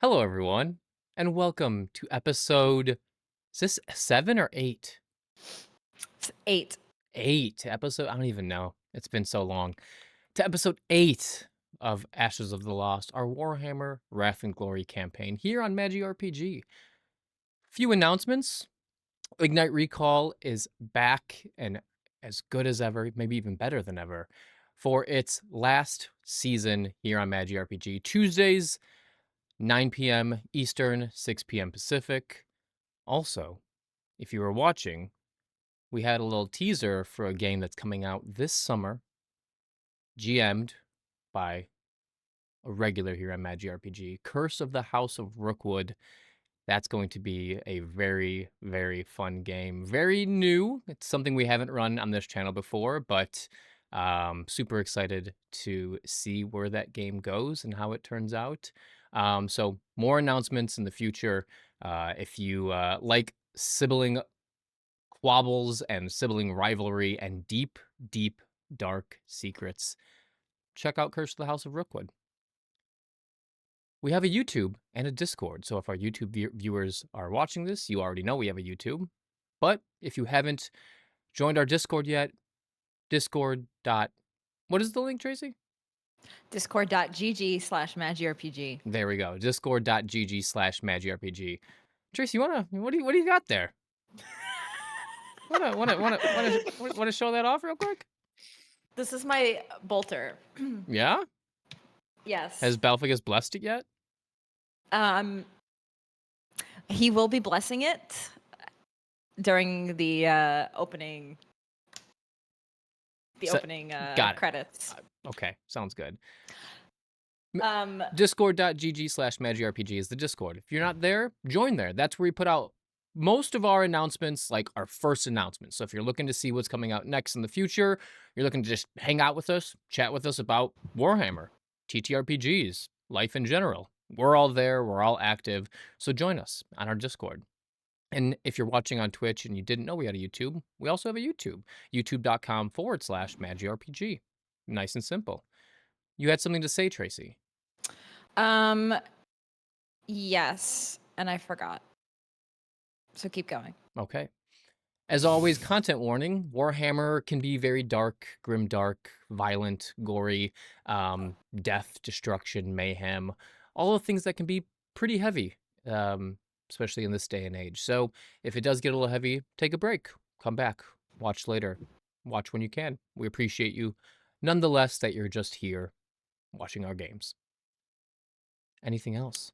Hello, everyone, and welcome to episode. Is this 7 or 8? It's 8. 8 episode. I don't even know. It's been so long. To episode 8 of Ashes of the Lost, our Warhammer Wrath and Glory campaign here on Magi RPG. Few announcements. Ignite Recall is back and as good as ever, maybe even better than ever, for its last season here on Magi RPG. Tuesdays, 9 p.m. Eastern, 6 p.m. Pacific. Also, if you were watching, we had a little teaser for a game that's coming out this summer, GM'd by a regular here at Magi RPG, Curse of the House of Rookwood. That's going to be a very, very fun game. Very new. It's something we haven't run on this channel before, but super excited to see where that game goes and how it turns out. So more announcements in the future. If you like sibling squabbles and sibling rivalry and deep, deep, dark secrets, check out Curse of the House of Rookwood. We have a YouTube and a Discord, so if our YouTube viewers are watching this, you already know we have a YouTube. But if you haven't joined our Discord yet, Discord. What is the link, Tracy? Discord.gg/MagiRPG. There we go. Discord.gg/MagiRPG. Tracy, what do you got there? Want to show that off real quick? This is my bolter. Yeah? Yes. Has Balfigus blessed it yet? He will be blessing it during the opening. Opening credits. Okay, sounds good. Discord.gg/MagiRPG is the Discord. If you're not there, join there. That's where we put out most of our announcements, like our first announcements. So if you're looking to see what's coming out next in the future, you're looking to just hang out with us, chat with us about Warhammer, TTRPGs, life in general. We're all there. We're all active. So join us on our Discord. And if you're watching on Twitch and you didn't know we had a YouTube, we also have a YouTube. YouTube.com/MagiRPG. Nice and simple. You had something to say, Tracy. Yes, and I forgot. So keep going. Okay. As always, content warning. Warhammer can be very dark, grimdark, violent, gory, death, destruction, mayhem. All the things that can be pretty heavy, especially in this day and age. So if it does get a little heavy, take a break. Come back. Watch later. Watch when you can. We appreciate you nonetheless that you're just here watching our games. Anything else?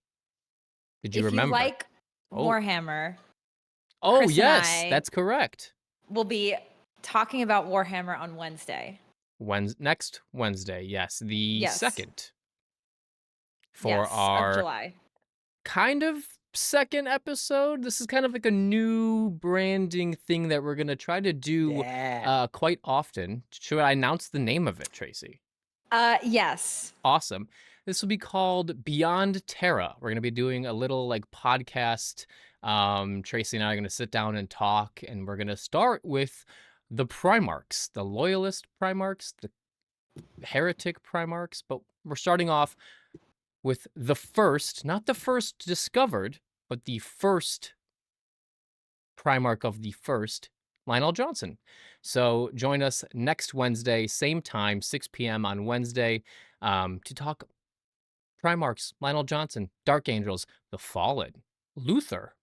Did you remember? If you like Warhammer... Oh, Chris yes, that's correct. We'll be talking about Warhammer on Wednesday. Next Wednesday, yes. The 2nd. For of our July. Kind of second episode. This is kind of like a new branding thing that we're going to try to do quite often. Should I announce the name of it, Tracy? Yes. Awesome. This will be called Beyond Terra. We're going to be doing a little like podcast. Tracy and I are going to sit down and talk, and we're going to start with the Primarchs, the Loyalist Primarchs, the Heretic Primarchs, but we're starting off with the first, not the first discovered, but the first Primarch of the first, Lionel Johnson. So join us next Wednesday, same time, 6 p.m. on Wednesday, to talk Primarchs, Lionel Johnson, Dark Angels, The Fallen, Luther,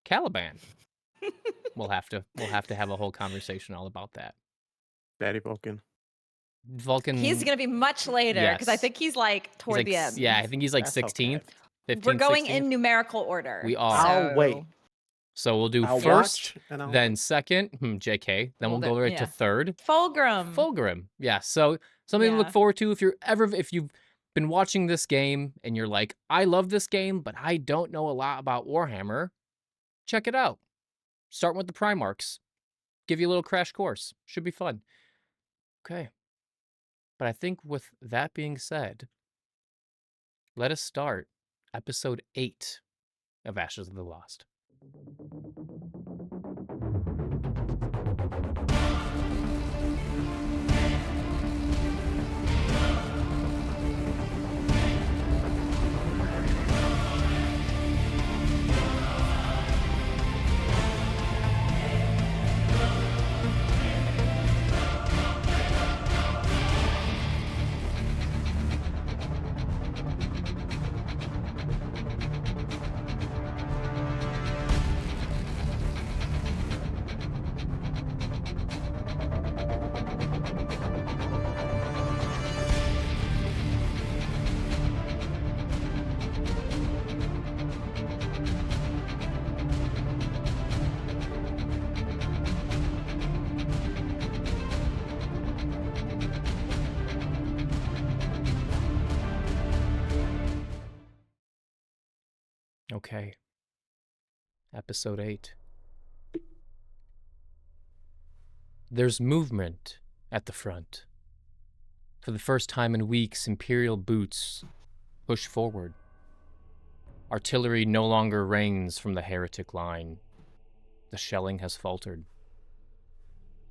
Caliban. We'll have to have a whole conversation all about that. Daddy Vulcan. He's gonna be much later because I think he's like toward the end. Yeah, I think he's like 16th. 15th, We're going 16th. in numerical order. We are. I'll wait. So we'll do first, then second, JK. Then we'll go right to third. Fulgrim. Yeah. So something to look forward to if you've been watching this game and you're like, I love this game, but I don't know a lot about Warhammer. Check it out. Start with the Primarchs. Give you a little crash course. Should be fun. Okay. But I think with that being said, let us start episode 8 of Ashes of the Lost. Okay. Episode 8. There's movement at the front. For the first time in weeks, Imperial boots push forward. Artillery no longer rains from the heretic line. The shelling has faltered.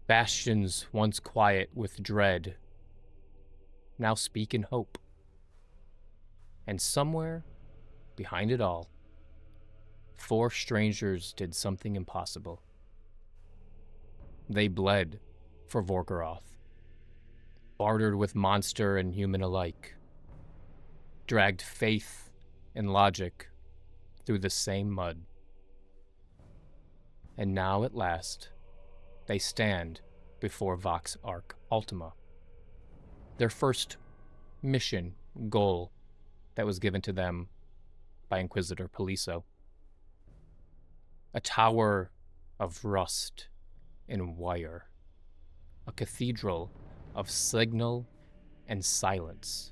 Bastions, once quiet with dread, now speak in hope. And somewhere, behind it all, 4 strangers did something impossible. They bled for Vorgoroth, bartered with monster and human alike, dragged faith and logic through the same mud. And now, at last, they stand before Vox Arc Ultima. Their first mission, goal, that was given to them by Inquisitor Poliso. A tower of rust and wire. A cathedral of signal and silence.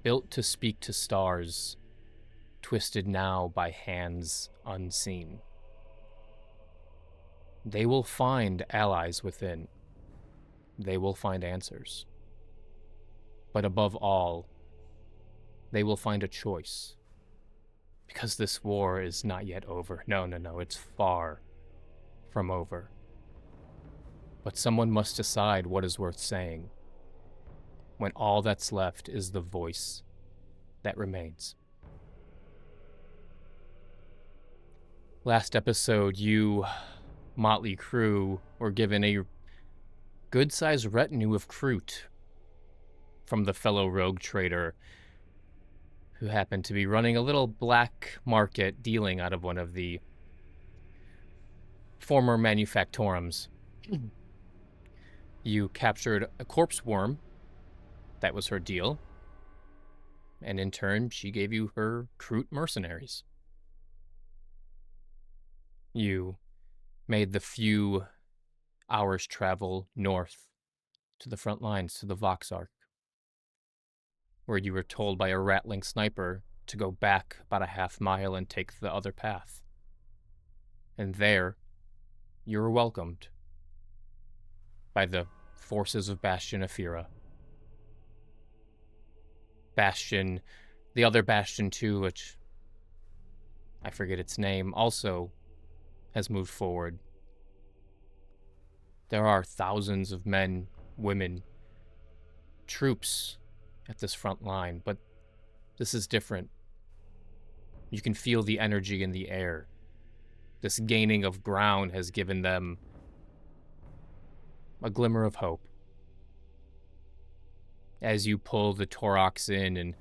Built to speak to stars, twisted now by hands unseen. They will find allies within. They will find answers. But above all, they will find a choice. Because this war is not yet over. No, it's far from over. But someone must decide what is worth saying, when all that's left is the voice that remains. Last episode, you, motley crew, were given a good-sized retinue of Kroot from the fellow rogue trader who happened to be running a little black market dealing out of one of the former manufactorums. You captured a corpse worm. That was her deal. And in turn, she gave you her Kroot mercenaries. You made the few hours travel north to the front lines, to the Vox Arc, where you were told by a rattling sniper to go back about a half mile and take the other path. And there, you were welcomed by the forces of Bastion Aphira. Bastion, the other Bastion too, which I forget its name, also has moved forward. There are thousands of men, women, troops at this front line, but this is different. You can feel the energy in the air. This gaining of ground has given them a glimmer of hope. As you pull the Torox in and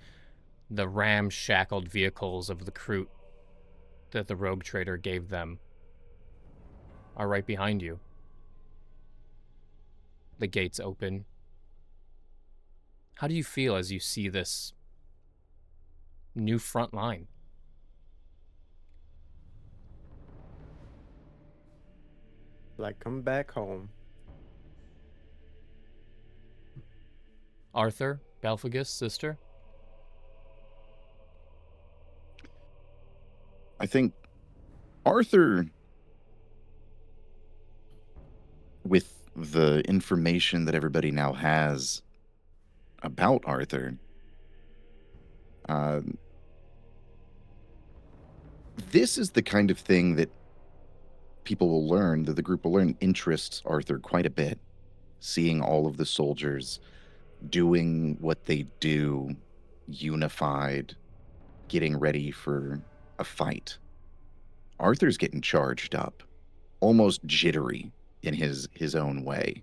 the ramshackled vehicles of the Kroot that the rogue trader gave them are right behind you. The gates open. How do you feel as you see this new front line? Like, come back home. Arthur, Balfagus' sister? I think Arthur, with the information that everybody now has about Arthur, this is the kind of thing that people will learn, that the group will learn, interests Arthur quite a bit. Seeing all of the soldiers doing what they do, unified, getting ready for a fight. Arthur's getting charged up, almost jittery in his own way.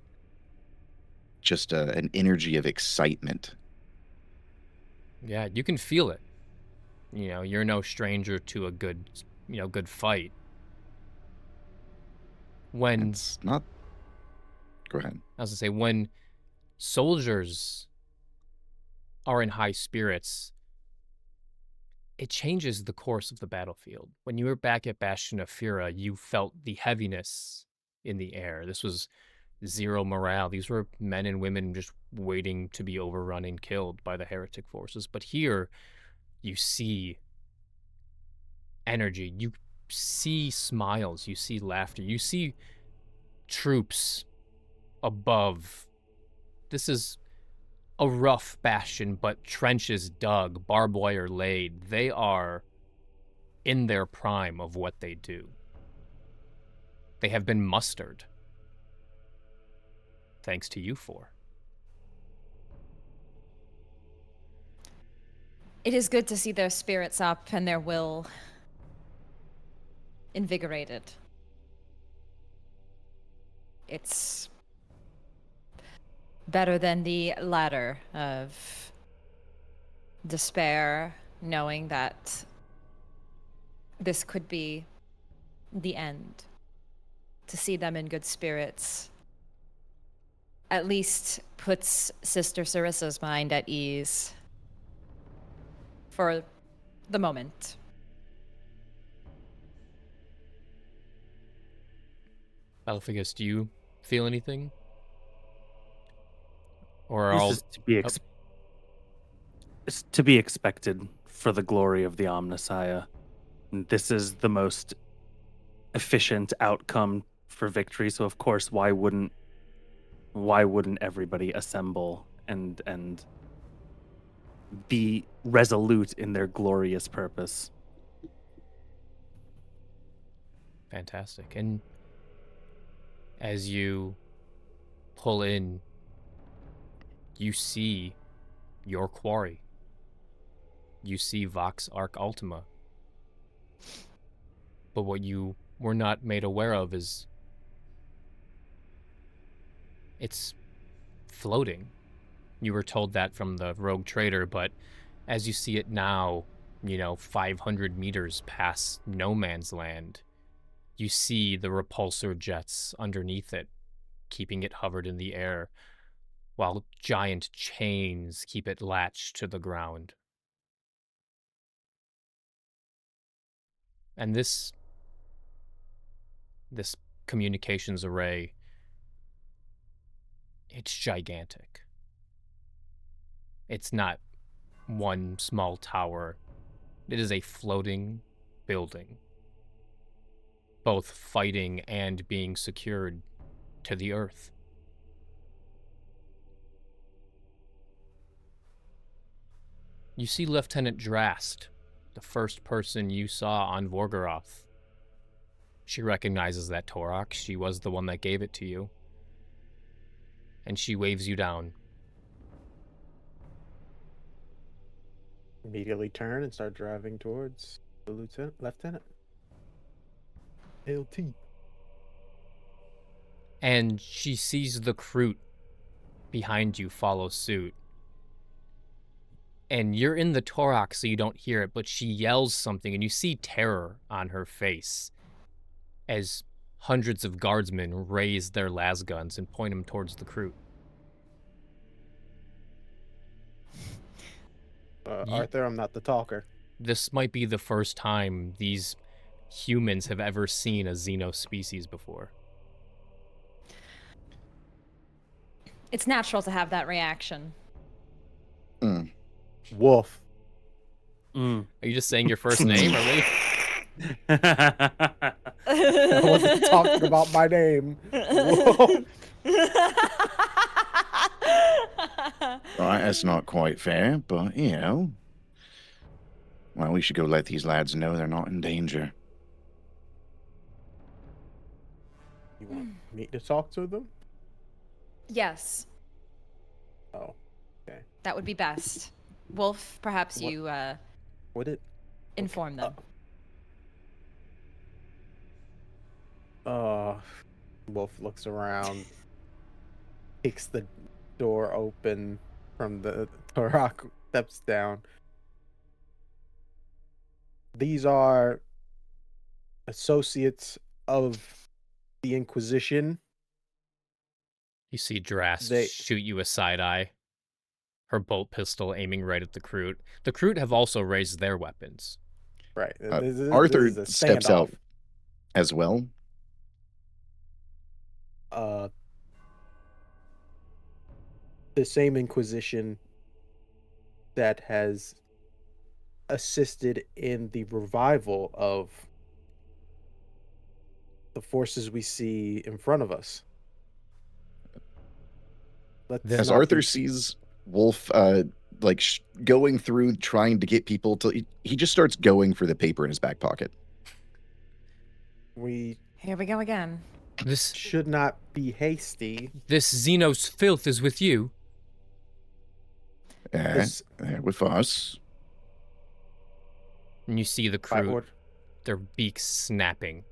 Just an energy of excitement. Yeah, you can feel it. You know, you're no stranger to a good fight. When it's not... Go ahead. I was gonna say, when soldiers are in high spirits, it changes the course of the battlefield. When you were back at Bastion Aphira, you felt the heaviness in the air. This was zero morale. These were men and women just waiting to be overrun and killed by the heretic forces. But here, you see energy. You see smiles, you see laughter, you see troops above. This is a rough bastion, but trenches dug, barbed wire laid. They are in their prime of what they do. They have been mustered. Thanks to you four. It is good to see their spirits up and their will invigorated. It's better than the ladder of despair, knowing that this could be the end. To see them in good spirits at least puts Sister Sarissa's mind at ease for the moment. Battlefigus, do you feel anything? Or This all is it's to be expected for the glory of the Omnissiah. This is the most efficient outcome for victory. So of course, why wouldn't everybody assemble and be resolute in their glorious purpose? Fantastic. And as you pull in, you see your quarry. You see Vox Arc Ultima. But what you were not made aware of is it's floating. You were told that from the rogue trader, but as you see it now, 500 meters past no man's land, you see the repulsor jets underneath it, keeping it hovered in the air, while giant chains keep it latched to the ground. And this communications array, it's gigantic. It's not one small tower. It is a floating building, both fighting and being secured to the earth. You see Lieutenant Drast, the first person you saw on Vorgoroth. She recognizes that Torok. She was the one that gave it to you. And she waves you down. Immediately turn and start driving towards the lieutenant. LT. And she sees the Kroot behind you follow suit. And you're in the Torok, so you don't hear it, but she yells something, and you see terror on her face as hundreds of guardsmen raise their las guns and point them towards the Kroot. Arthur, I'm not the talker. This might be the first time these humans have ever seen a Xeno species before. It's natural to have that reaction. Wolf. Are you just saying your first name, or what? I wasn't talking about my name. Wolf. Right, that's not quite fair, but, well, we should go let these lads know they're not in danger. You want me to talk to them? Yes, Oh, okay. that would be best. Wolf, perhaps What- you Would it? inform them. Wolf looks around, kicks the door open from the Torok, steps down. These are associates of the Inquisition. You see Drast shoot you a side-eye, her bolt pistol aiming right at the Kroot. The Kroot have also raised their weapons. Right. Arthur this is a steps out standoff. as well. The same Inquisition that has assisted in the revival of the forces we see in front of us. Let's As not Arthur be- sees Wolf like going through trying to get people to, he just starts going for the paper in his back pocket. we Here we go again. This should not be hasty. Xenos filth is with you. This With us. And you see the by crew, order, their beaks snapping.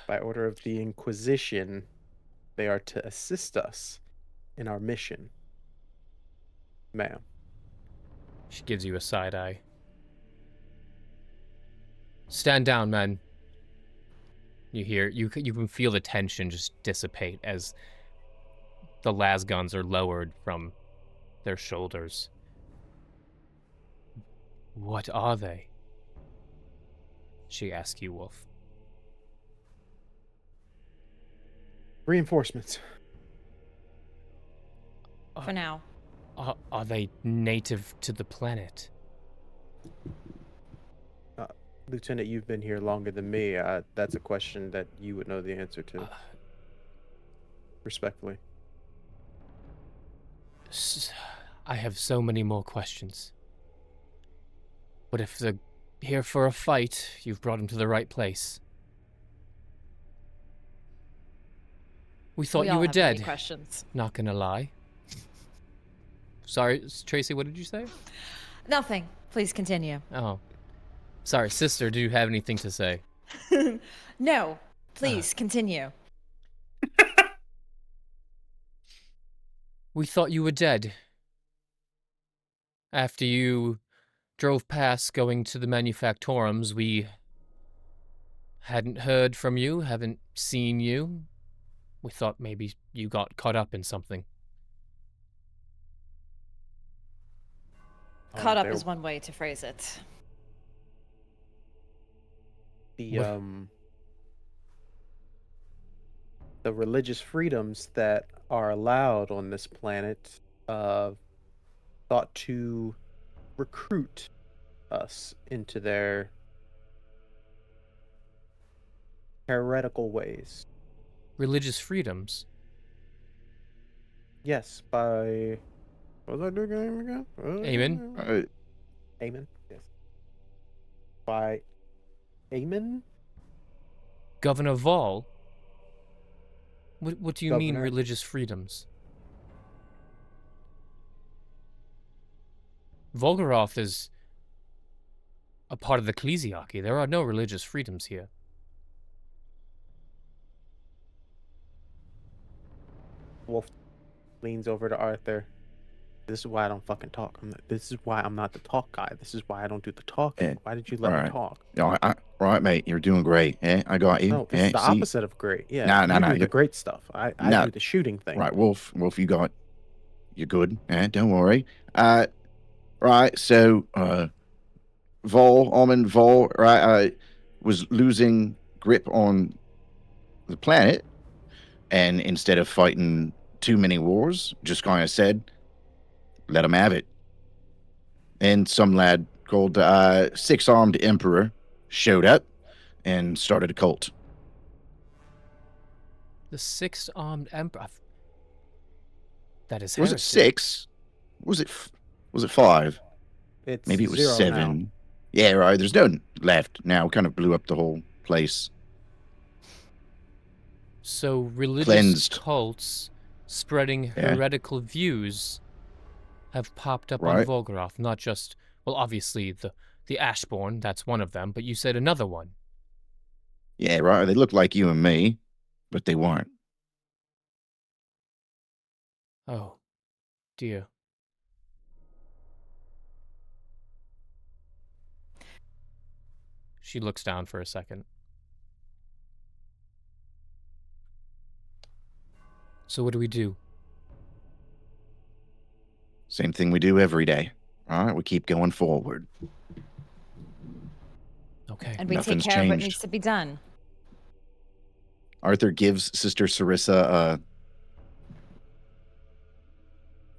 by order of the Inquisition, they are to assist us in our mission. Ma'am. She gives you a side eye. Stand down, men. You hear, you can feel the tension just dissipate as the las guns are lowered from their shoulders. What are they? She asks you, Wolf. Reinforcements. For now. Are they native to the planet? Lieutenant, you've been here longer than me. That's a question that you would know the answer to. Respectfully. I have so many more questions. But if they're here for a fight, you've brought them to the right place. We thought you all were have many dead. questions. Not gonna lie. Sorry, Tracy, what did you say? Nothing. Please continue. Oh. Sorry, sister, do you have anything to say? No. Please continue. We thought you were dead. After you drove past going to the manufactorums, we hadn't heard from you, haven't seen you. We thought maybe you got caught up in something. Caught up there- is one way to phrase it. The religious freedoms that are allowed on this planet thought to recruit us into their heretical ways. Religious freedoms? Yes, by what was I doing again? Amen? Amen. Yes. By Amen. Governor Vol? What do you mean Governor. religious freedoms? Volgaroth is a part of the ecclesiarchy. There are no religious freedoms here. Wolf leans over to Arthur. This is why I don't fucking talk. This is why I'm not the talk guy. This is why I don't do the talking. Why did you let me alright. talk? Right, mate, you're doing great. I got you. No, this is the See? opposite of great. Yeah, No, you no, do the great stuff. I No. do the shooting thing. Right, Wolf, you're good. Don't worry. Right, so Almond Vol, right, was losing grip on the planet, and instead of fighting too many wars, just kind of said, let him have it. And some lad called Six-Armed Emperor showed up and started a cult. The Six-Armed Emperor. That is Was heresy. it 6? Was it 5? It's Maybe it was 0 7. now. Yeah, right. There's no left now. Kind of blew up the whole place. So religious Cleansed. cults spreading Yeah. heretical views have popped up on Right. Volgaroth. Not just, well, obviously the Ashborn, that's one of them, but you said another one. Yeah, right. They look like you and me, but they weren't. Oh, dear. She looks down for a second. So what do we do? Same thing we do every day. All right, we keep going forward. Okay. And we Nothing's take care of what changed. needs to be done. Arthur gives Sister Sarissa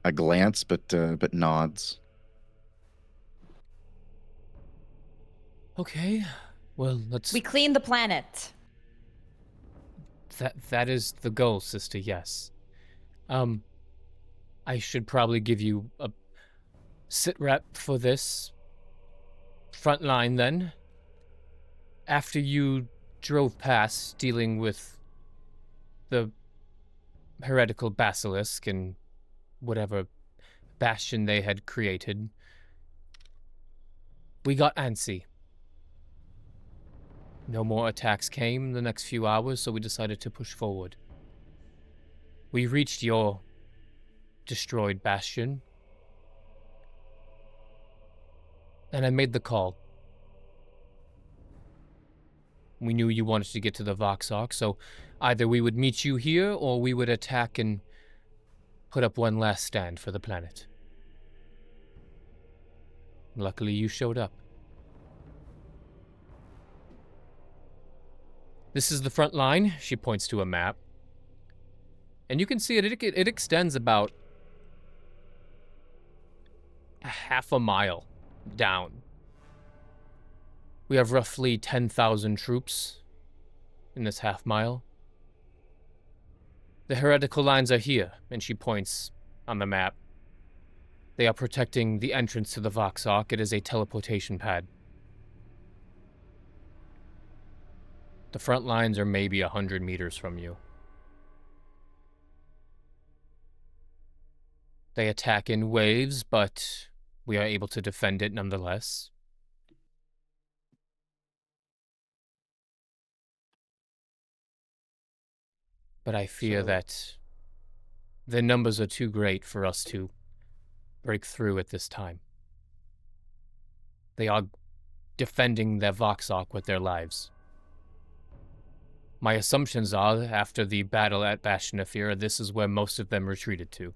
a glance, but nods. Okay. Well, let's. We clean the planet. That is the goal, sister. Yes. I should probably give you a sit rep for this front line then. After you drove past dealing with the heretical basilisk and whatever bastion they had created, we got antsy. No more attacks came the next few hours, so we decided to push forward. We reached your destroyed bastion, and I made the call. We knew you wanted to get to the Voxark, so either we would meet you here, or we would attack and put up one last stand for the planet. Luckily, you showed up. This is the front line. She points to a map. And you can see it extends about half a mile down. We have roughly 10,000 troops in this half mile. The heretical lines are here, and she points on the map. They are protecting the entrance to the Voxark. It is a teleportation pad. The front lines are maybe 100 meters from you. They attack in waves, but we are able to defend it nonetheless. But I fear that the numbers are too great for us to break through at this time. They are defending their Voxark with their lives. My assumptions are, after the battle at Bastion of Fear, this is where most of them retreated to.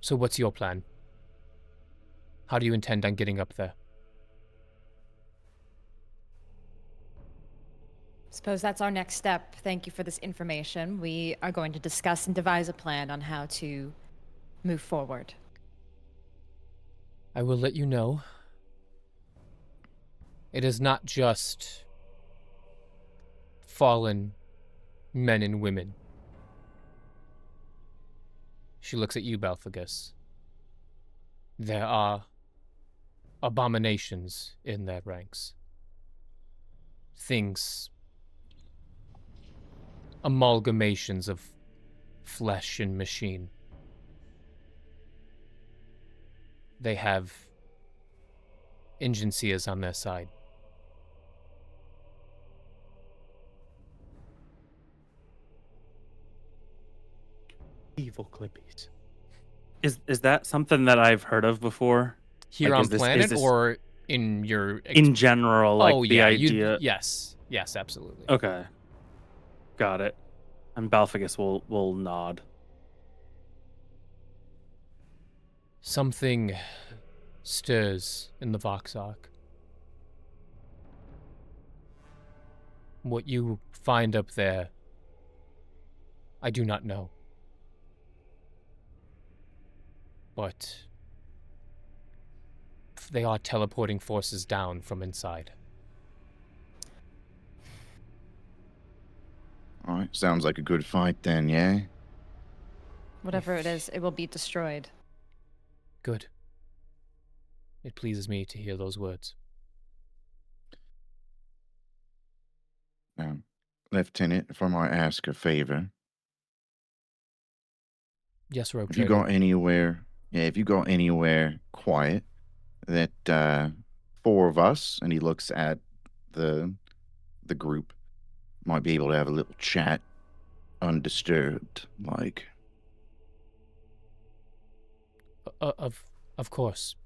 So what's your plan? How do you intend on getting up there? Suppose that's our next step. Thank you for this information. We are going to discuss and devise a plan on how to move forward. I will let you know. It is not just fallen men and women. She looks at you, Balphagus. There are abominations in their ranks. Things, amalgamations of flesh and machine. They have Ingencias on their side. Evil Clippies. Is that something that I've heard of before? Here Like, on is this- planet is this- or in your... In general, like oh, the yeah, idea. yes, absolutely. Okay, got it. And Balphagus will nod. Something stirs in the Voxark. What you find up there, I do not know. But they are teleporting forces down from inside. All right, sounds like a good fight then, yeah? Whatever it is, it will be destroyed. Good. It pleases me to hear those words. Lieutenant, if I might ask a favor, Yes, Rogue if you Trader. go anywhere, if you go anywhere quiet, that four of us, and he looks at the group, might be able to have a little chat undisturbed, like. Of course.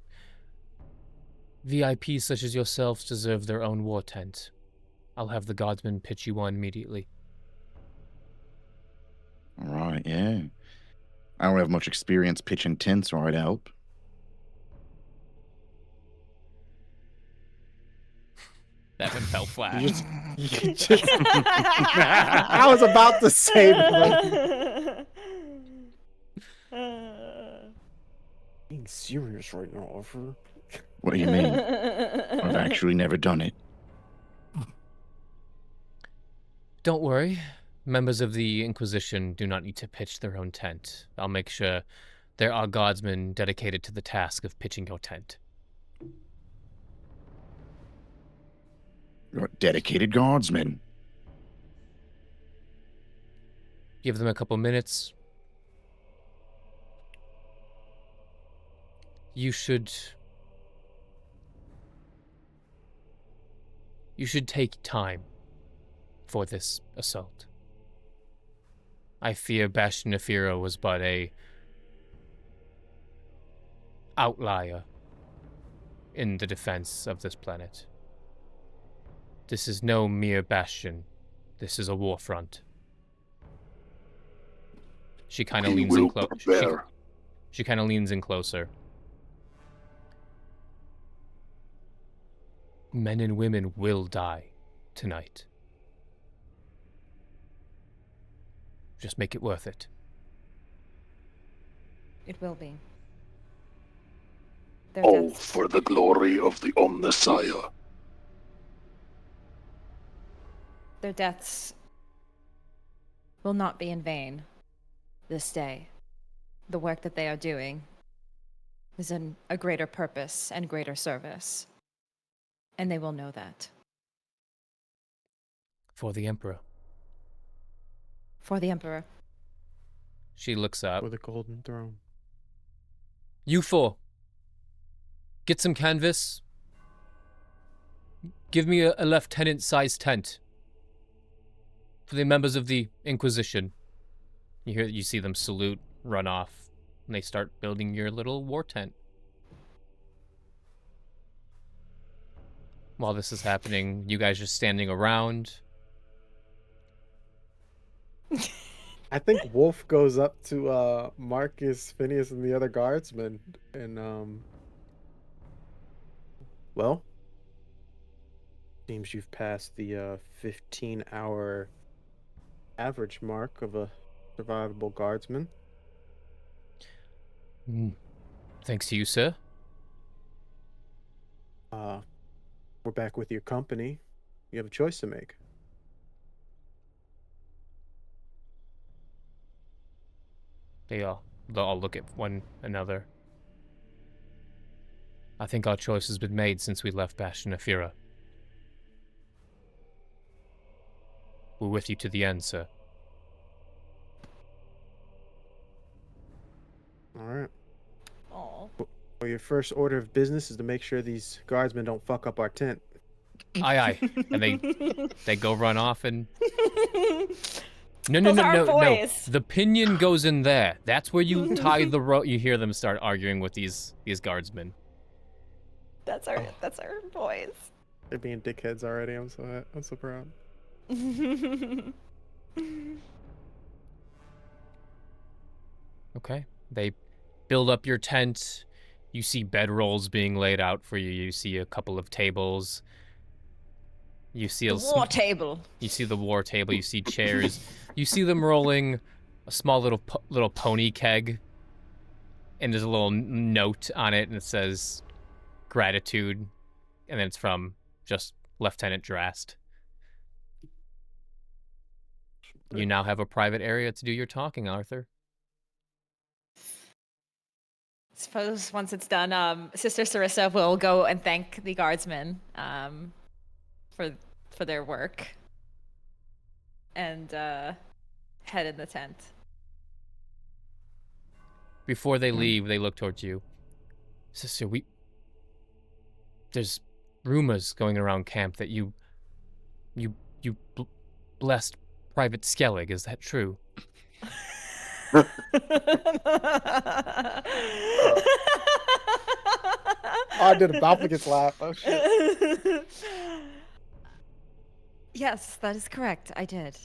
VIPs such as yourselves deserve their own war tent. I'll have the guardsmen pitch you one immediately. All right, yeah. I don't have much experience pitching tents, or I'd help. That one fell flat. You just I was about to say, but being serious right now, Arthur. What do you mean? I've actually never done it. Don't worry. Members of the Inquisition do not need to pitch their own tent. I'll make sure there are guardsmen dedicated to the task of pitching your tent. You're dedicated guardsmen. Give them a couple minutes. You should take time for this assault. I fear Bastion Nefira was but a outlier in the defense of this planet. This is no mere bastion. This is a war front. She kind of leans in closer. She kind of leans in closer. Men and women will die tonight. Just make it worth it. It will be. All for the glory of the Omnissiah. Their deaths will not be in vain this day. The work that they are doing is in a greater purpose and greater service. And they will know that. For the Emperor. For the Emperor. She looks up. For the Golden Throne. You four. Get some canvas. Give me a lieutenant-sized tent. For the members of the Inquisition. You see them salute, run off, and they start building your little war tent. While this is happening, you guys just standing around. I think Wolf goes up to Marcus, Phineas, and the other guardsmen, and well, seems you've passed the 15-hour average mark of a survivable guardsman. Thanks to you, sir. We're back with your company. You have a choice to make. They'll all look at one another. I think our choice has been made since we left Bastion Nefira. We're with you to the end, sir. All right. Oh. Well, your first order of business is to make sure these guardsmen don't fuck up our tent. Aye, aye. And they go run off and... No. The pinion goes in there. That's where you tie the rope. You hear them start arguing with these guardsmen. That's our boys. They're being dickheads already. I'm so proud. Okay. They build up your tent. You see bedrolls being laid out for you. You see a couple of tables. You see war table. You see the war table. You see chairs. You see them rolling a small little pony keg, and there's a little note on it, and it says gratitude, and then it's from just Lieutenant Drast. You now have a private area to do your talking, Arthur. Suppose once it's done, Sister Sarissa will go and thank the guardsmen for their work, and head in the tent. Before they leave, they look towards you. Sister, there's rumors going around camp that you blessed Private Skellig. Is that true? I did a Balpicus laugh. Oh shit. Yes, that is correct. I did.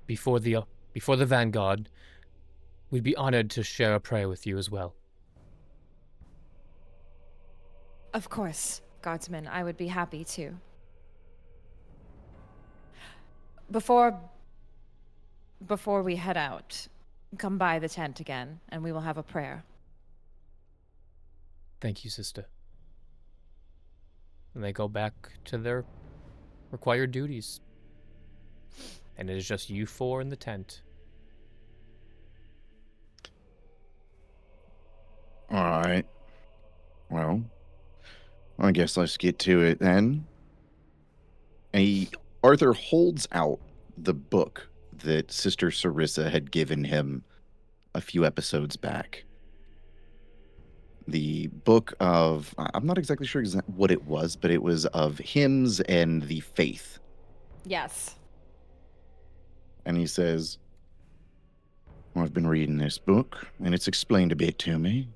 Before the Vanguard, we'd be honored to share a prayer with you as well. Of course, guardsman, I would be happy to. Before we head out, come by the tent again, and we will have a prayer. Thank you, sister. And they go back to their required duties. And it is just you four in the tent. All right. Well, I guess let's get to it then. Arthur holds out the book that Sister Sarissa had given him a few episodes back. The book of, I'm not exactly sure what it was, but it was of hymns and the faith. Yes. And he says, well, I've been reading this book, and it's explained a bit to me.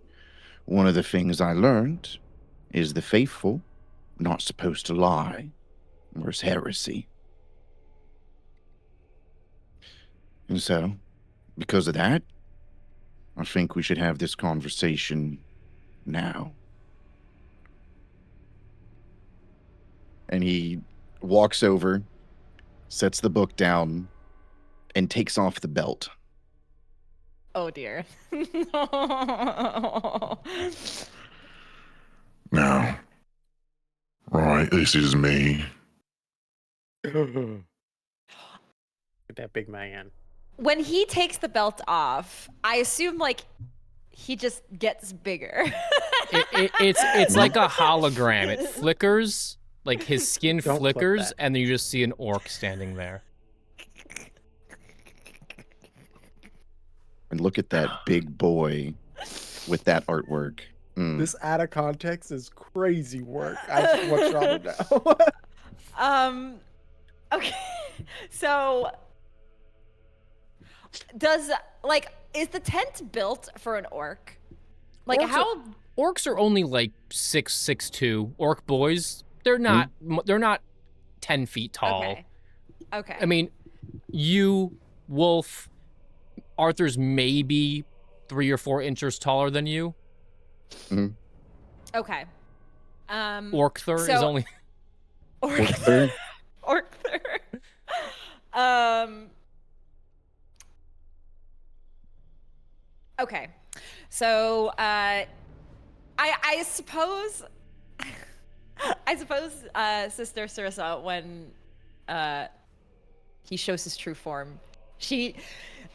One of the things I learned is the faithful not supposed to lie, or it's heresy. And so, because of that, I think we should have this conversation now. And he walks over, sets the book down, and takes off the belt. Oh dear. Now, right, this is me. Look at that big man. When he takes the belt off, I assume like he just gets bigger. It's like a hologram. It flickers, like his skin Don't flip flickers, that. and then you just see an orc standing there. And look at that big boy with that artwork. This out of context is crazy work. I just want y'all to know. Okay. So is the tent built for an orc? Like Orcs are only like 6'2". Orc boys, they're not 10 feet tall. Okay. I mean, you, Wolf, Arthur's maybe 3 or 4 inches taller than you. Okay. Orcther is so- only Orcther. Okay. So I suppose Sister Sarissa, when he shows his true form, she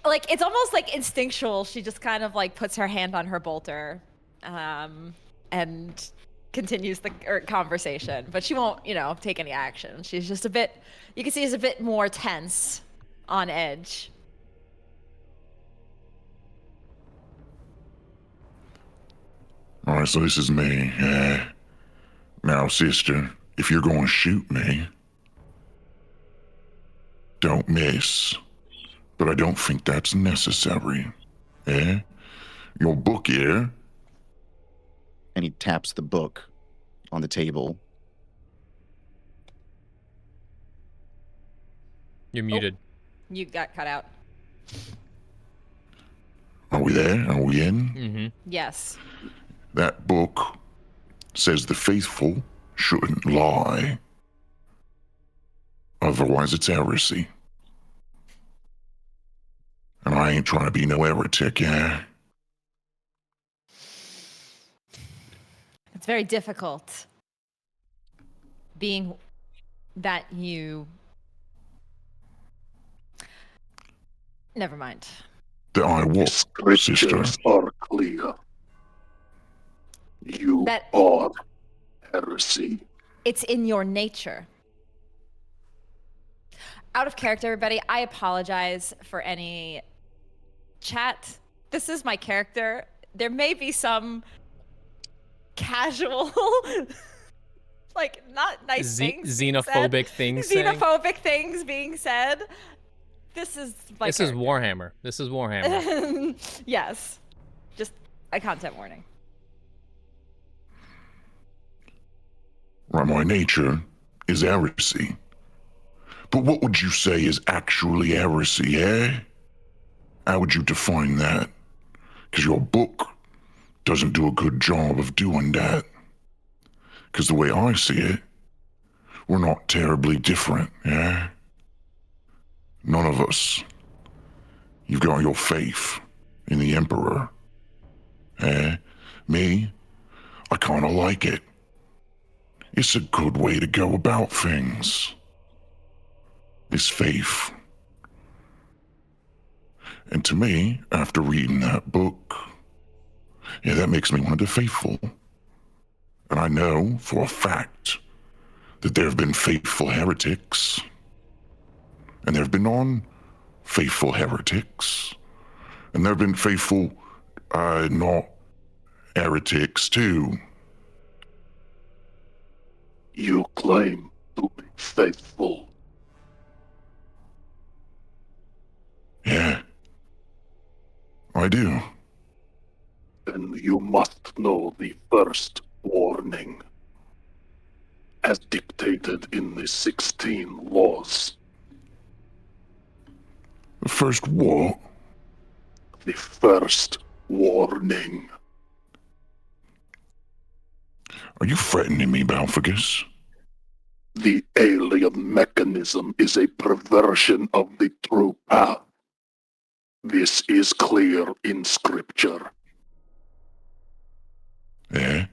it's almost like instinctual. She just kind of like puts her hand on her bolter and continues the conversation, but she won't, take any action. She's just a bit, you can see she's a bit more tense, on edge. All right, so this is me. Now, sister, if you're going to shoot me, don't miss. But I don't think that's necessary. Your book here. And he taps the book on the table. You're muted. You got cut out. Are we there? Are we in? Mm-hmm. Yes. That book says the faithful shouldn't lie. Otherwise, it's heresy. And I ain't trying to be no heretic, It's very difficult being that you... Never mind. That I was, sister. Scriptures are clear. You That- are heresy. It's in your nature. Out of character, everybody, I apologize for any chat. This is my character. There may be some casual, not nice things. Xenophobic things. Xenophobic things being said. This is my This is Warhammer. This is Warhammer. Yes. Just a content warning. Right, my nature is heresy. But what would you say is actually heresy, How would you define that? Because your book doesn't do a good job of doing that. Because the way I see it, we're not terribly different, yeah? None of us. You've got your faith in the Emperor. Eh? Me, I kind of like it. It's a good way to go about things. It's faith. And to me, after reading that book, yeah, that makes me one of the faithful. And I know for a fact that there have been faithful heretics. And there have been non-faithful heretics. And there have been faithful, not heretics too. You claim to be faithful. Yeah, I do. Then you must know the first warning. As dictated in the 16 laws. The first what? The first warning. Are you threatening me, Balfagus? The alien mechanism is a perversion of the true path. This is clear in scripture. Yeah?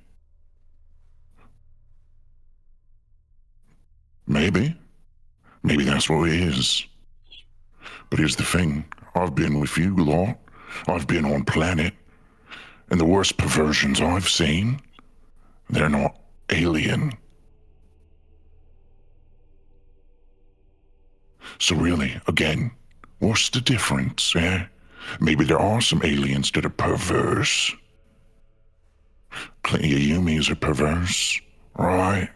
Maybe. Maybe that's what it is. But here's the thing. I've been with you lot. I've been on planet. And the worst perversions I've seen, they're not alien. So really, again, what's the difference, eh? Maybe there are some aliens that are perverse. Plenty of Yumis are perverse, right?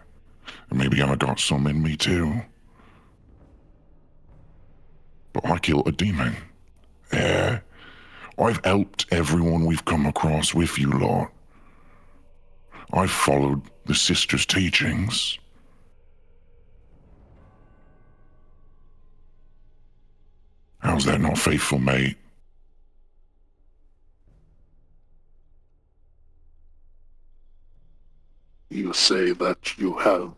And maybe I got some in me too. But I killed a demon. Yeah. I've helped everyone we've come across with you lot. I've followed the sisters' teachings. How's that not faithful, mate? You say that you have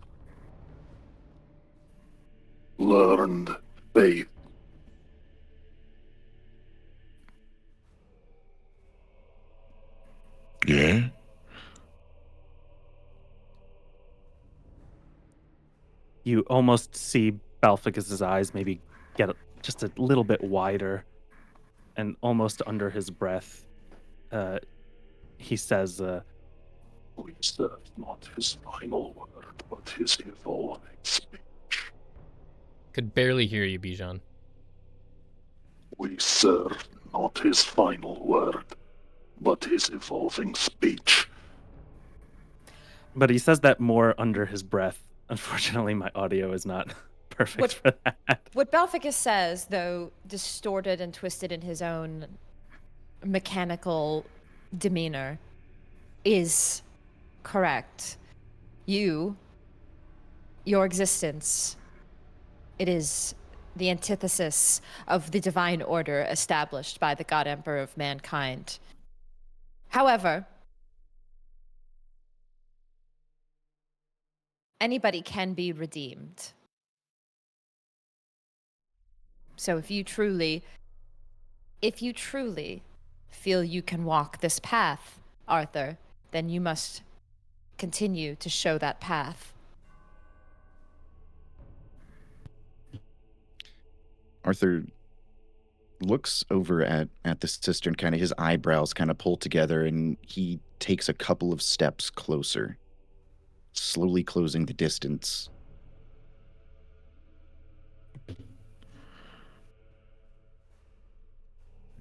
learned faith. Yeah? You almost see Balfagus's eyes maybe get just a little bit wider, and almost under his breath, he says, We serve not his final word, but his evolving speech. Could barely hear you, Bijan. We serve not his final word, but his evolving speech. but he says that more under his breath. Unfortunately, my audio is not perfect What- for that. What Balficus says, though distorted and twisted in his own mechanical demeanor, is correct. Your existence, it is the antithesis of the divine order established by the God Emperor of mankind. However, anybody can be redeemed. So if you truly feel you can walk this path, Arthur, then you must continue to show that path. Arthur looks over at the sister and kind of his eyebrows kind of pull together, and he takes a couple of steps closer, slowly closing the distance.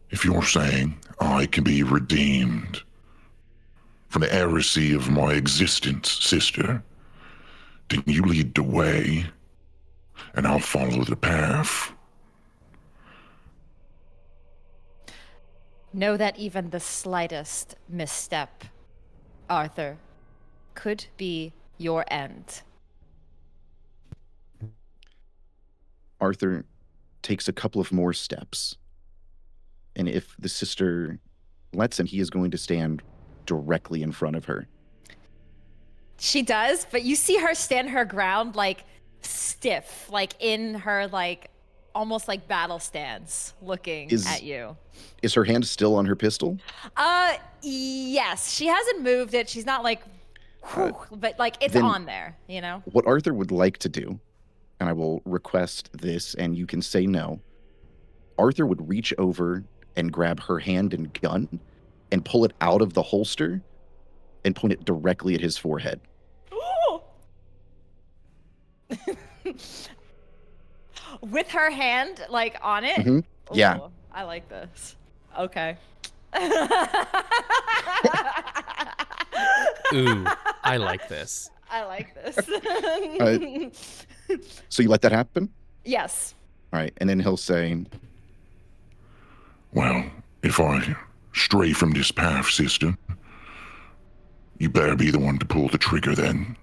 If you're saying I can be redeemed from the heresy of my existence, sister, then you lead the way, and I'll follow the path. Know that even the slightest misstep, Arthur, could be your end. Arthur takes a couple of more steps, and if the sister lets him, he is going to stand directly in front of her. She does, but you see her stand her ground like stiff, like in her like almost like battle stance, looking at you. Is her hand still on her pistol? Yes. She hasn't moved it. She's not like, whew, but like it's then on there, you know? What Arthur would like to do, and I will request this, and you can say no. Arthur would reach over and grab her hand and gun and pull it out of the holster and point it directly at his forehead. With her hand like on it? Mhm. Yeah. Ooh, I like this. Okay. Ooh, I like this. I like this. So you let that happen? Yes. All right. And then he'll say, Well, if I stray from this path, sister, you better be the one to pull the trigger then.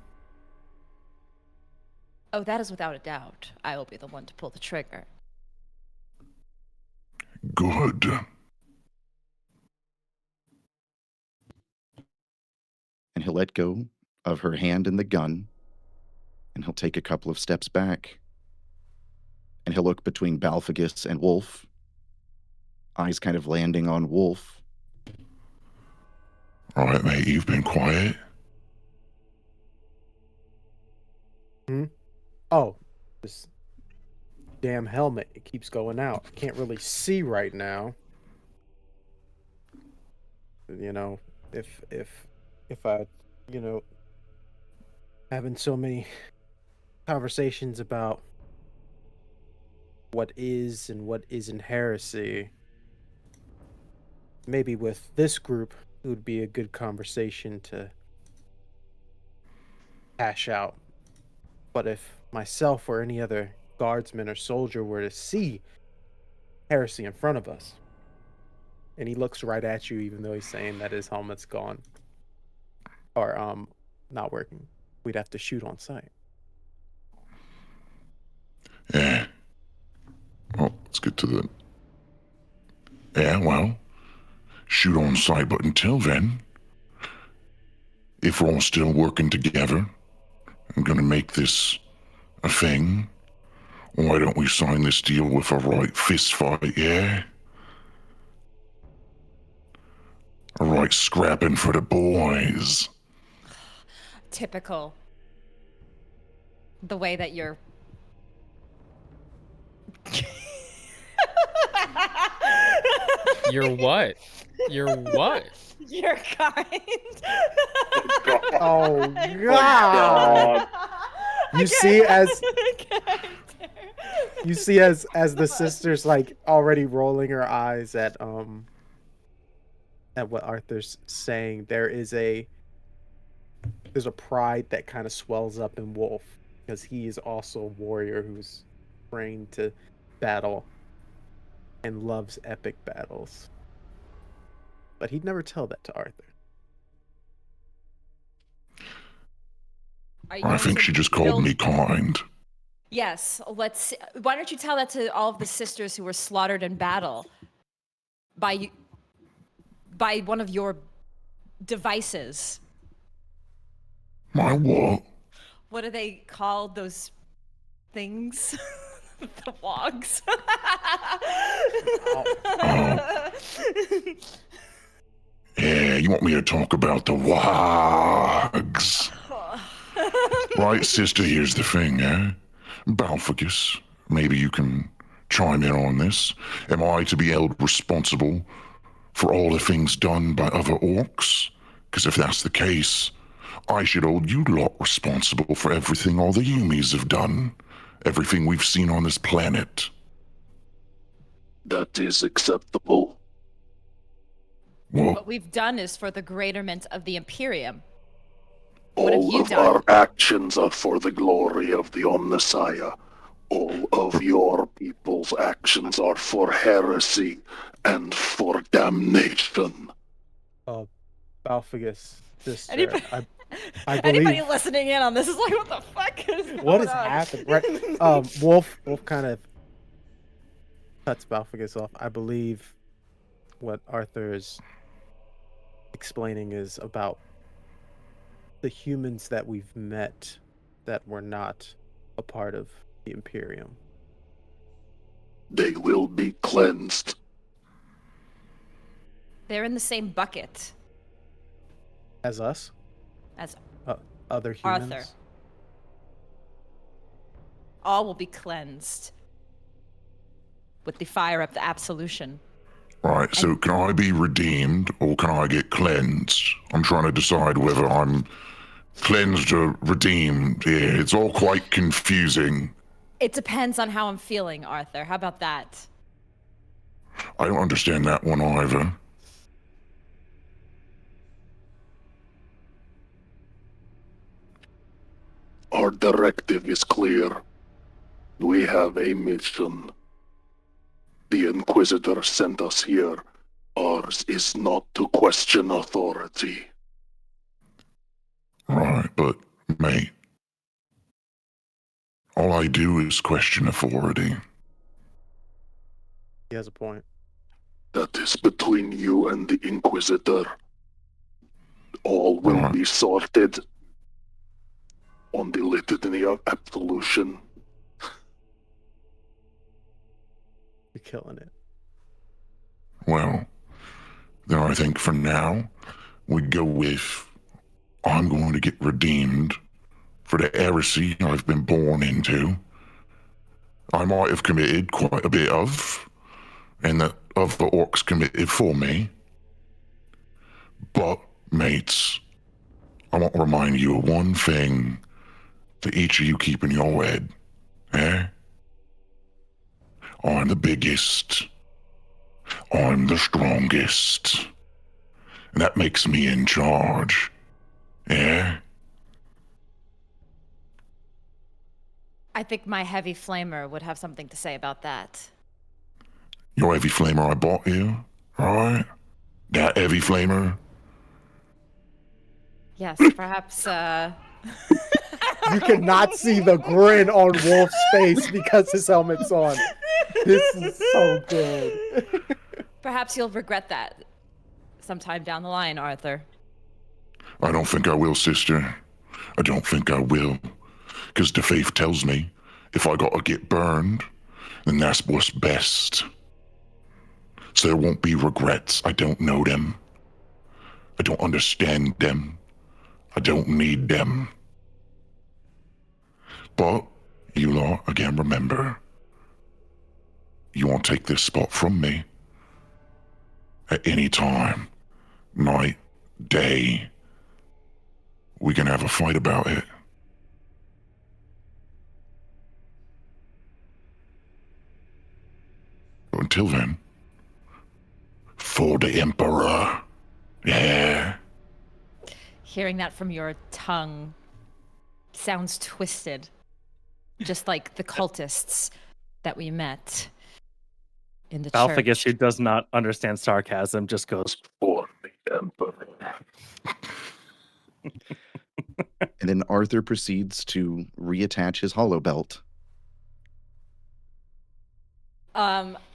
Oh, that is without a doubt. I will be the one to pull the trigger. Good. and he'll let go of her hand and the gun, and he'll take a couple of steps back, and he'll look between Balphagus and Wolf, eyes kind of landing on Wolf. All right, mate, you've been quiet. Oh, this damn helmet, it keeps going out. I can't really see right now. You know, if I, you know, having so many conversations about what is and what isn't heresy, maybe with this group, it would be a good conversation to hash out. But if myself or any other guardsman or soldier were to see heresy in front of us, and he looks right at you even though he's saying that his helmet's gone or not working, we'd have to shoot on sight. Yeah. Well, let's get to the... Yeah, well, shoot on sight, but until then, if we're all still working together, I'm gonna make this a thing. Why don't we sign this deal with a right fist fight, yeah? A right scrapping for the boys. Typical. The way that you're... You're what? You're what? You're kind. Oh God! You see as the sister's like already rolling her eyes at what Arthur's saying, there's a pride that kind of swells up in Wolf because he is also a warrior who's trained to battle and loves epic battles. But he'd never tell that to Arthur. I think she just called me kind. Yes, let's... Why don't you tell that to all of the sisters who were slaughtered in battle by one of your devices? My what? What are they called, those things? The wogs. Yeah, you want me to talk about the wogs? Right, sister, here's the thing, eh? Balphagus, maybe you can chime in on this. Am I to be held responsible for all the things done by other orcs? Because if that's the case, I should hold you lot responsible for everything all the Yumis have done. Everything we've seen on this planet. That is acceptable. What we've done is for the greaterment of the Imperium. What have All you of done? our actions are for the glory of the Omnissiah. All of your people's actions are for heresy and for damnation. Balphagus, sister, Anybody, I believe... anybody listening in on this is like, what the fuck is going What is on? happening? Right. Wolf kind of cuts Balphagus off. I believe what Arthur is explaining is about the humans that we've met that were not a part of the Imperium? They will be cleansed. They're in the same bucket As us? as Other humans? Arthur. All will be cleansed with the fire of the absolution. Right, so can I be redeemed or can I get cleansed? I'm trying to decide whether I'm cleansed or redeemed. Yeah, it's all quite confusing. It depends on how I'm feeling, Arthur. How about that? I don't understand that one either. Our directive is clear. We have a mission. The Inquisitor sent us here. Ours is not to question authority. Right, but mate, all I do is question authority. He has a point. That is between you and the Inquisitor. All will Right. be sorted on the litany of absolution. You're killing it. Well, then I think for now, we go with I'm going to get redeemed for the heresy I've been born into. I might have committed quite a bit of, and that other orcs committed for me. But, mates, I want to remind you of one thing that each of you keep in your head, eh? I'm the biggest. I'm the strongest. And that makes me in charge. Yeah? I think my heavy flamer would have something to say about that. Your heavy flamer I bought you, right? That heavy flamer? Yes, perhaps, You cannot see the grin on Wolf's face because his helmet's on. This is so good. perhaps you'll regret that sometime down the line, Arthur. I don't think I will, sister. I don't think I will. Because the faith tells me if I gotta get burned, then that's what's best. So there won't be regrets. I don't know them. I don't understand them. I don't need them. But you lot, again, remember, you won't take this spot from me. At any time, night, day, we can have a fight about it. But until then, for the Emperor. Yeah. Hearing that from your tongue sounds twisted. Just like the cultists that we met in the Balfagus, church. who does not understand sarcasm, just goes, For the Emperor. And then Arthur proceeds to reattach his hollow belt.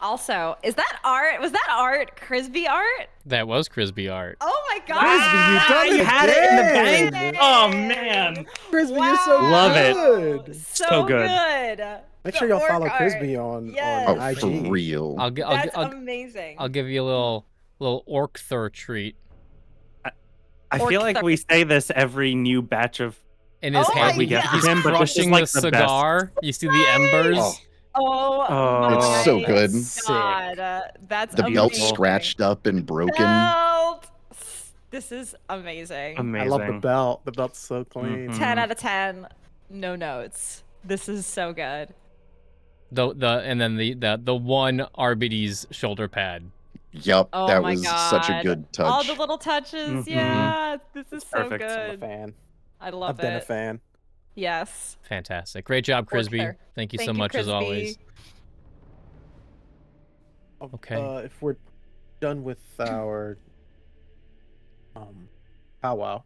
Also, is that art? Was that art? Crisby art? That was Crisby art. Oh my god! Frisbee, you done you it had it in the again! bank. Oh man, Frisbee, you're so Love it. good. So good. Make The sure y'all orc follow art. Frisbee on Yes. Oh, IG. for real. That's amazing. I'll give you a little orc thur treat. I feel like Orc we say this every new batch of In his Oh hand, my God. he's Him, but this is crushing like the the best. cigar. You see the embers. Oh. Oh, It's my so good. God. That's The amazing. belt scratched up and broken. Belt. This is amazing. amazing. I love the belt. The belt's so clean. Mhm. 10 out of 10. No notes. This is so good. And then the one RBD's shoulder pad. Yup, Oh that my was God. such a good touch. All the little touches. Mhm. Yeah. This is so Perfect. I'm a good. fan. I love I've been a it. fan. Yes. Fantastic. Great job, Crisby. thur. Thank you Thank so you, much as Crisby. always. Okay. If we're done with our powwow,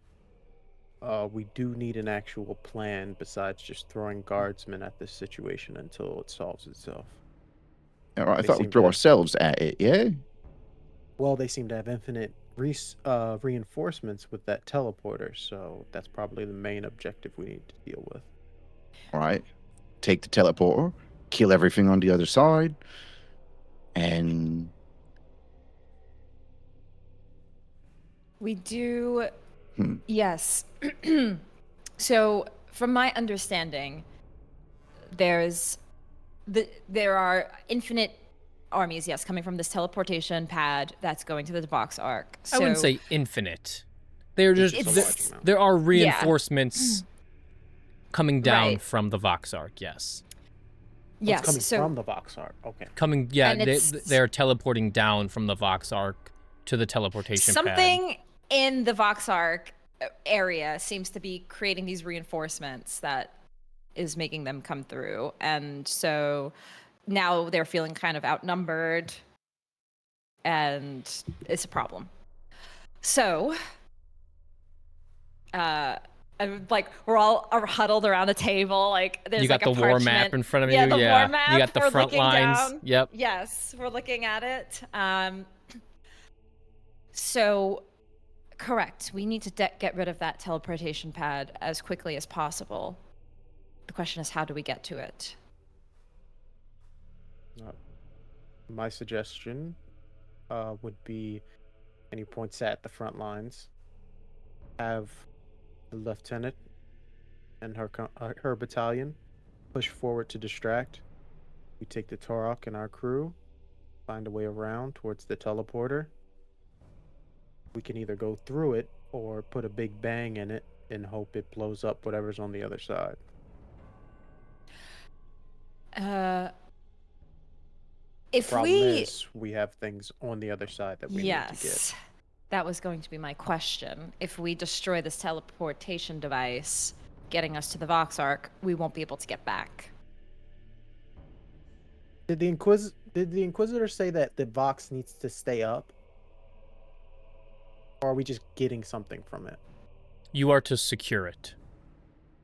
we do need an actual plan besides just throwing guardsmen at this situation until it solves itself. I They thought seem we'd throw to- ourselves at it, yeah? Well, they seem to have infinite reinforcements with that teleporter, so that's probably the main objective we need to deal with. All right. Take the teleporter, kill everything on the other side, and We do. Hmm. Yes. So, from my understanding, there are infinite armies, yes, coming from this teleportation pad that's going to the box arc. So I wouldn't say infinite. They're It's just just a there, large amount. there are Yeah. reinforcements coming down Right. from the Vox Arc. Yes, yes. It's coming So from the Vox Arc. Okay. coming. Yeah, And it's- they're teleporting down from the Vox Arc to the teleportation pad. something in the Vox arc area seems to be creating these reinforcements that is making them come through, and so now they're feeling kind of outnumbered, and it's a problem. So, I'm like, we're all huddled around a table. Like, there's You got like the a war map parchment. in front of Yeah, you. the Yeah, war map. you got the We're front looking lines. down. Yep. Yes, we're looking at it. So, correct. We need to get rid of that teleportation pad as quickly as possible. The question is, how do we get to it? My suggestion would be, and he points at the front lines, have the lieutenant and her battalion push forward to distract. We take the Torok and our crew, find a way around towards the teleporter. We can either go through it or put a big bang in it and hope it blows up whatever's on the other side. If Problem we is, we have things on the other side that we need to get. Yes, that was going to be my question. If we destroy this teleportation device, getting us to the Vox Arc, we won't be able to get back. Did the Inquisitor say that the Vox needs to stay up? Or are we just getting something from it? You are to secure it.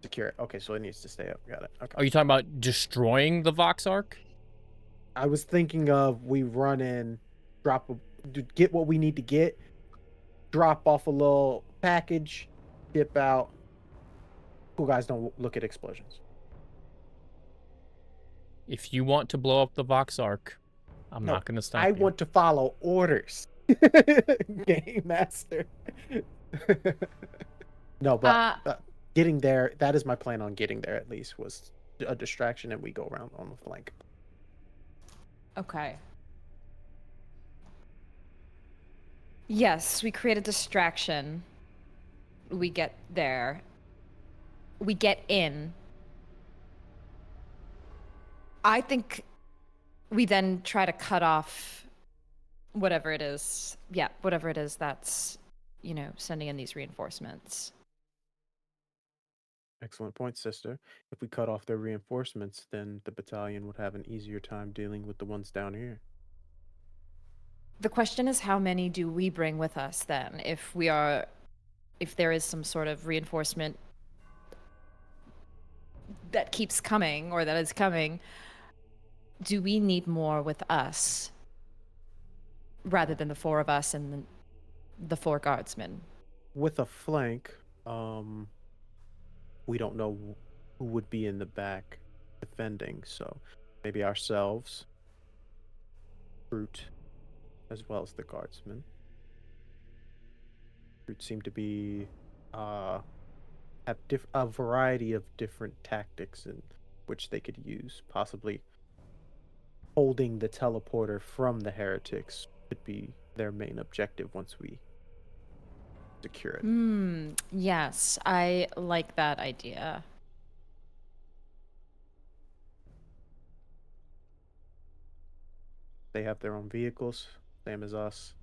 Secure it. Okay, so it needs to stay up. Got it. Okay. Are you talking about destroying the Vox Arc? I was thinking of we run in, get what we need to get, drop off a little package, dip out. Cool guys don't look at explosions. If you want to blow up the Vox Arc, I'm No, not going to stop I you. want to follow orders. Game master. No, but getting there, that is my plan on getting there at least, was a distraction and we go around on the flank. Okay. Yes, we create a distraction. We get there. We get in. I think we then try to cut off whatever it is. Yeah, whatever it is that's, sending in these reinforcements. Excellent point, sister. If we cut off their reinforcements, then the battalion would have an easier time dealing with the ones down here. The question is, how many do we bring with us then? If there is some sort of reinforcement that keeps coming or that is coming, do we need more with us rather than the four of us and the four guardsmen? With a flank, we don't know who would be in the back defending, so maybe ourselves, Brute, as well as the guardsmen. Brute seem to be have a variety of different tactics in which they could use. Possibly holding the teleporter from the heretics could be their main objective once we secure it. Yes, I like that idea. They have their own vehicles, same as us.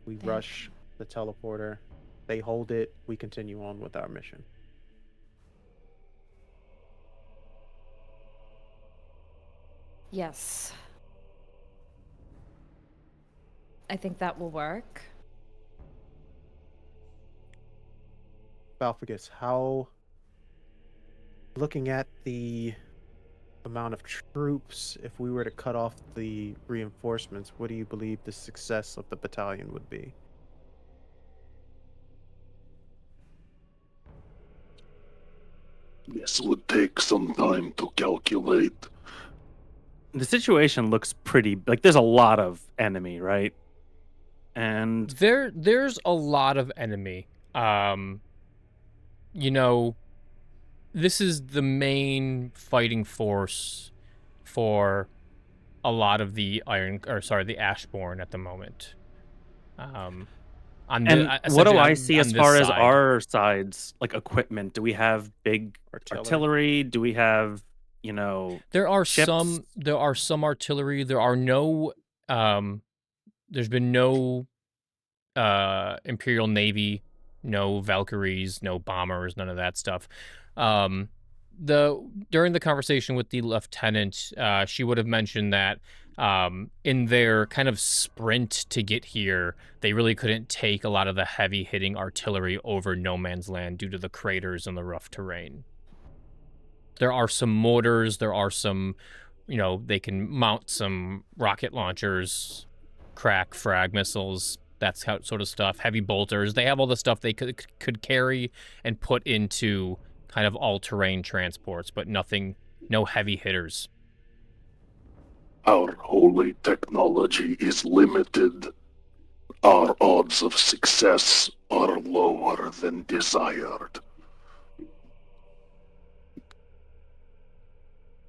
We rush the teleporter. They hold it. We continue on with our mission. Yes. I think that will work. Balfagus, how, looking at the amount of troops, if we were to cut off the reinforcements, what do you believe the success of the battalion would be? This would take some time to calculate. The situation looks pretty like there's a lot of enemy, right? And There's a lot of enemy. You know, this is the main fighting force for a lot of the the Ashborn at the moment. On and what do essentially I on- see on as this far as side. our sides, like equipment? Do we have big artillery? Do we have, There are ships? some artillery. There are no there's been no Imperial Navy, no Valkyries, no bombers, none of that stuff. During the conversation with the lieutenant, she would have mentioned that in their kind of sprint to get here, they really couldn't take a lot of the heavy hitting artillery over no man's land due to the craters and the rough terrain. There are some mortars, there are some, they can mount some rocket launchers, crack frag missiles, that's how sort of stuff, heavy bolters. They have all the stuff they could carry and put into kind of all-terrain transports, but no heavy hitters. Our holy technology is limited. Our odds of success are lower than desired.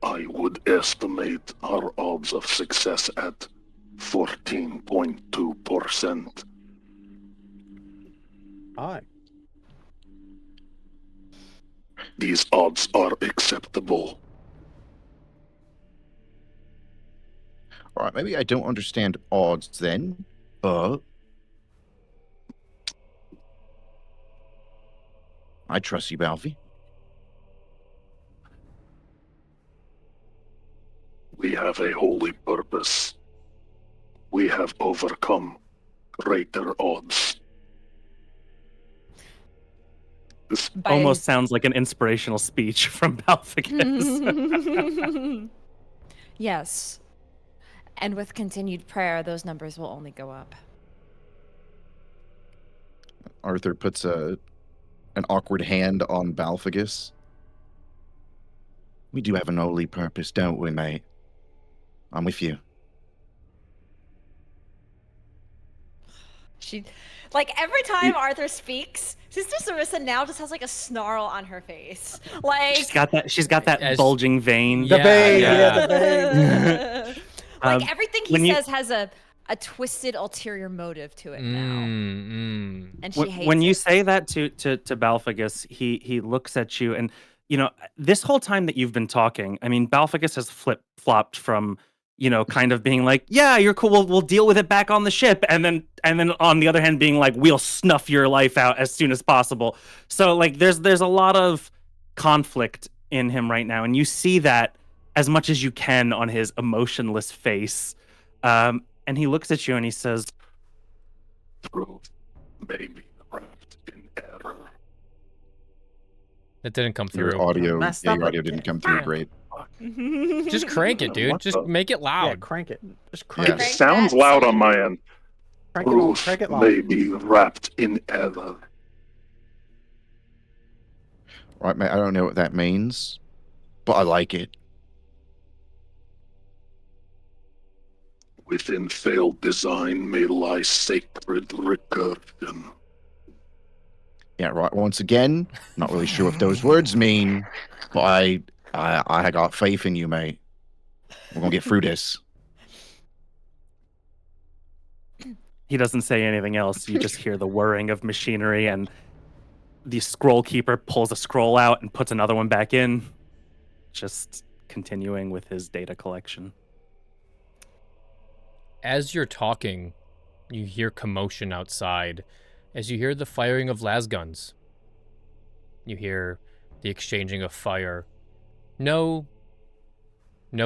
I would estimate our odds of success at 14.2%. Aye. These odds are acceptable. All right, maybe I don't understand odds then, but I trust you, Balfi. We have a holy purpose. We have overcome greater odds. This Almost sounds like an inspirational speech from Balficus. Yes. And with continued prayer, those numbers will only go up. Arthur puts an awkward hand on Balfigus. We do have an holy purpose, don't we, mate? I'm with you. She, like, every time Arthur speaks, Sister Sarissa now just has like a snarl on her face. Like She's got that As- bulging vein. The vein, yeah. the vein. like everything when he you- says has a twisted ulterior motive to it now, and she hates When you it. say that to Balfigus, he looks at you, and this whole time that you've been talking, I mean, Balfigus has flip-flopped from kind of being like, yeah, you're cool, we'll deal with it back on the ship, and then on the other hand being like, we'll snuff your life out as soon as possible. So like there's a lot of conflict in him right now, and you see that as much as you can on his emotionless face. And he looks at you and he says, truth may be wrapped in error. That didn't come through. Your audio, Messed yeah, up your audio again. didn't come through Yeah. great. Just crank it, dude. What Just the- make it Yeah, loud. crank it. Just crank Yeah. It it. Crank sounds that loud on song. my end. Crank it loud. Truth Crank it loud. may be wrapped in error. Right, mate, I don't know what that means, but I like it. Within failed design may lie sacred recursion. Yeah, right. Once again, not really sure what those words mean, but I got faith in you, mate. We're gonna get through this. he doesn't say anything else. You just hear the whirring of machinery, and the scroll keeper pulls a scroll out and puts another one back in, just continuing with his data collection. As you're talking, you hear commotion outside. As you hear the firing of lasguns, you hear the exchanging of fire. No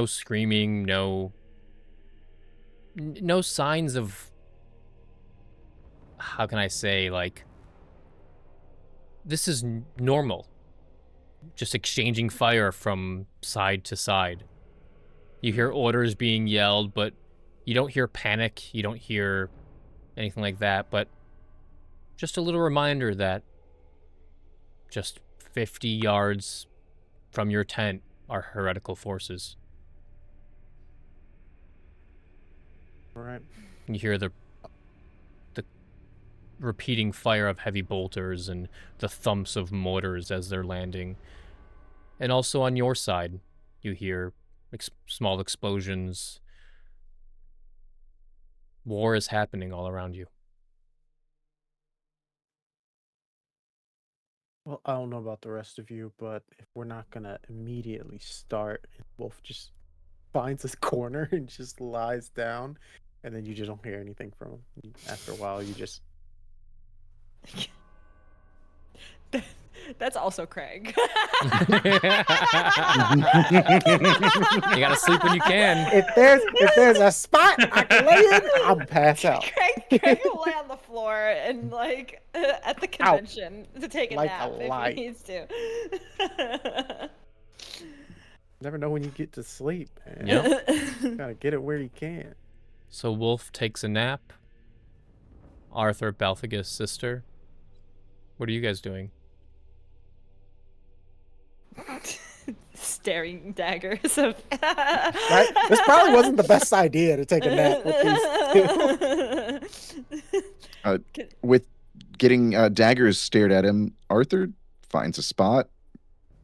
screaming, no signs of, how can I say, like, this is normal. Just exchanging fire from side to side. You hear orders being yelled, but you don't hear panic. You don't hear anything like that. But just a little reminder that just 50 yards from your tent are heretical forces. All right. You hear the repeating fire of heavy bolters and the thumps of mortars as they're landing. And also on your side, you hear small explosions. War is happening all around you. Well, I don't know about the rest of you, but if we're not gonna immediately start, Wolf just finds his corner and just lies down, and then you just don't hear anything from him. After a while, you just That's also Craig. You gotta sleep when you can. if there's a spot I can lay in, I'll pass out Craig will lay on the floor and like at the convention to take a Like nap a if light. he needs to. Never know when you get to sleep, man. Yep. Gotta get it where you can. So Wolf takes a nap. Arthur, Balthagis' sister. What are you guys doing? Staring daggers of. Right? This probably wasn't the best idea to take a nap with these two. With getting daggers stared at him, Arthur finds a spot,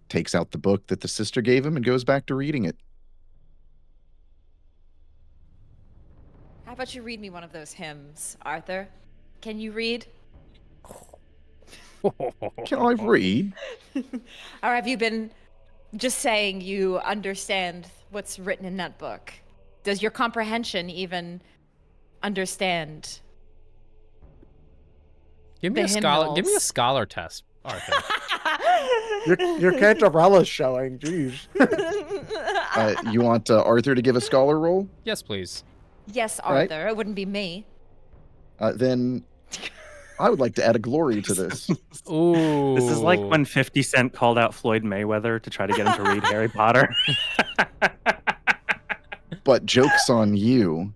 takes out the book that the sister gave him, and goes back to reading it. How about you read me one of those hymns, Arthur? Can you read? Can I read? Or have you been just saying you understand what's written in that book? Does your comprehension even understand? Give me The a scholar. Give me a hymnals. scholar test, Arthur. Your Cantarella's showing. Jeez. You want Arthur to give a scholar roll? Yes, please. Yes, Right. Arthur. It wouldn't be me. Then I would like to add a glory to this. Ooh. This is like when 50 Cent called out Floyd Mayweather to try to get him to read Harry Potter. But joke's on you.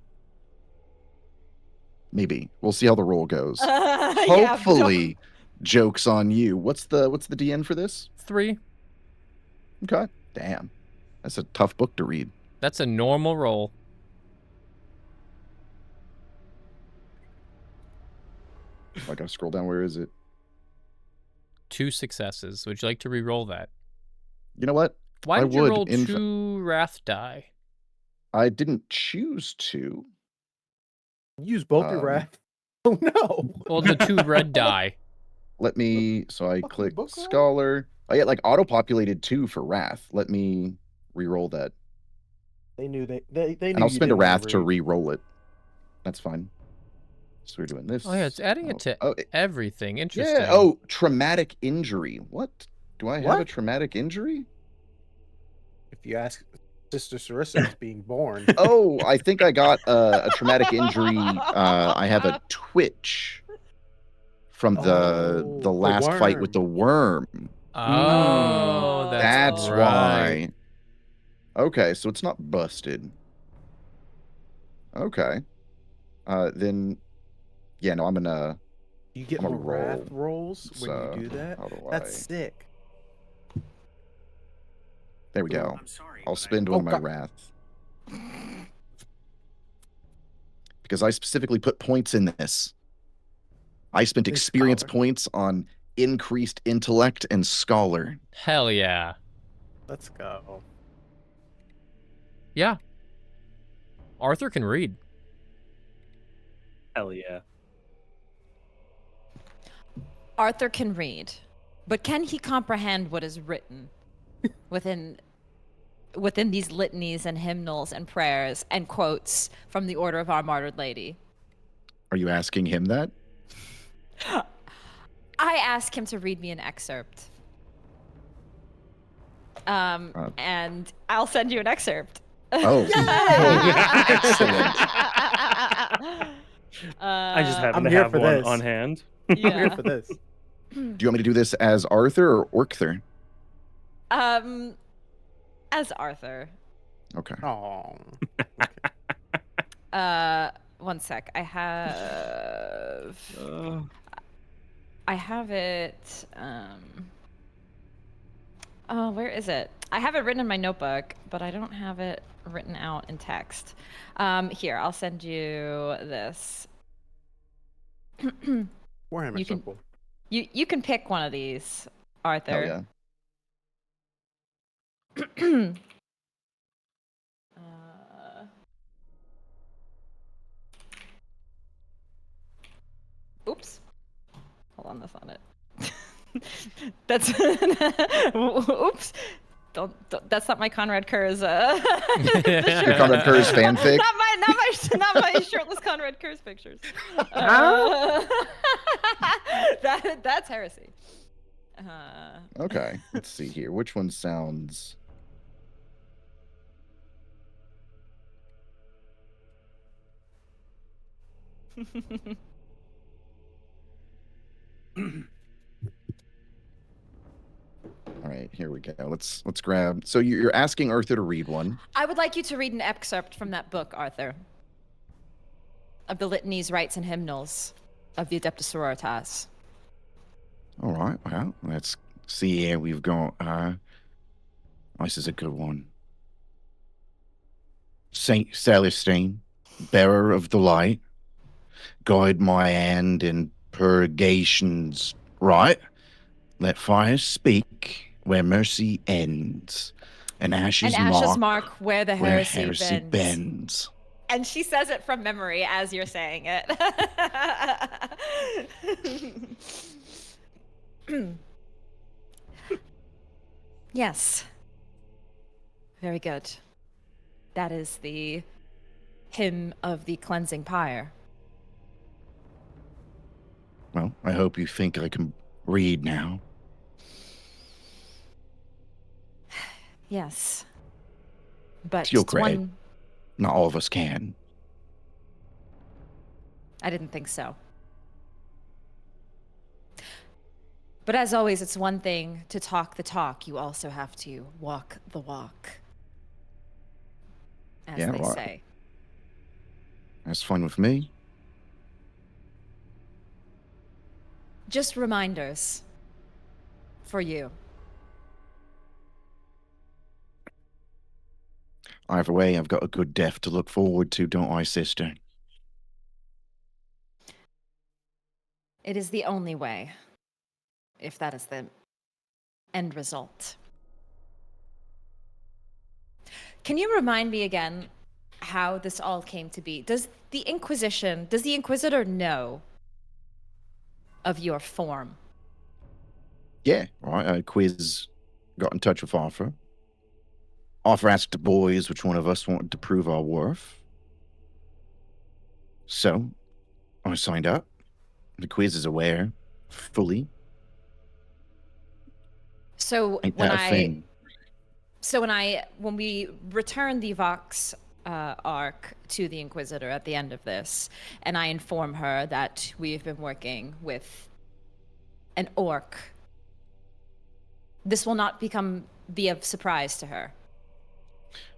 Maybe. We'll see how the roll goes. Hopefully, joke's on you. What's the DN for this? 3. Okay. Damn. That's a tough book to read. That's a normal roll. I gotta scroll down. Where is it? 2 successes. Would you like to re-roll that? You know what? Why I did you would, roll in 2 wrath die? I didn't choose to. Use both your wrath. Oh no. Well, the 2 red die. Let me. So I Fucking click book roll? scholar. Oh yeah, like auto-populated 2 for wrath. Let me re-roll that, They knew they knew. and I'll you spend a didn't wrath to read. re-roll it. That's fine. So we're doing this. Oh yeah, it's adding it to everything. Interesting. Yeah. Oh, traumatic injury. What? Do I have a What? traumatic injury? If you ask Sister Sarissa is being born. Oh, I think I got a traumatic injury. I have a twitch from the the last fight with the worm. Oh, That's right. why. Okay, so it's not busted. Okay. Then, yeah, no, I'm gonna. You get I'm more a wrath roll. rolls when So, you do that. how do That's I- sick. There we go. I'm sorry. I'll spend one of my God. wrath. Because I specifically put points in this. I spent Big experience scholar. points on increased intellect and scholar. Hell yeah. Let's go. Yeah. Arthur can read. Hell yeah. Arthur can read, but can he comprehend what is written within these litanies and hymnals and prayers and quotes from the Order of Our Martyred Lady? Are you asking him that? I ask him to read me an excerpt. And I'll send you an excerpt. Oh, excellent. I just happen I'm to here have for one this. on hand. I'm here Yeah. for this. Do you want me to do this as Arthur or Orkther? As Arthur. Okay. Oh. One sec. I have it. Oh, where is it? I have it written in my notebook, but I don't have it written out in text. Here, I'll send you this. Warhammer You so can- cool. You can pick one of these, Hell Arthur. yeah. Oops. Hold on, that's not it. That's oops. Don't, that's not my Conrad Kurz. Your Conrad Kurz fanfic? Not my shirtless Conrad Kurz pictures. That's heresy. Okay. Let's see here. Which one sounds... All right, here we go. Let's grab. So you're asking Arthur to read one. I would like you to read an excerpt from that book, Arthur, of the litanies, rites, and hymnals of the Adeptus Sororitas. All right. Well, let's see here. We've got. This is a good one. Saint Celestine, bearer of the light, guide my hand in purgation's right. Let fire speak where mercy ends, and ashes, mark where the where heresy, heresy bends. bends. And she says it from memory as you're saying it. Yes. Very good. That is the hymn of the cleansing pyre. Well, I hope you think I can read now. Yes. But You're it's correct. one. Not all of us can. I didn't think so. But as always, it's one thing to talk the talk. You also have to walk the walk. As Yeah, they right. say. That's fine with me. Just reminders for you. Either way, I've got a good death to look forward to, don't I, sister? It is the only way, if that is the end result. Can you remind me again how this all came to be? Does the Inquisitor know of your form? Yeah, right. Quiz got in touch with Arthur. Arthur asked the boys which one of us wanted to prove our worth. So, I signed up. The quiz is aware, fully. So Ain't when that a thing? when we return the Vox arc to the Inquisitor at the end of this, and I inform her that we've been working with an orc, this will not be a surprise to her.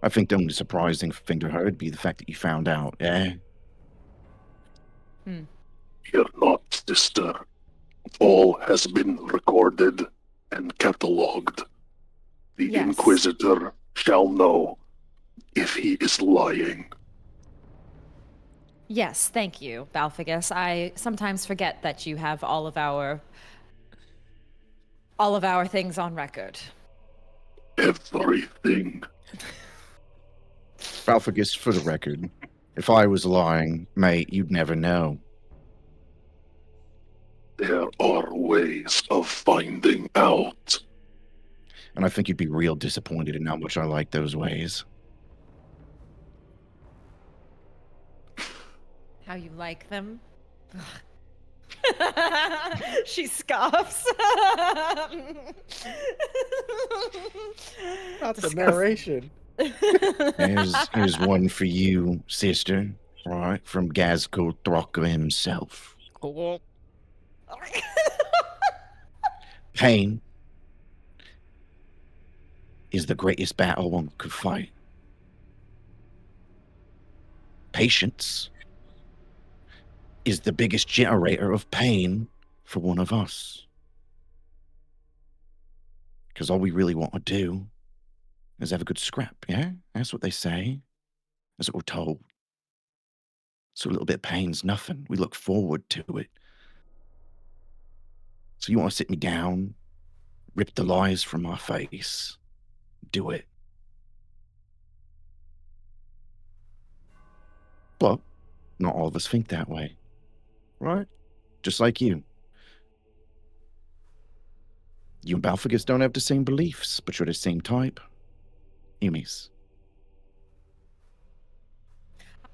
I think the only surprising thing to her would be the fact that you found out, eh? Fear not, sister. All has been recorded and catalogued. The Yes. Inquisitor shall know if he is lying. Yes, thank you, Balphagus. I sometimes forget that you have all of our things on record. Everything. Balphagus, for the record, if I was lying, mate, you'd never know. There are ways of finding out. And I think you'd be real disappointed in how much I like those ways. How you like them? She scoffs. Not the narration. Here's one for you, sister. All right, from Gazco Throcka himself. Cool. Pain is the greatest battle one could fight. patience is the biggest generator of pain for one of us. Because all we really want to do is have a good scrap, yeah? That's what they say. That's what we're told. So a little bit of pain's nothing. We look forward to it. So you want to sit me down, rip the lies from my face, do it. But not all of us think that way, right? Just like you. You and Balfagus don't have the same beliefs, but you're the same type. Humies.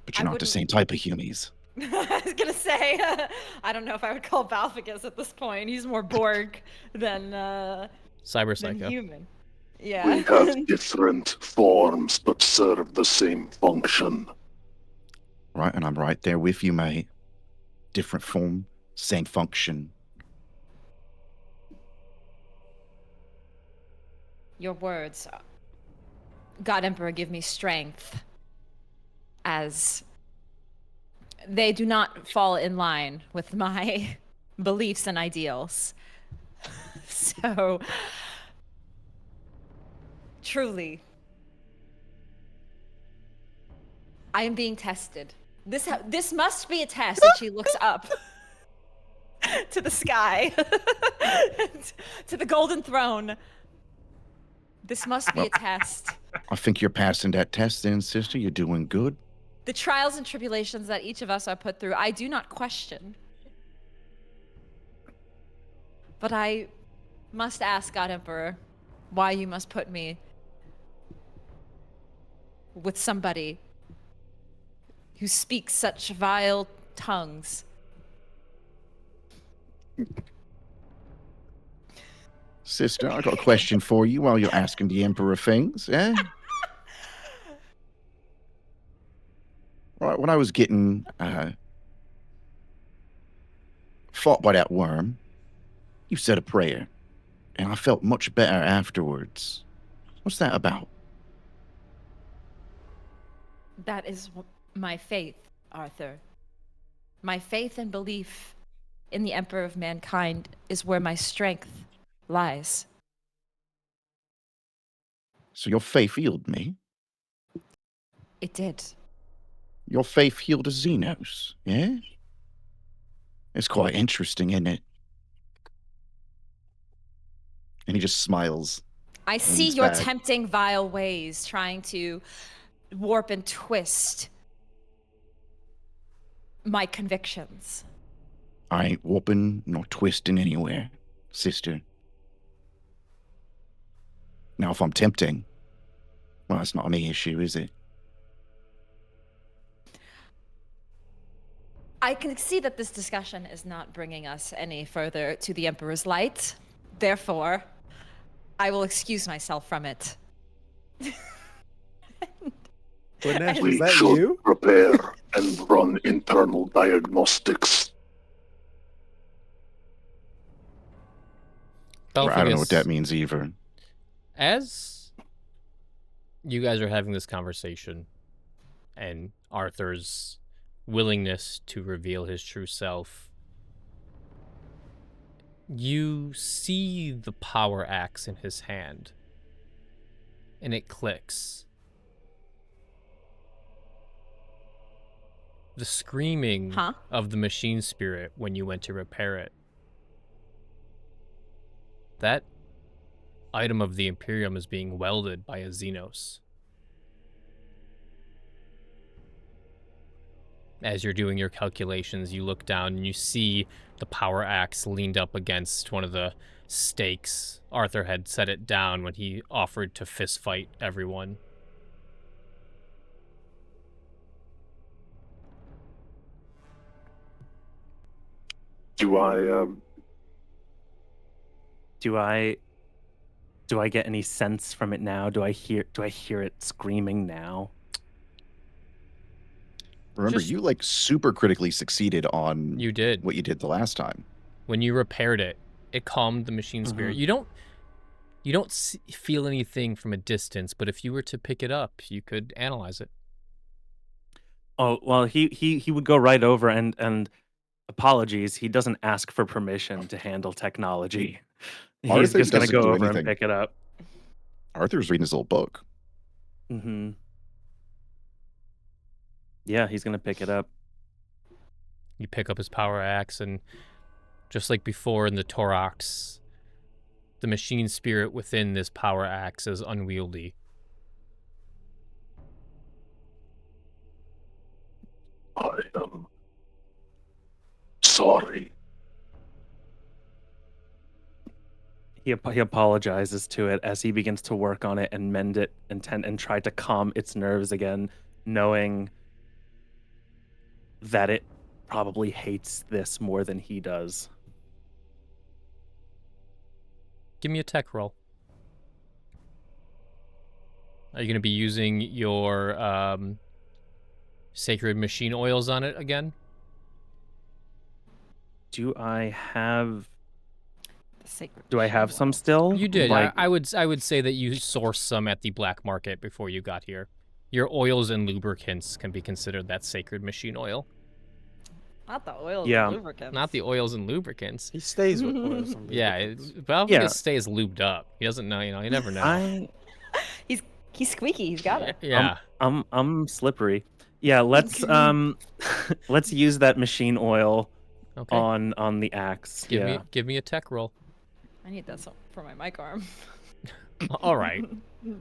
But you're I not the wouldn't- same type of humies. I was gonna say, I don't know if I would call Balfagus at this point. He's more Borg than Cyber than Psycho. human. We Yeah. have different forms but serve the same function. Right, and I'm right there with you, mate. Different form, same function. Your words, God Emperor, give me strength, as they do not fall in line with my beliefs and ideals. So, truly, I am being tested. This must be a test. And she looks up to the sky, to the golden throne. This must be a test. I think you're passing that test then, sister. You're doing good. The trials and tribulations that each of us are put through, I do not question. But I must ask, God Emperor, why you must put me with somebody who speaks such vile tongues. Sister, I got a question for you while you're asking the Emperor things, eh? Right, when I was getting fought by that worm, you said a prayer, and I felt much better afterwards. What's that about? That is my faith, Arthur. My faith and belief in the Emperor of Mankind is where my strength lies. So your faith healed me. It did. Your faith healed a Xenos, yeah? It's quite interesting, isn't it? And he just smiles. I see he's your back. tempting, vile ways, trying to warp and twist my convictions. I ain't whooping nor twisting anywhere, sister. Now, if I'm tempting, well, that's not me issue, is it? I can see that this discussion is not bringing us any further to the Emperor's light. Therefore, I will excuse myself from it. Ganesh, We is that should you? prepare and run internal diagnostics. Well, I don't know what that Belfagus, means either. as you guys are having this conversation and Arthur's willingness to reveal his true self, you see the power axe in his hand, and it clicks. The screaming Huh? of the machine spirit when you went to repair it. That item of the Imperium is being welded by a Xenos. As you're doing your calculations, you look down and you see the power axe leaned up against one of the stakes. Arthur had set it down when he offered to fist fight everyone. Do I Do I get any sense from it now? Do I hear it screaming now? Remember, Just- you like super critically succeeded on You did. what you did the last time. When you repaired it, it calmed the machine spirit. You don't feel anything from a distance, but if you were to pick it up, you could analyze it. Oh, well, he would go right over and apologies, he doesn't ask for permission to handle technology. He's Arthur just gonna doesn't go do over and anything. pick it up. Arthur's reading his little book. Mm-hmm. Yeah, he's gonna pick it up. You pick up his power axe, and just like before in the Torox, the machine spirit within this power axe is unwieldy. I am sorry. He apologizes to it as he begins to work on it and mend it and try to calm its nerves again, knowing that it probably hates this more than he does. Give me a tech roll. Are you going to be using your sacred machine oils on it again? Do I have The sacred Do I have machine some oils. still? You did. Like, I would say that you sourced some at the black market before you got here. Your oils and lubricants can be considered that sacred machine oil. Not the oils Yeah. and lubricants. Not the oils and lubricants. He stays with oils and Yeah, lubricants. Belfagor Yeah. stays lubed up. He doesn't know, you never know. He's squeaky. He's got it. Yeah. I'm slippery. Yeah, let's let's use that machine oil Okay. on the axe. Give me a tech roll. I need that for my mic arm. All right. You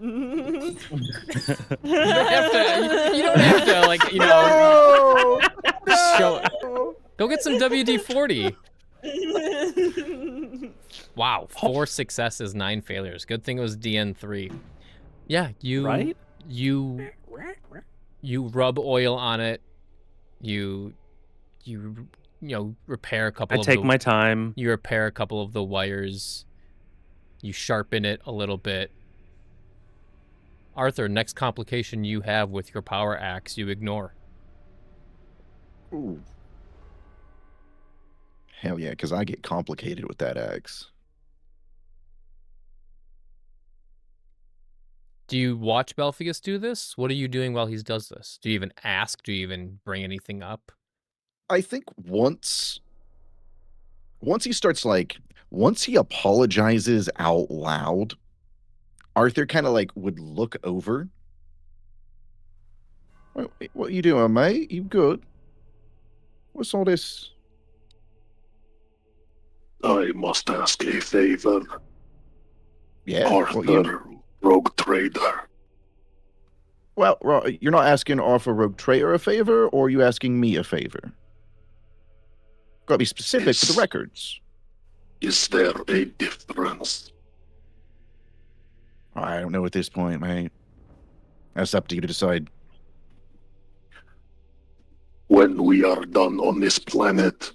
don't have to like, show. Go get some WD-40. Wow, 4 successes, 9 failures. Good thing it was DN3. Yeah, Right? you rub oil on it. You repair a couple I of take my time. You repair a couple of the wires. You sharpen it a little bit. Arthur, next complication you have with your power axe, you ignore. Ooh. Hell yeah, because I get complicated with that axe. Do you watch Belphagus do this? What are you doing while he does this? Do you even ask? Do you even bring anything up? I think once he starts once he apologizes out loud, Arthur kind of would look over. What you doing, mate? You good? What's all this? I must ask a favor. Yeah. Arthur, rogue trader. Well, you're not asking Arthur Rogue Trader a favor, or are you asking me a favor? Gotta be specific for the records. Is there a difference? I don't know at this point, mate. That's up to you to decide. When we are done on this planet,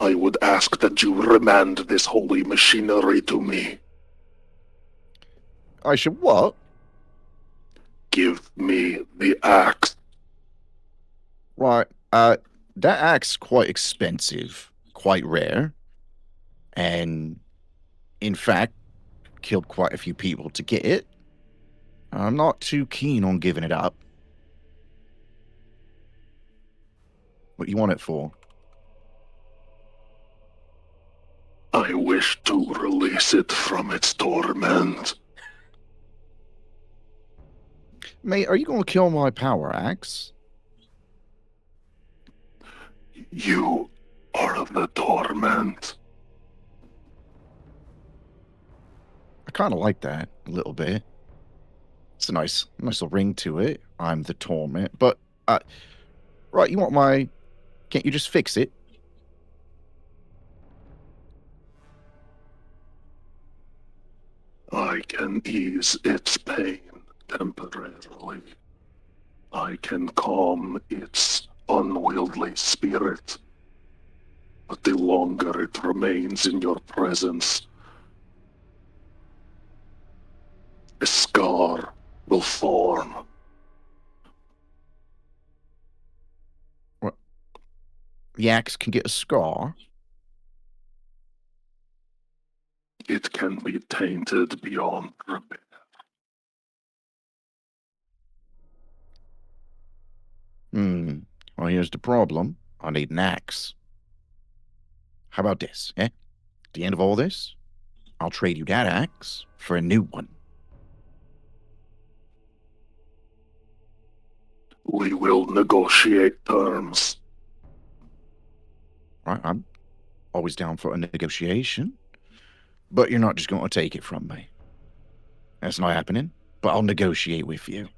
I would ask that you remand this holy machinery to me. I should what? Give me the axe. Right. That axe's quite expensive, quite rare, and in fact, killed quite a few people to get it. I'm not too keen on giving it up. What you want it for? I wish to release it from its torment. Mate, are you going to kill my power axe? You are the torment. I kind of like that a little bit. It's a nice little ring to it. I'm the torment. But, right, you want my... Can't you just fix it? I can ease its pain temporarily. I can calm its unwieldy spirit. But the longer it remains in your presence, a scar will form. What? The axe can get a scar? It can be tainted beyond repair. Well, here's the problem. I need an axe. How about this, eh? At the end of all this, I'll trade you that axe for a new one. We will negotiate terms. Right? I'm always down for a negotiation. But you're not just going to take it from me. That's not happening. But I'll negotiate with you.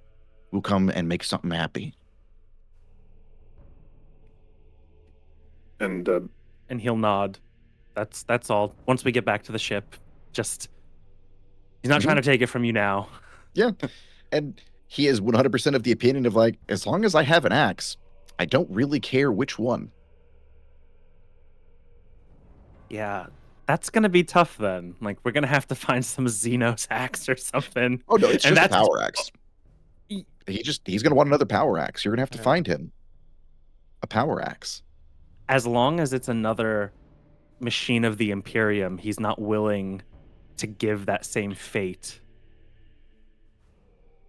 We'll come and make something happy. And And he'll nod. That's all. Once we get back to the ship, just he's not trying to take it from you now. Yeah. And he is 100% of the opinion of like, as long as I have an axe, I don't really care which one. Yeah, that's gonna be tough then. Like we're gonna have to find some Xenos axe or something. Oh, no, it's And just a that's- power axe. He's going to want another power axe. You're going to have to find him a power axe. As long as it's another machine of the Imperium, he's not willing to give that same fate.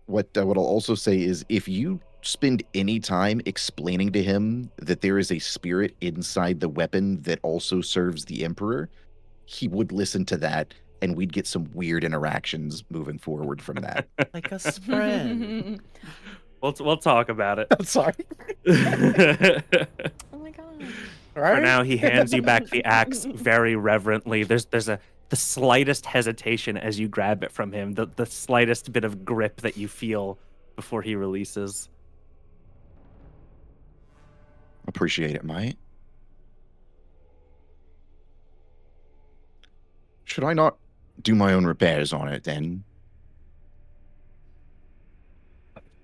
What I'll also say is if you spend any time explaining to him that there is a spirit inside the weapon that also serves the Emperor, he would listen to that, and we'd get some weird interactions moving forward from that. Like a friend. We'll talk about it. I'm sorry. Oh my god. Right? For now, he hands you back the axe very reverently. There's the slightest hesitation as you grab it from him, the slightest bit of grip that you feel before he releases. Appreciate it, mate. Should I not do my own repairs on it then?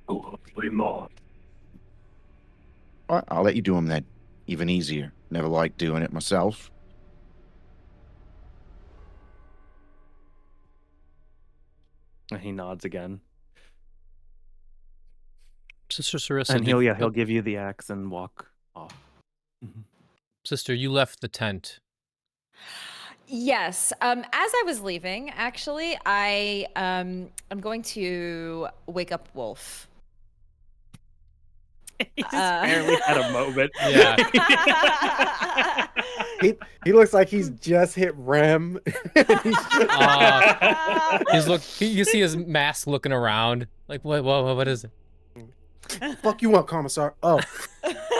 Absolutely not. All right, I'll let you do them then. Even easier. Never liked doing it myself. And he nods again. Sister Sarissa, And he'll give you the axe and walk off. Mhm. Sister, you left the tent. Yes. As I was leaving, actually, I'm going to wake up Wolf. He's barely had a moment. Yeah. He looks like he's just hit REM. You see his mask looking around. Like, what is it? Fuck you want, Commissar? Oh.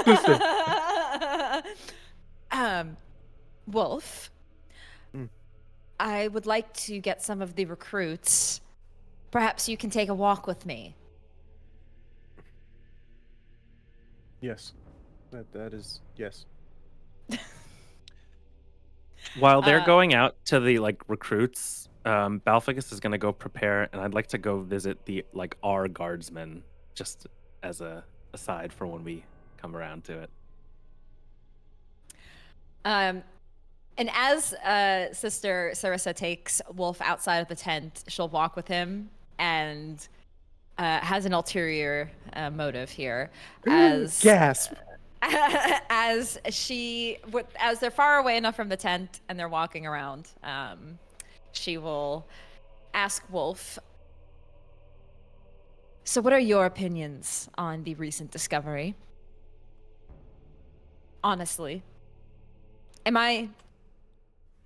Sister. Wolf. Mm. I would like to get some of the recruits. Perhaps you can take a walk with me. Yes. That is yes. While they're going out to the recruits, Balficus is gonna go prepare, and I'd like to go visit our guardsmen, just as a aside for when we come around to it. And as Sister Sarissa takes Wolf outside of the tent, she'll walk with him and has an ulterior motive here. As Gasp. as they're far away enough from the tent and they're walking around, she will ask Wolf, so what are your opinions on the recent discovery? Honestly.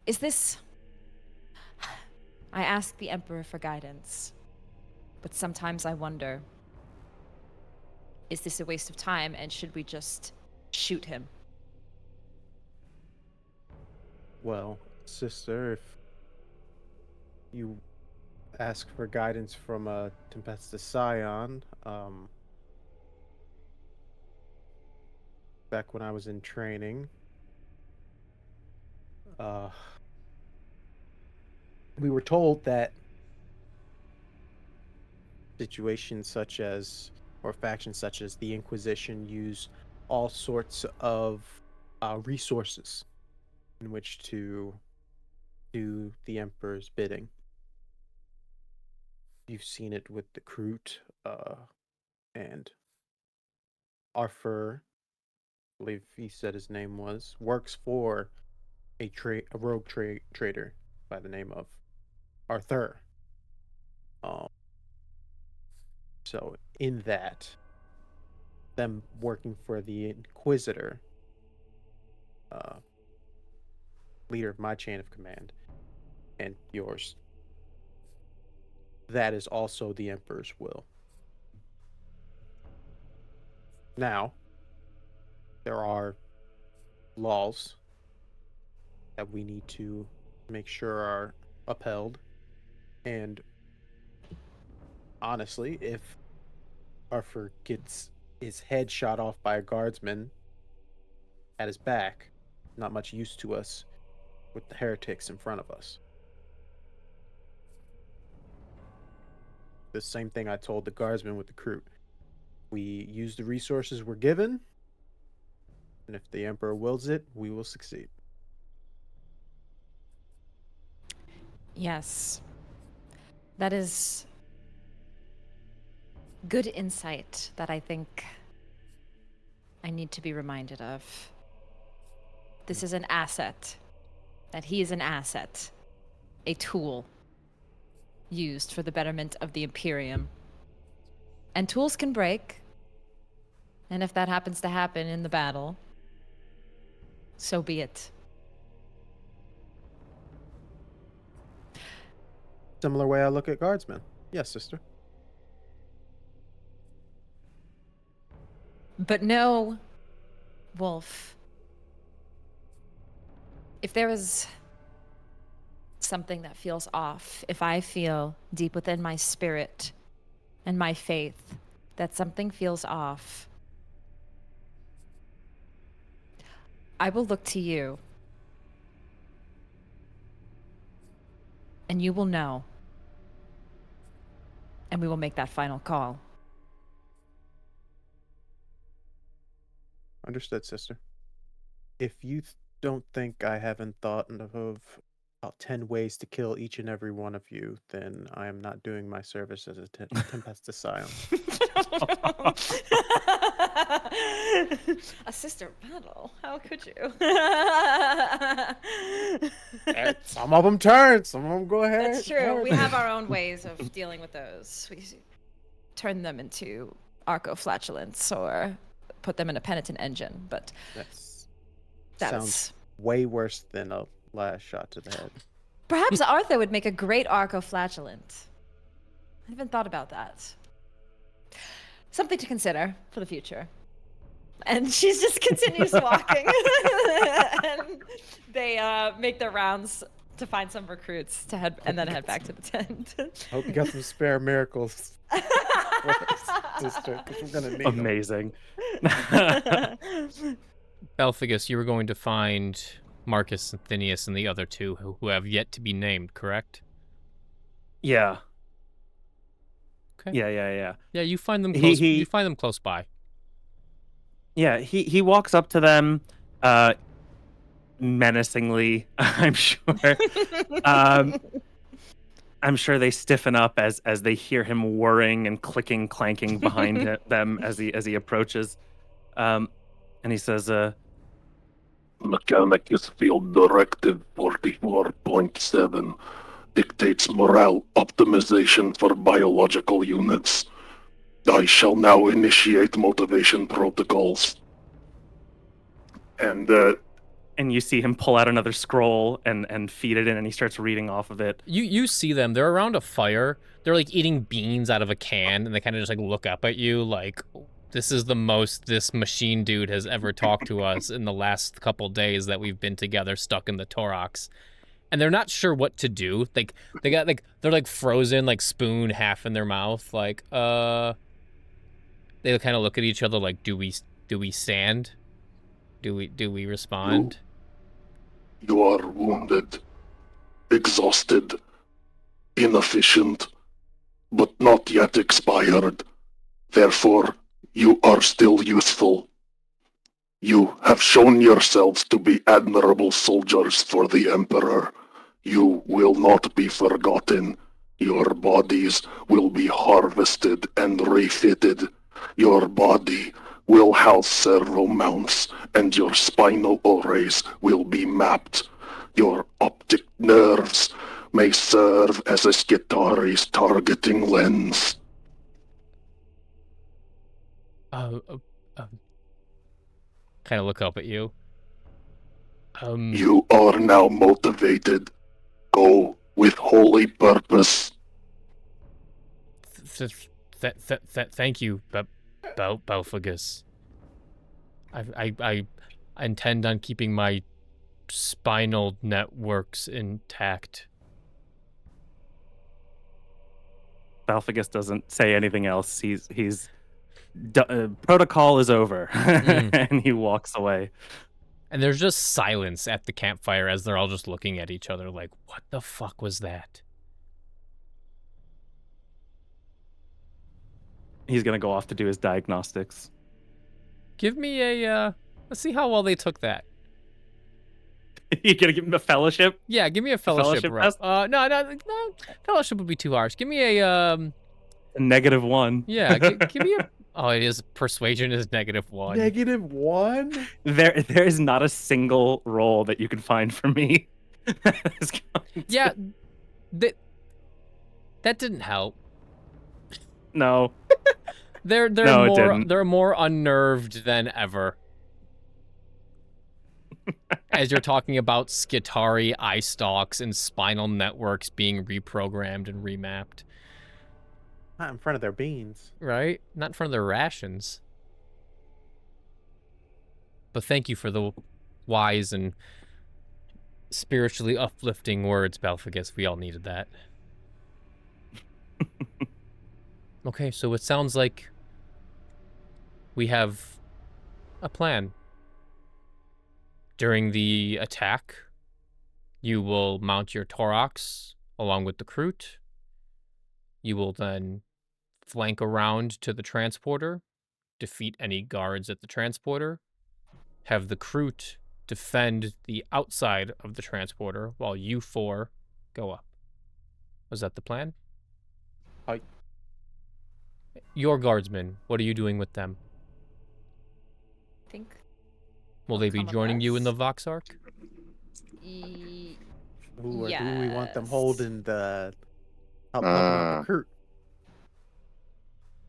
Is this... I ask the Emperor for guidance, but sometimes I wonder, is this a waste of time and should we just shoot him? Well, sister, if you ask for guidance from Tempesta Scion, back when I was in training, we were told that situations such as, or factions such as the Inquisition, use all sorts of resources in which to do the Emperor's bidding. You've seen it with the Kroot, and Arthur, I believe he said his name was, works for a rogue trader by the name of Arthur. So in that, them working for the Inquisitor, leader of my chain of command, and yours. That is also the Emperor's will. Now, there are laws that we need to make sure are upheld. And honestly, if Arthur gets his head shot off by a guardsman at his back, not much use to us with the heretics in front of us. The same thing I told the guardsmen with the crew. We use the resources we're given, and if the Emperor wills it, we will succeed. Yes. That is good insight that I think I need to be reminded of. This is an asset. That he is an asset. A tool used for the betterment of the Imperium. And tools can break. And if that happens to happen in the battle, so be it. Similar way I look at guardsmen. Yes, sister. But no, Wolf. If there is something that feels off, if I feel deep within my spirit and my faith that something feels off, I will look to you. And you will know. And we will make that final call. Understood, sister. If you don't think I haven't thought of about 10 ways to kill each and every one of you, then I am not doing my service as a Tempest Asylum. A sister battle? How could you? Some of them turn, some of them go ahead. That's true. We have our own ways of dealing with those. We turn them into arco-flatulence or put them in a penitent engine, but That's that's... way worse than a last shot to the head. Perhaps Arthur would make a great arco-flatulent. I haven't thought about that. Something to consider for the future. And she just continues walking. And they make their rounds to find some recruits to head and then head back to the tent. Hope you got some spare miracles, sister, because we're gonna need them. Amazing. Belphagus, you were going to find Marcus and Phineas and the other two who have yet to be named, correct? Yeah. Okay. Yeah. Yeah, you find them close. You find them close by. Yeah, he walks up to them menacingly, I'm sure. I'm sure they stiffen up as they hear him whirring and clicking, clanking behind them as he approaches. And he says, Mechanicus Field Directive 44.7 dictates morale optimization for biological units. I shall now initiate motivation protocols. And you see him pull out another scroll and feed it in, and he starts reading off of it. You see them. They're around a fire. They're like eating beans out of a can, and they kind of just like look up at you like, this is the most this machine dude has ever talked to us in the last couple days that we've been together stuck in the Torox. And they're not sure what to do. Like they're like frozen, like spoon half in their mouth. Like they kind of look at each other like, do we stand? Do we respond? You are wounded, exhausted, inefficient, but not yet expired. Therefore, you are still useful. You have shown yourselves to be admirable soldiers for the Emperor. You will not be forgotten. Your bodies will be harvested and refitted. Your body will house servo mounts, and your spinal arrays will be mapped. Your optic nerves may serve as a Skitaris targeting lens. kind of look up at you. You are now motivated. Go with holy purpose. Thank you, Belfagus. I intend on keeping my spinal networks intact. Balfagus doesn't say anything else. He's protocol is over, and he walks away. And there's just silence at the campfire as they're all just looking at each other like, what the fuck was that? He's gonna go off to do his diagnostics. Give me a, let's see how well they took that. You gonna give him a fellowship? Yeah, give me a fellowship roll. test? No, fellowship would be too harsh. Give me a, A -1. yeah, give me a, oh, it is, persuasion is -1. -1? There is not a single roll that you can find for me. Yeah, that didn't help. No. They're No, it more didn't. they're more unnerved than ever. As you're talking about Skitari eye stalks and spinal networks being reprogrammed and remapped. Not in front of their beans. Right? Not in front of their rations. But thank you for the wise and spiritually uplifting words, Balfagus. We all needed that. Okay, so it sounds like we have a plan. During the attack, you will mount your Torox along with the Kroot. You will then flank around to the transporter, defeat any guards at the transporter, have the Kroot defend the outside of the transporter while you four go up. Was that the plan? Aye. Your guardsmen, what are you doing with them? I think. Will they be Come with joining you in the us. Vox Arc? Who do we want them Yes. holding the helping out recruit?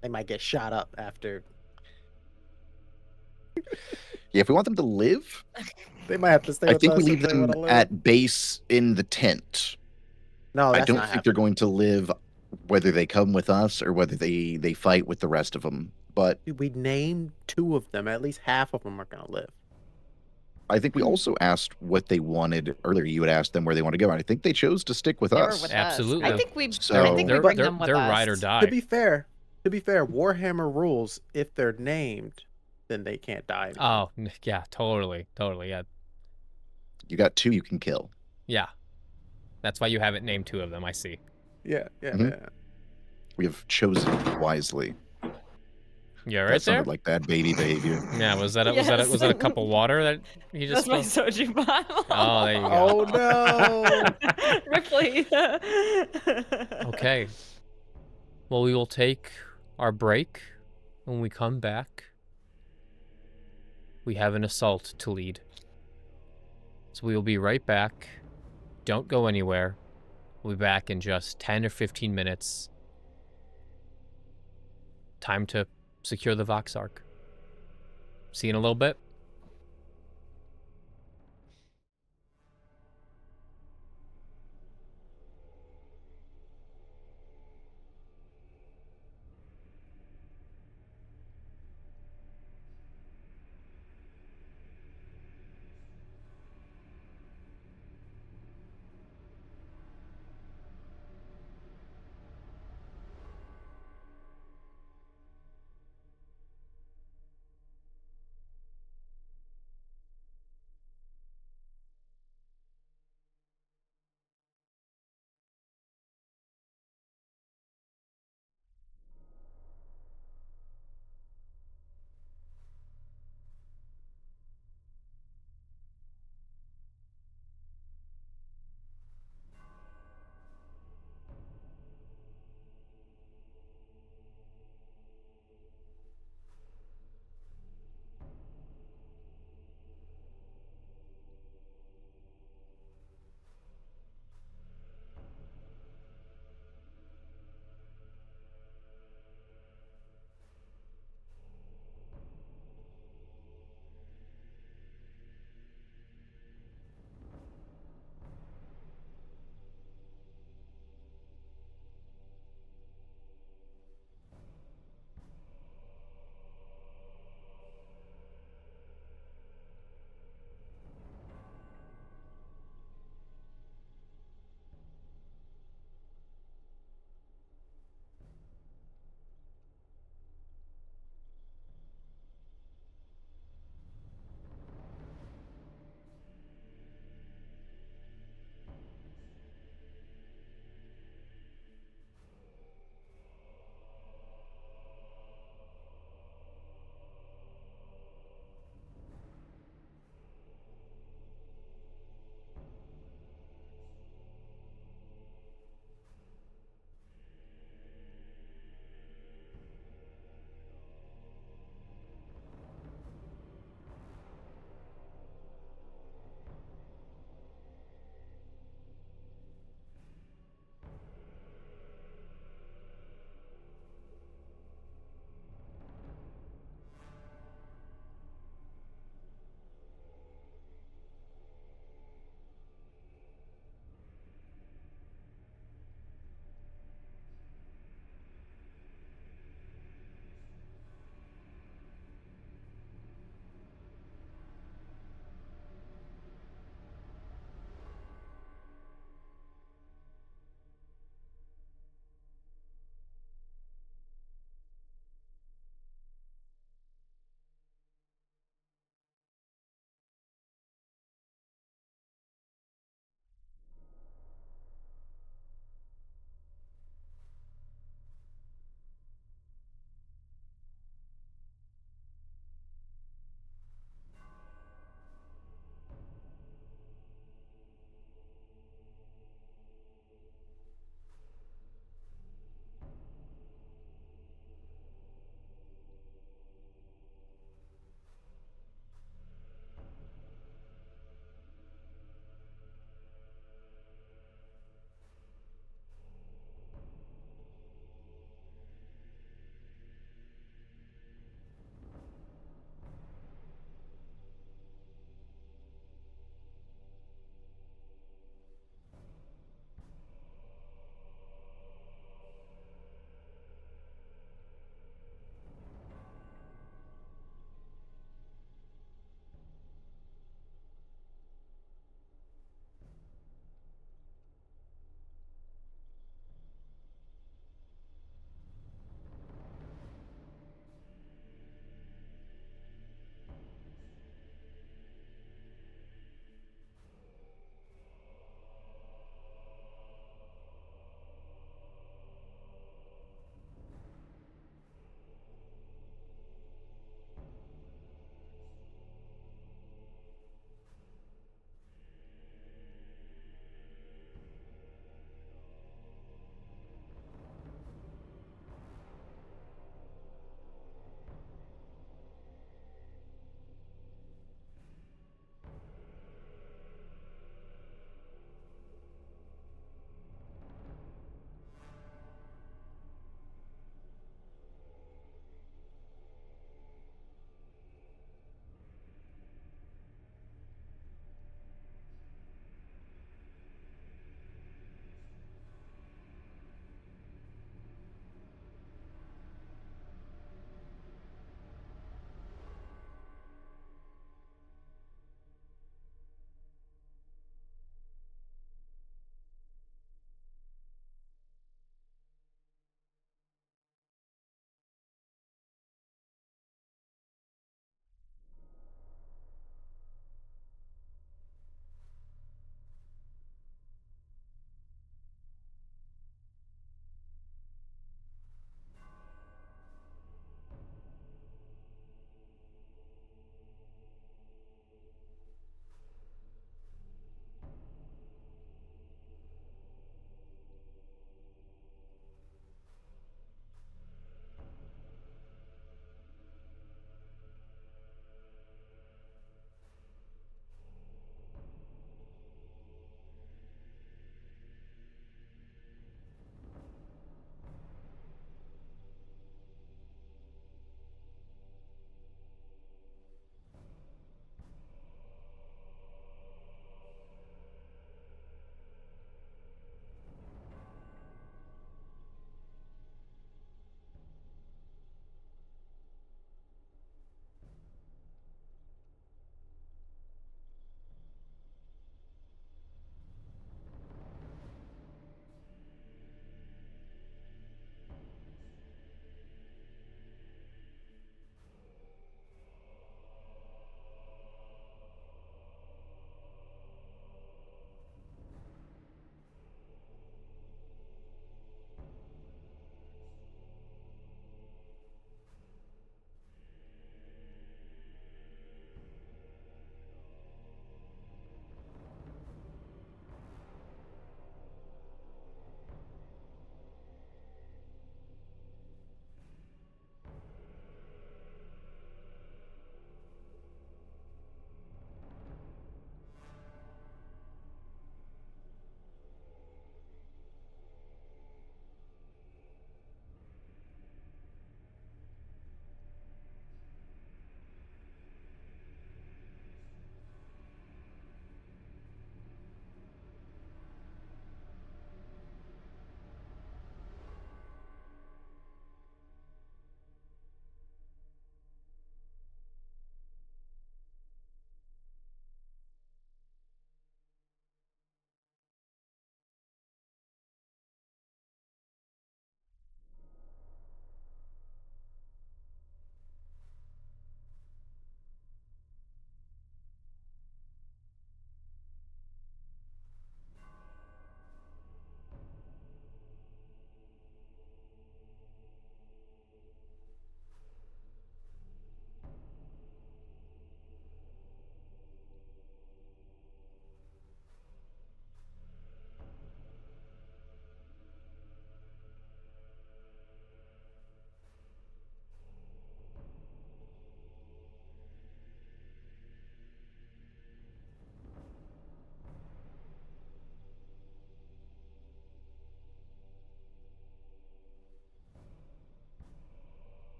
They might get shot up after. Yeah, if we want them to live, They might have to stay I with think we us leave if they them want to live. at base in the tent. No, I that's don't not think they're happening. going to live whether they come with us or whether they fight with the rest of them. But Dude, we named 2 of them. At least half of them are gonna live. I think we also asked what they wanted earlier. You had asked them where they want to go, and I think they chose to stick with They were us. with Absolutely. us. I think we. So- I think we bring them with they're us. ride or die. To be fair, Warhammer rules: if they're named, then they can't die. anymore. Oh, yeah, totally, yeah. You got 2 you can kill. Yeah. That's why you haven't named 2 of them, I see. Yeah, Mhm. yeah. We have chosen wisely. You all That right there? sounded like bad baby behavior. Yeah, was that Yes. was that a cup of water that he just That's my spilled? soju bottle. Oh, there you go. Oh no! Ripley. Okay. Well, we will take our break. When we come back, we have an assault to lead. So we will be right back. Don't go anywhere. We'll be back in just 10 or 15 minutes. Time to secure the Vox Arc. See you in a little bit.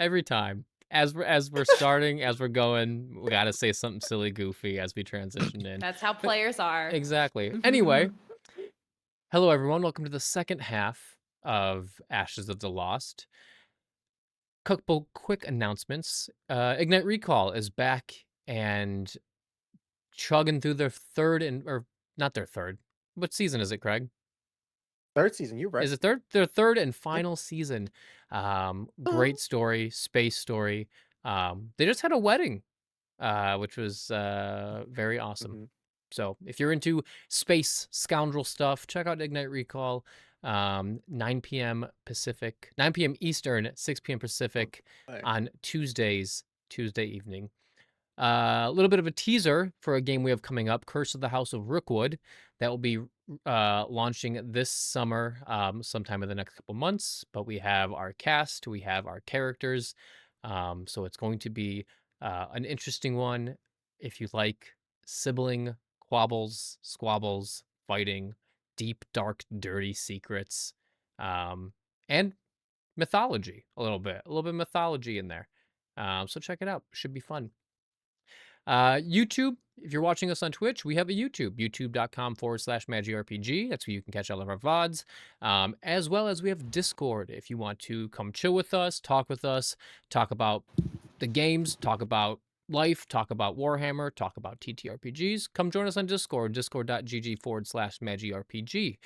Every time. As we're starting, as we're going, we gotta say something silly, goofy as we transition in. That's how But players are. exactly. Anyway, hello everyone. Welcome to the second half of Ashes of the Lost. Couple quick announcements. Ignite Recall is back and chugging through their or not their third. What season is it, Craig? Third season, you're right. Is it third? Their third and final season. Great story, space story. They just had a wedding, which was very awesome. Mhm. So if you're into space scoundrel stuff, check out Ignite Recall. 9 p.m. Pacific, 9 p.m. Eastern, 6 p.m. Pacific Hey. on Tuesday evening. A little bit of a teaser for a game we have coming up, Curse of the House of Rookwood, that will be launching this summer, sometime in the next couple months. But we have our cast, we have our characters, so it's going to be an interesting one. If you like sibling squabbles, fighting, deep, dark, dirty secrets, and mythology a little bit of mythology in there. So check it out. Should be fun. YouTube, if you're watching us on Twitch, we have a youtube.com/MagiRPG. That's where you can catch all of our VODs. As well as we have Discord if you want to come chill with us, talk about the games, talk about life, talk about Warhammer, talk about TTRPGs. Come join us on Discord, discord.gg/MagiRPG.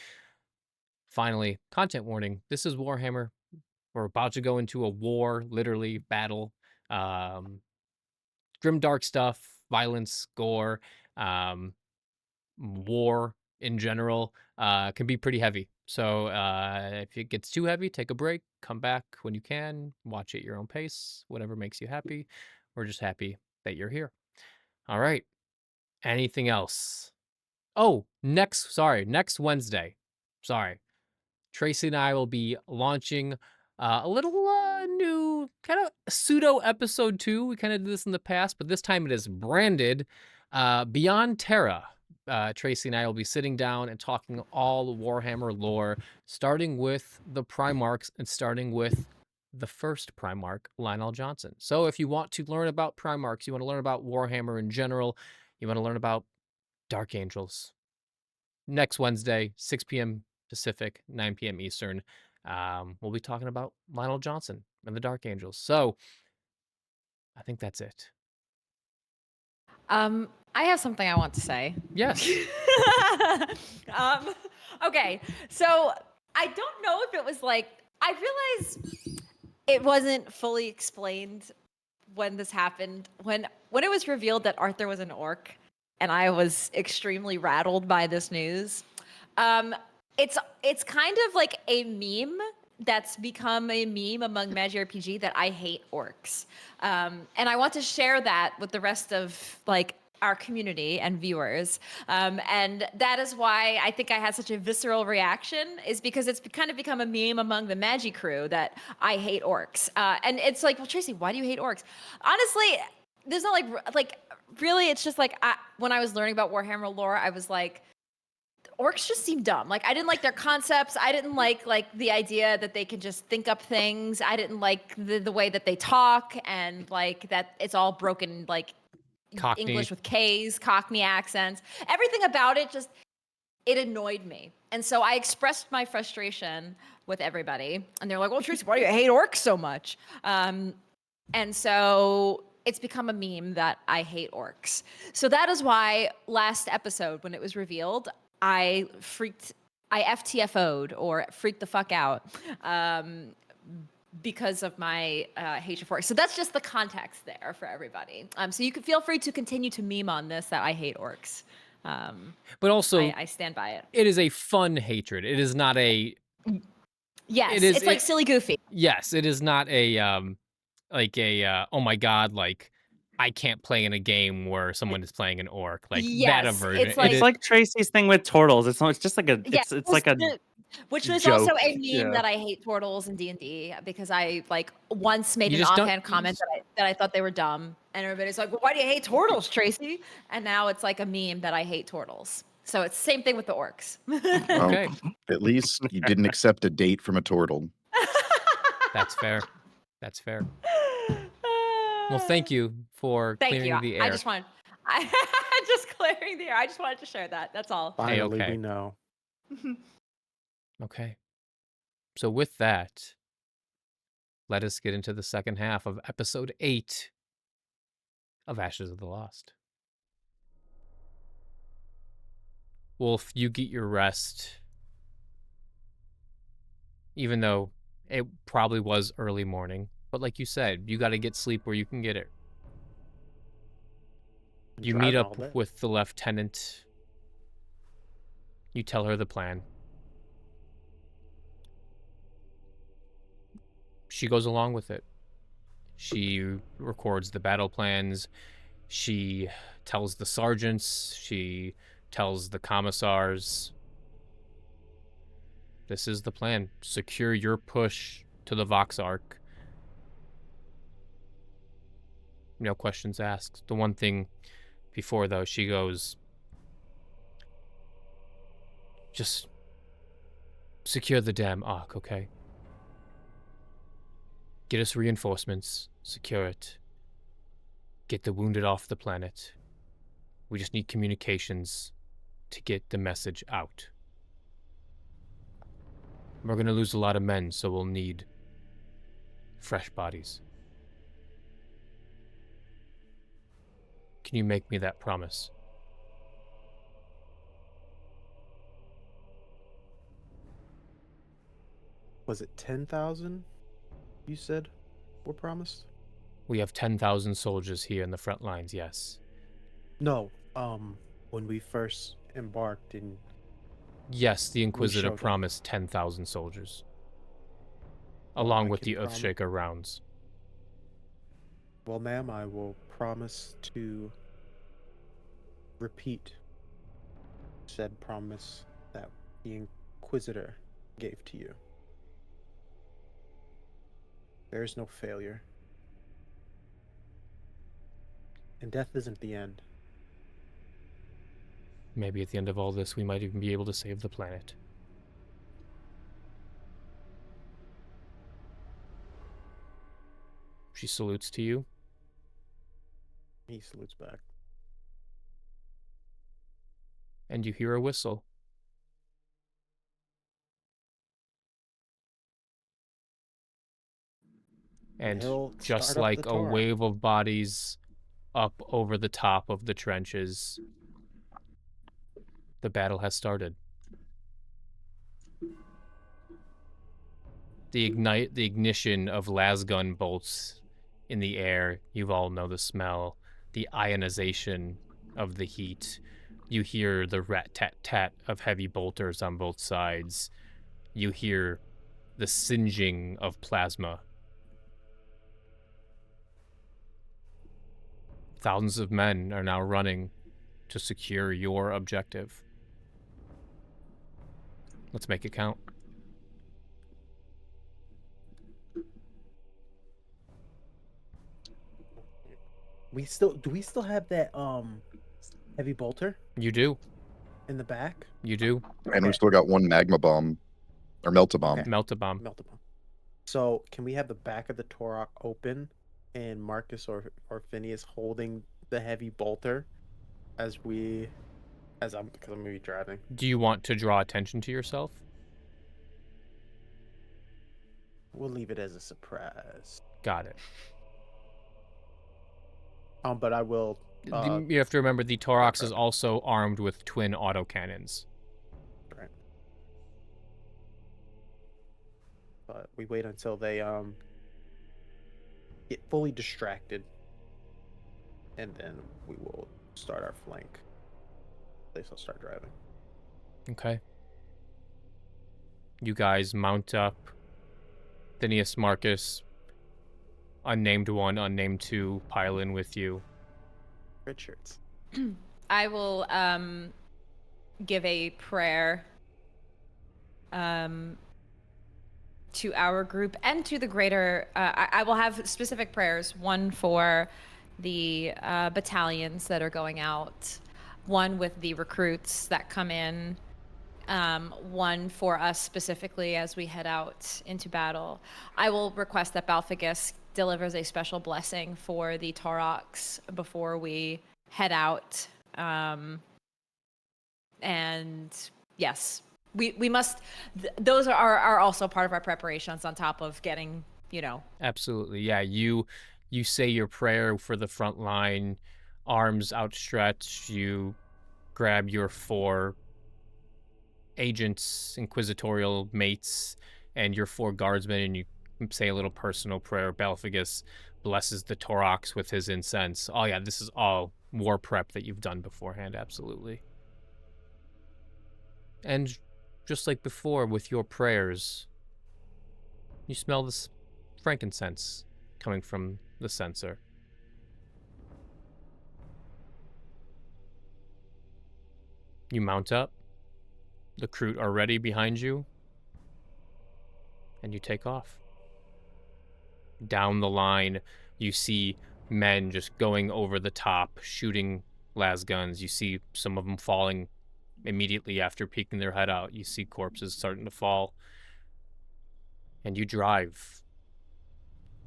Finally, content warning. This is Warhammer. We're about to go into a war, literally, battle. Grimdark stuff, violence, gore, war in general can be pretty heavy. So if it gets too heavy, take a break, come back when you can, watch at your own pace, whatever makes you happy. We're just happy that you're here. All right. Anything else? Oh, next Wednesday. Sorry. Tracy and I will be launching a little new kind of pseudo episode 2. We kind of did this in the past, but this time it is branded Beyond Terra. Tracy and I will be sitting down and talking all Warhammer lore, starting with the Primarchs and starting with the first Primarch, Lionel Johnson. So if you want to learn about Primarchs, you want to learn about Warhammer in general, you want to learn about Dark Angels, next Wednesday, 6 p.m. Pacific, 9 p.m. Eastern, we'll be talking about Lionel Johnson and the Dark Angels. So I think that's it. I have something I want to say. Yes. Okay, so I don't know if it was like, I realized it wasn't fully explained when this happened. When it was revealed that Arthur was an orc, and I was extremely rattled by this news. It's kind of like a meme that's become a meme among MagiRPG that I hate orcs. And I want to share that with the rest of like our community and viewers. And that is why I think I had such a visceral reaction, is because it's kind of become a meme among the Magi crew that I hate orcs. And it's like, well, Tracy, why do you hate orcs? Honestly, there's not like really, it's just like when I was learning about Warhammer lore, I was like, orcs just seem dumb. Like I didn't like their concepts. I didn't like the idea that they can just think up things. I didn't like the way that they talk, and like that it's all broken like Cockney. English with K's, Cockney accents. Everything about it just, it annoyed me. And so I expressed my frustration with everybody, and they're like, well, Tracy, why do you hate orcs so much? And so it's become a meme that I hate orcs. So that is why last episode, when it was revealed, I FTFO'd or freaked the fuck out because of my hatred for orcs. So that's just the context there for everybody. So you can feel free to continue to meme on this that I hate orcs. But also, I stand by it. It is a fun hatred. It is not a... Yes, it's like silly goofy. Yes, it is not a, oh my God, like, I can't play in a game where someone is playing an orc. Like, that aversion. It's like Tracy's thing with turtles. It's just like a, it's like a which was joke. also a meme that I hate turtles in D&D, because I like once made an offhand comment that I thought they were dumb, and everybody's like, well, why do you hate turtles, Tracy? And now it's like a meme that I hate turtles. So it's the same thing with the orcs. Okay. At least you didn't accept a date from a turtle. That's fair. That's fair. Well, thank you for Thank clearing you. the air. I just wanted, just clearing the air. I just wanted to share that. That's all. Finally, A-okay. we know. Okay. So with that, let us get into the second half of episode 8 of Ashes of the Lost. Wolf, you get your rest. Even though it probably was early morning. But like you said, you got to get sleep where you can get it. You meet Driving all up day. with the lieutenant. You tell her the plan. She goes along with it. She records the battle plans. She tells the sergeants. She tells the commissars. This is the plan. Secure your push to the Vox Arc. No questions asked. The one thing before, though, she goes, just secure the damn Ark, okay? Get us reinforcements. Secure it. Get the wounded off the planet. We just need communications to get the message out. We're going to lose a lot of men, so we'll need fresh bodies. Can you make me that promise? Was it 10,000? You said were promised? We have 10,000 soldiers here in the front lines, yes. No. When we first embarked in. Yes, the Inquisitor showed up. promised 10,000 soldiers. Well, Along I with can the Earthshaker rounds. Well, ma'am, I will promise to repeat said promise that the Inquisitor gave to you. There is no failure. And death isn't the end. Maybe at the end of all this, we might even be able to save the planet. She salutes to you. He salutes back. And you hear a whistle. And He'll just start up like the a Torah. wave of bodies up over the top of the trenches, the battle has started. The ignition of lasgun bolts in the air. You all know the smell. The ionization of the heat. You hear the rat-tat-tat of heavy bolters on both sides. You hear the singeing of plasma. Thousands of men are now running to secure your objective. Let's make it count. Do we still have that heavy bolter You do. in the back? You do. And we Okay. still got one magma bomb or melta bomb. Okay. Melt a bomb. Melt them. So can we have the back of the Torah open and Marcus or Phineas holding the heavy bolter because I'm gonna be driving. Do you want to draw attention to yourself? We'll leave it as a surprise. Got it. But I will. You have to remember the Torox is right. also armed with twin autocannons. Right. But we wait until they get fully distracted, and then we will start our flank. At least I'll start driving. Okay. You guys mount up. Phineas, Marcus, unnamed 1, unnamed 2, pile in with you. Red shirts. I will give a prayer to our group and to the greater. I will have specific prayers. One for the battalions that are going out. One with the recruits that come in. One for us specifically as we head out into battle. I will request that Balphagus delivers a special blessing for the Taurox before we head out. And yes, we must. Those are also part of our preparations on top of getting, Absolutely. Yeah, you say your prayer for the front line, arms outstretched, you grab your 4 agents, inquisitorial mates, and your 4 guardsmen, and you say a little personal prayer. Balphagus blesses the Taurox with his incense. Oh yeah, this is all war prep that you've done beforehand, absolutely. And just like before with your prayers, you smell this frankincense coming from the censer. You mount up. The Kroot are ready behind you. And you take off. Down the line, you see men just going over the top, shooting las guns. You see some of them falling immediately after peeking their head out. You see corpses starting to fall. And you drive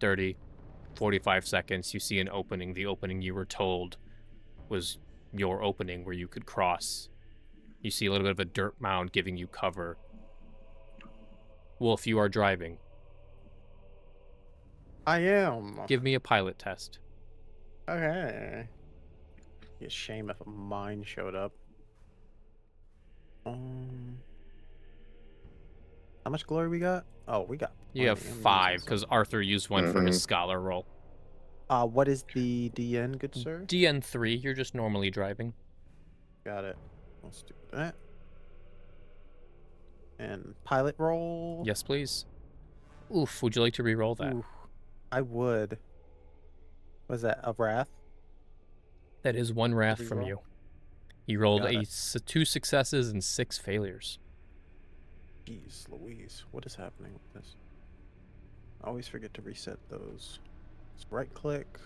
30, 45 seconds. You see an opening. The opening you were told was your opening where you could cross. You see a little bit of a dirt mound giving you cover. Wolf, you are driving. I am. Give me a pilot test. Okay. Be a shame if a mine showed up. How much glory we got? Oh, we got. You have plenty. I'm 5 using because Arthur used one for his scholar roll. some. What is the DN, good sir? DN3, you're just normally driving. Got it. Let's do that. And pilot roll. Yes, please. Oof, would you like to re-roll that? Ooh, I would. Was that a wrath? That is 1 wrath from Re-roll? you. You rolled Got it. 2 successes and 6 failures. Jeez Louise, what is happening with this? I always forget to reset those. Let's right click.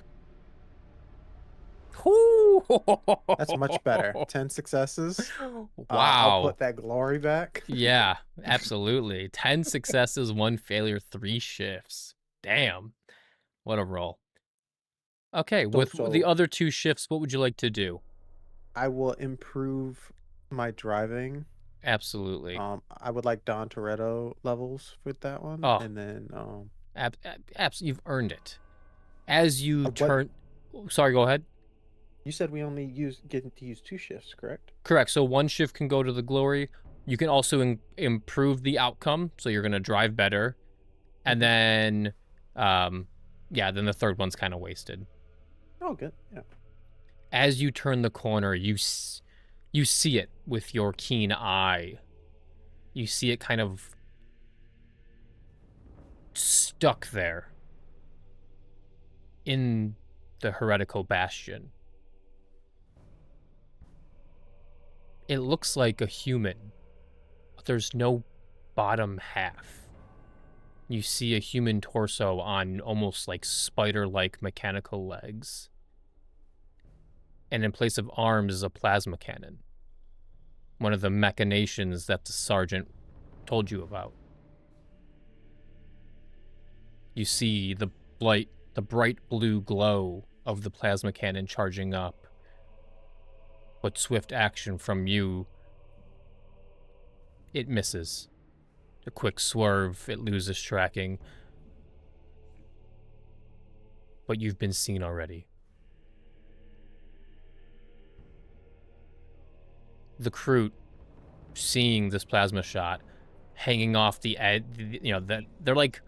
That's much better. 10 successes. Wow. I'll put that glory back. Yeah, absolutely. 10 successes, 1 failure, 3 shifts. Damn. What a roll. Okay, with the so- other 2 shifts, what would you like to do? I will improve my driving. Absolutely. I would like Don Toretto levels with that one. Oh. And then You've earned it. As you what- turn... Sorry, go ahead. you said we only get to use 2 shifts, correct? Correct. So 1 shift can go to the glory. You can also improve the outcome, so you're going to drive better. And then, then the 3rd one's kind of wasted. Oh, good. Yeah. As you turn the corner, you see it with your keen eye. You see it kind of stuck there in the heretical bastion. It looks like a human, but there's no bottom half. You see a human torso on almost like spider-like mechanical legs. And in place of arms is a plasma cannon. One of the machinations that the sergeant told you about. You see the bright blue glow of the plasma cannon charging up. But swift action from you, it misses. A quick swerve, it loses tracking. But you've been seen already. The Kroot, seeing this plasma shot, hanging off the edge, they're like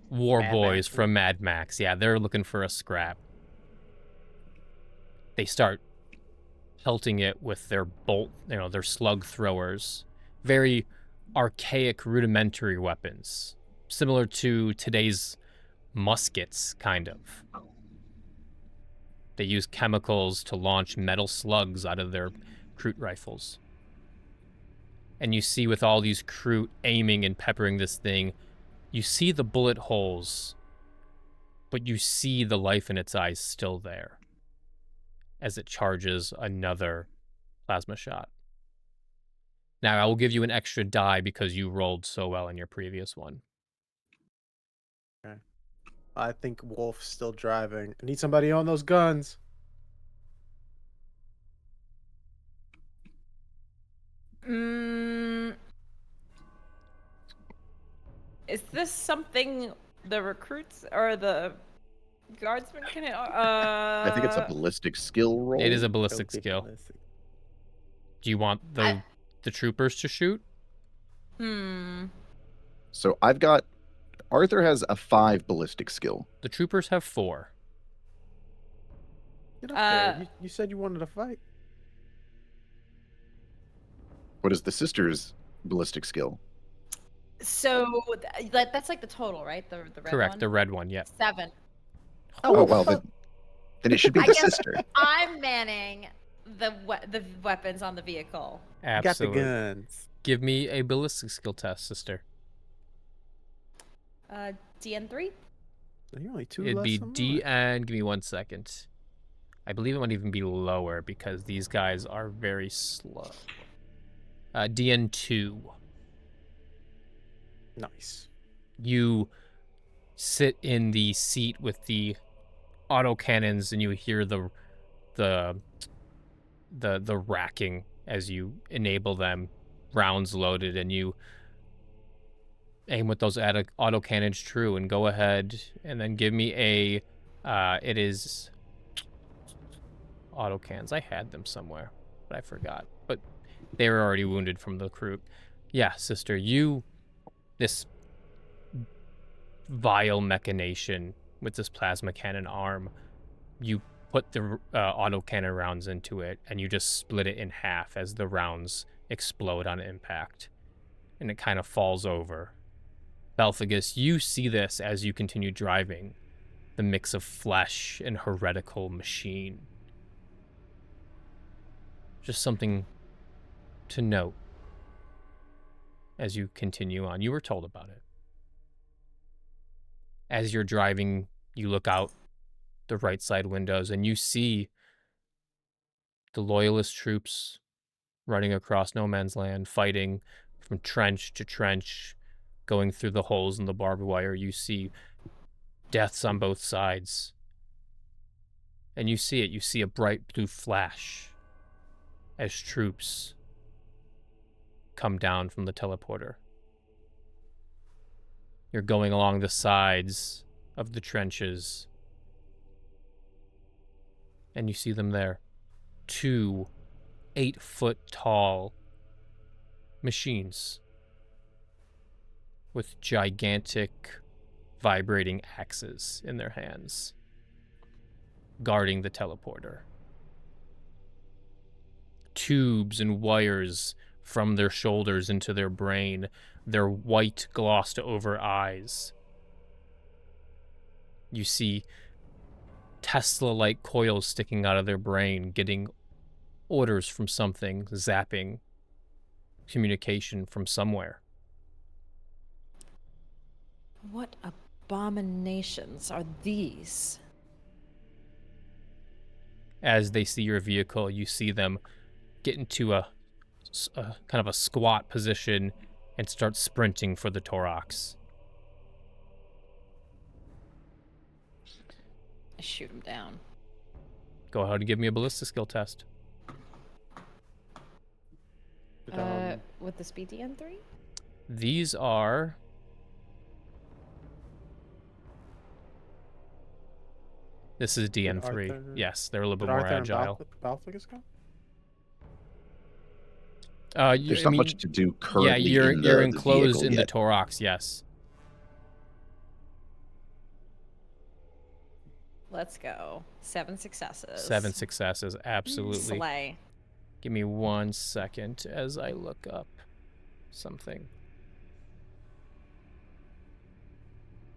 war Mad boys Max. from Mad Max. Yeah, they're looking for a scrap. They start pelting it with their their slug throwers. Very archaic, rudimentary weapons. Similar to today's muskets, kind of. They use chemicals to launch metal slugs out of their Kroot rifles. And you see with all these Kroot aiming and peppering this thing, you see the bullet holes, but you see the life in its eyes still there as it charges another plasma shot. Now, I will give you an extra die because you rolled so well in your previous one. I think Wolf's still driving. I need somebody on those guns. Is this something the recruits or the guardsmen can? I think it's a ballistic skill roll. It is a ballistic Okay, skill. ballistic. Do you want the troopers to shoot? So I've got Arthur has a 5 ballistic skill. The troopers have 4. Get up there. You said you wanted to fight. What is the sister's ballistic skill? So that's like the total, right? The red Correct, one? the red one, yeah. 7. Oh, well, then it should be I the guess sister. I'm manning the weapons on the vehicle. Absolutely. Got the guns. Give me a ballistic skill test, sister. DN3? You're only 2 It'd less be than mine. DN. Give me 1 second. I believe it might even be lower because these guys are very slow. DN2. Nice. You sit in the seat with the autocannons and you hear the racking as you enable them, rounds loaded, and you aim with those autocannons true and go ahead and then give me a it is autocannons. I had them somewhere, but I forgot. But they were already wounded from the crew. Yeah, sister, this vile machination with this plasma cannon arm, you put the autocannon rounds into it and you just split it in half as the rounds explode on impact and it kind of falls over. Belphagus, you see this as you continue driving, the mix of flesh and heretical machine. Just something to note as you continue on. You were told about it. As you're driving, you look out the right side windows and you see the loyalist troops running across no man's land, fighting from trench to trench, going through the holes in the barbed wire. You see deaths on both sides. And you see it. You see a bright blue flash as troops come down from the teleporter. You're going along the sides of the trenches. And you see them there. 2 8-foot-tall machines with gigantic vibrating axes in their hands, guarding the teleporter. Tubes and wires from their shoulders into their brain, their white glossed over eyes. You see Tesla-like coils sticking out of their brain, getting orders from something, zapping communication from somewhere. What abominations are these? As they see your vehicle, you see them get into a kind of a squat position and start sprinting for the Torox. I shoot him down. Go ahead and give me a ballistic skill test. With the speed DN3? These are... This is DN3. Arthur- Yes, they're a little bit Did more Arthur and agile. Balphagus go? There's not much to do currently. Yeah, you're the enclosed vehicle in yet. the Torox, yes. Let's go. 7 successes. 7 successes, absolutely. Slay. Give me 1 second as I look up something.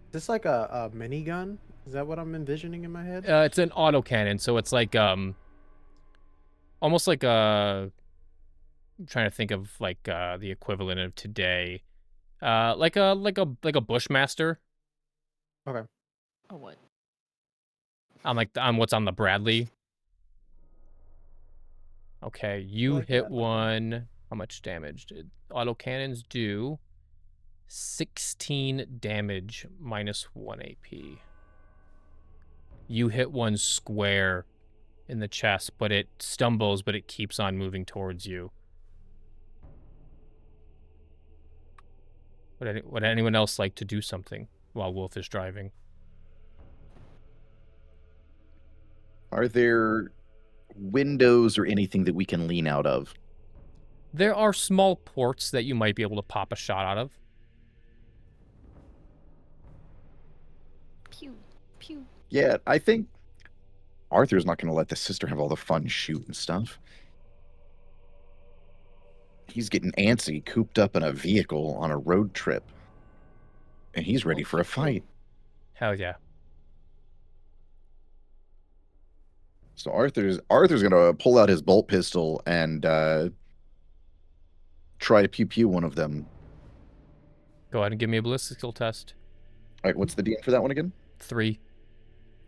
Is this like a minigun? Is that what I'm envisioning in my head? It's an autocannon, so it's like almost like a... I'm trying to think of like the equivalent of today. Like a Bushmaster. Okay. Oh, what? On what's on the Bradley. Okay, you like hit that. one. How much damage did autocannons do? 16 damage minus 1 AP. You hit one square in the chest, but it stumbles, but it keeps on moving towards you. Would anyone else like to do something while Wolf is driving? Are there windows or anything that we can lean out of? There are small ports that you might be able to pop a shot out of. Pew, pew. Yeah, I think Arthur's not going to let the sister have all the fun shooting stuff. He's getting antsy, cooped up in a vehicle on a road trip. And he's ready for a fight. Hell yeah. So Arthur's going to pull out his bolt pistol and try to pew-pew one of them. Go ahead and give me a ballistic skill test. All right, what's the DM for that one again? 3.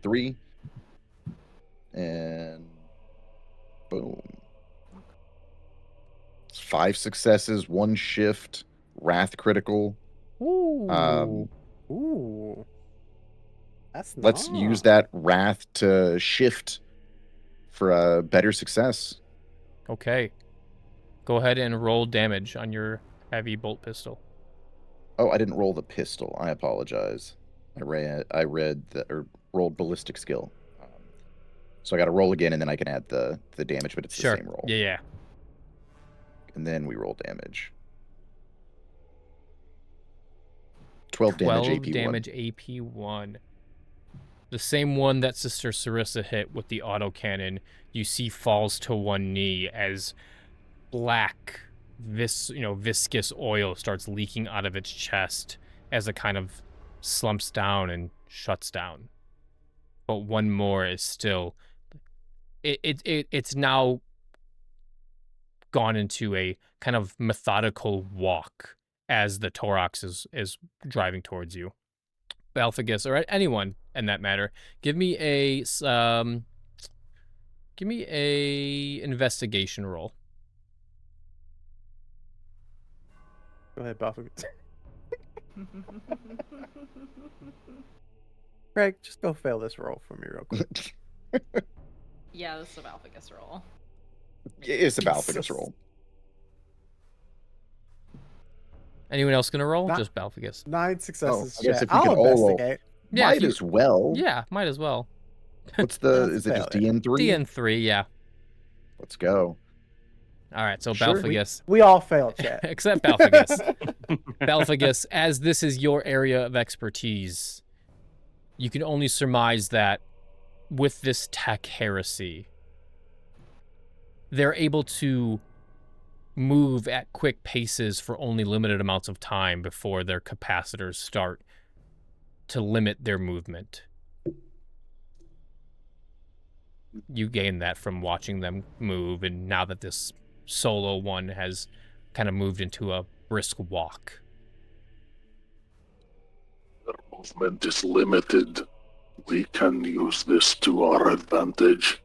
3. And boom. It's 5 successes, 1 shift, wrath critical. Ooh. Ooh. That's Let's nice. use that wrath to shift for a better success. Okay. Go ahead and roll damage on your heavy bolt pistol. Oh, I didn't roll the pistol. I apologize. I read that, or rolled ballistic skill. So I got to roll again, and then I can add the damage, but it's Sure. the same roll. Yeah. And then we roll damage. 12 damage, 12 AP1. damage AP1. The same one that Sister Sarissa hit with the autocannon, you see falls to one knee as black, viscous oil starts leaking out of its chest as it kind of slumps down and shuts down. But one more is still... It's now gone into a kind of methodical walk as the Torox is driving towards you. Balphagus, or anyone in that matter, give me a investigation roll. Go ahead, Buffett. Craig, just go fail this roll for me real quick. Yeah, this is a Balphagus roll. It's a Balphagus roll. Anyone else gonna roll? Not- Just Balphagus. 9 successes. I guess chat. if we I'll could all roll. investigate. Yeah, Might if you- as well. Yeah, might as well. What's the... That's is it just failure. DN3? DN3, yeah. Let's go. All right, so Sure. Balphagus. We all failed, chat. Except Balphagus. Balphagus, as this is your area of expertise, you can only surmise that with this tech heresy, they're able to move at quick paces for only limited amounts of time before their capacitors start to limit their movement. You gain that from watching them move, and now that this solo one has kind of moved into a brisk walk. Their movement is limited. We can use this to our advantage.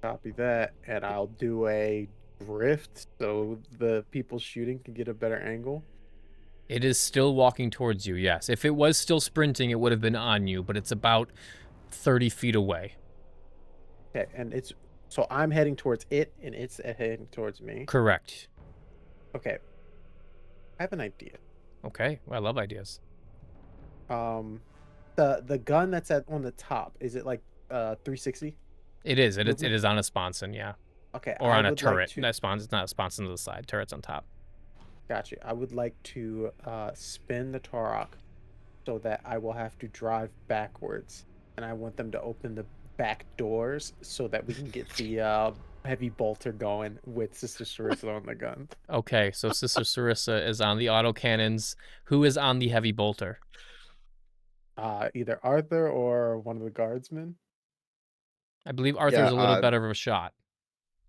Copy that, and I'll do a drift so the people shooting can get a better angle. It is still walking towards you, yes. If it was still sprinting, it would have been on you, but it's about 30 feet away. Okay, and so I'm heading towards it, and it's heading towards me. Correct. Okay, I have an idea. Okay, well, I love ideas. The gun that's on the top, is it like 360? It is. It Movement? is on a sponson, yeah. Okay, Or I on a would turret. Like It's not a sponson to the side. Turret's on top. Gotcha. I would like to spin the Torok so that I will have to drive backwards, and I want them to open the back doors so that we can get the heavy bolter going with Sister Sarissa on the gun. Okay, so Sister Sarissa is on the autocannons. Who is on the heavy bolter? Either Arthur or one of the guardsmen. I believe Arthur's a little better of a shot.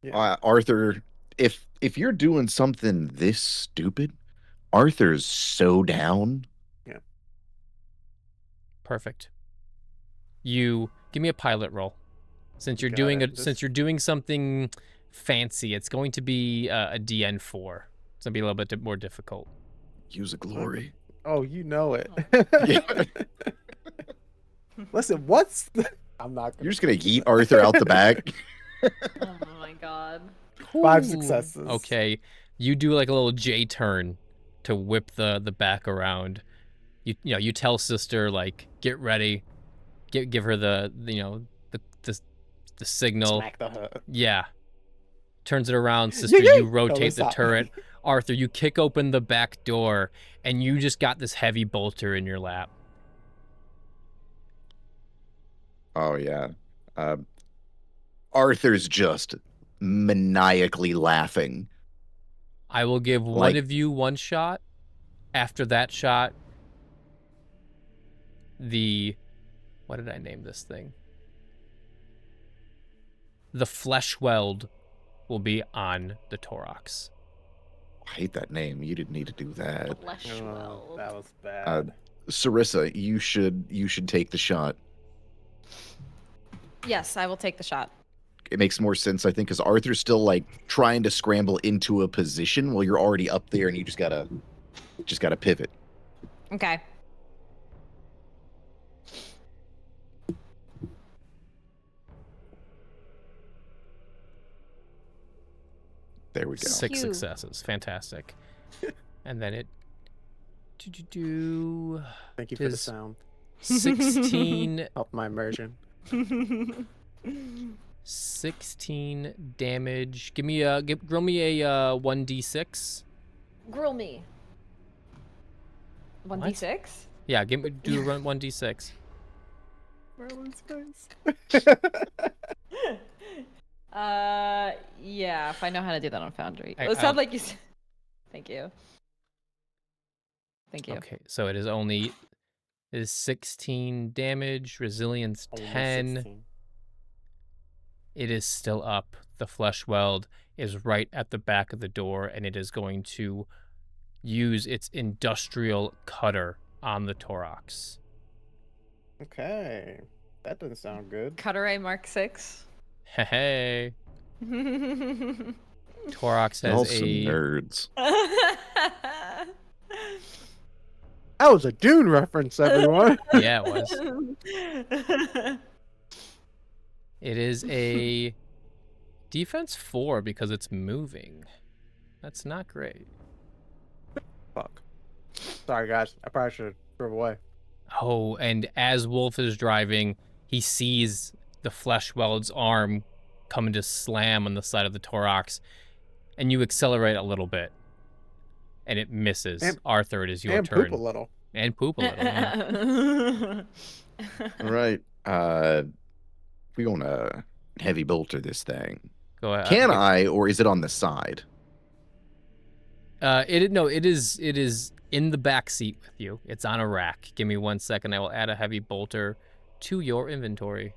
Yeah. Arthur, if you're doing something this stupid, Arthur's so down. Yeah. Perfect. You give me a pilot roll. Since you're Got doing it. since you're doing something fancy, it's going to be a DN4. It's gonna be a little bit more difficult. Use a glory. Oh, you know it. Yeah. Listen, what's the... I'm not You're just gonna yeet Arthur out the back. Oh my god. 5 Ooh. successes. Okay, you do like a little J turn to whip the back around. You know, you tell sister like get ready, give her the signal. Smack the hood. Yeah. Turns it around, sister. Yeah, You yeah. rotate the stop. turret. Arthur, you kick open the back door, and you just got this heavy bolter in your lap. Oh yeah. Arthur's just maniacally laughing. I will give one Like- of you one shot. After that shot, what did I name this thing? The flesh weld will be on the Torox. I hate that name. You didn't need to do that. Flesh Oh, weld. that was bad. Sarissa, you should take the shot. Yes, I will take the shot. It makes more sense, I think, because Arthur's still like trying to scramble into a position while you're already up there, and you just gotta pivot. Okay. There we go. 6 Phew. successes. Fantastic. And then it... Thank you for the Does- sound. 16... Help my immersion. 16 damage. Roll me a 1d6. Grill me. 1d6? Yeah, do a 1d6. Merlin's face. Yeah, if I know how to do that on Foundry. I- It sounds like you said. Thank you. Thank you. Okay, so it is 16 damage, resilience Only 10. 16. It is still up. The flesh weld is right at the back of the door, and it is going to use its industrial cutter on the Torox. Okay. That doesn't sound good. Cutter Mark 6. Hey, That's Torox Y'all has some a nerds. That was a Dune reference, everyone. yeah, it was. It is a defense 4 because it's moving. That's not great. Fuck. Sorry, guys. I probably should have drove away. Oh, and as Wolf is driving, he sees the flesh weld's arm coming to slam on the side of the Torox, and you accelerate a little bit, and it misses. And- Arthur, it is your And turn. poop a little. And poop a little. Yeah. All right. We gonna heavy bolter this thing. Go ahead. Can I, or is it on the side? It is in the back seat with you. It's on a rack. Give me 1 second. I will add a heavy bolter to your inventory.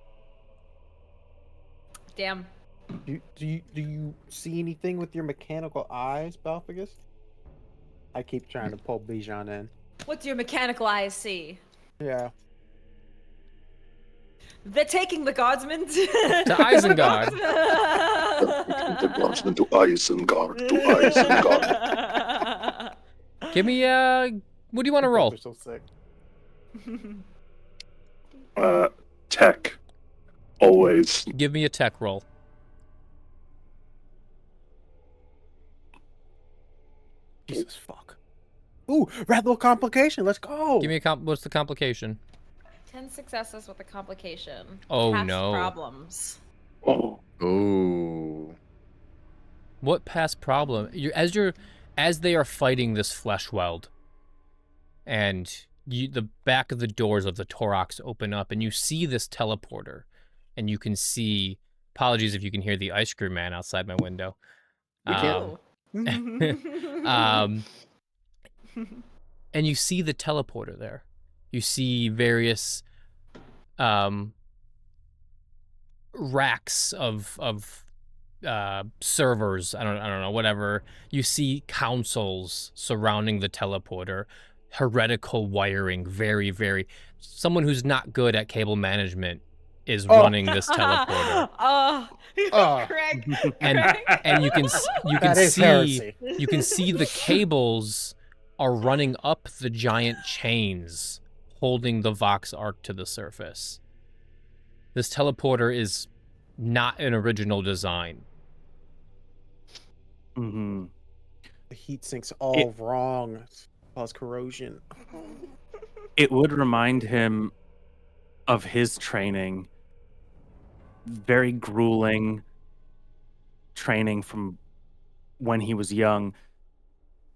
Damn. Do you see anything with your mechanical eyes, Balfagus? I keep trying to pull Bijan in. What's your mechanical eyes see? Yeah. They're taking the guardsmen To Isengard. The guardsmen to Isengard, to Isengard. Give me what do you want to roll? They're so sick. Tech. Always. Give me a tech roll. Jesus fuck. Ooh, Rebel complication. Let's go. Give me what's the complication? 10 successes with a complication. Oh, Past no. Problems. Oh, Oh. What past problem? As they are fighting this flesh weld, and the back of the doors of the Torox open up, and you see this teleporter, and you can see. Apologies if you can hear the ice cream man outside my window. We can. And you see the teleporter there. You see various racks of servers. I don't know, whatever. You see consoles surrounding the teleporter, heretical wiring, very, very. Someone who's not good at cable management is running this teleporter. Craig. And you can That is see heresy. you can see the cables are running up the giant chains holding the Vox Arc to the surface. This teleporter is not an original design. Mm-hmm. The heat sink's all wrong. It's cause corrosion. It would remind him of his training. Very grueling training from when he was young,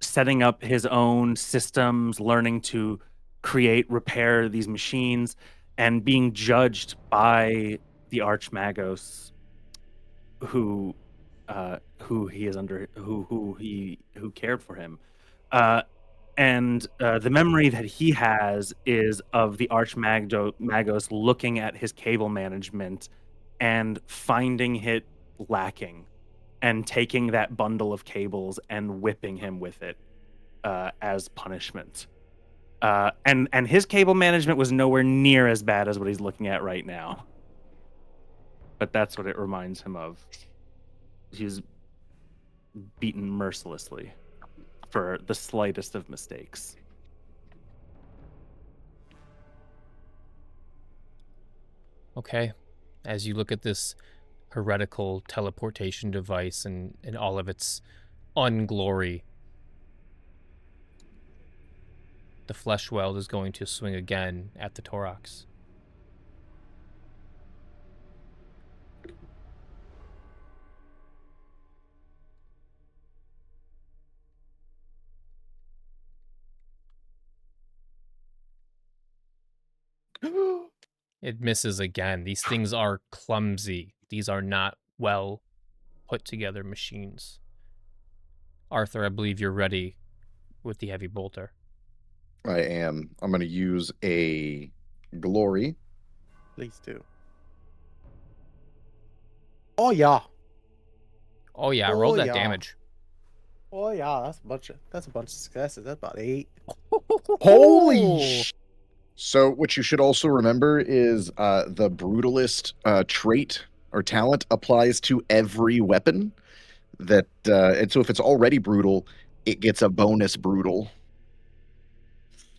setting up his own systems, learning to create, repair these machines, and being judged by the Archmagos, who he is under, who cared for him. And the memory that he has is of the Archmagos looking at his cable management and finding it lacking, and taking that bundle of cables and whipping him with it as punishment. And his cable management was nowhere near as bad as what he's looking at right now. But that's what it reminds him of. He's beaten mercilessly for the slightest of mistakes. Okay. As you look at this heretical teleportation device and all of its unglory, the flesh weld is going to swing again at the Torox. It misses again. These things are clumsy. These are not well put together machines. Arthur, I believe you're ready with the heavy bolter. I am. I'm going to use a glory. Please do. Oh yeah. Oh yeah, Oh, roll that yeah. damage. Oh yeah. That's a bunch of successes. That's about 8. Holy sh! So what you should also remember is the brutalist trait or talent applies to every weapon. And so if it's already brutal, it gets a bonus brutal.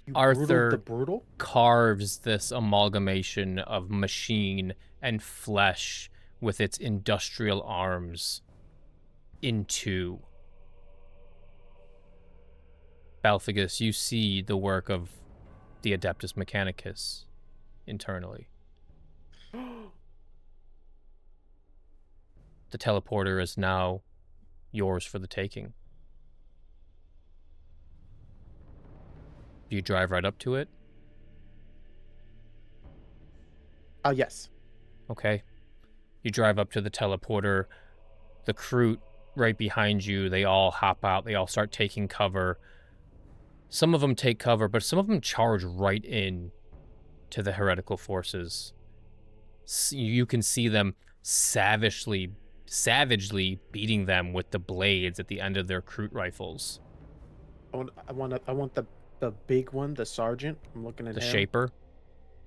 You Arthur the brutal? carves this amalgamation of machine and flesh with its industrial arms into. Balphagus, you see the work of the Adeptus Mechanicus internally. The teleporter is now yours for the taking. Do you drive right up to it? Yes. Okay. You drive up to the teleporter. The Kroot right behind you, they all hop out. They all start taking cover. Some of them take cover, but some of them charge right in to the heretical forces. You can see them savagely beating them with the blades at the end of their Kroot rifles. I want the big one, the sergeant. I'm looking at The him. Shaper.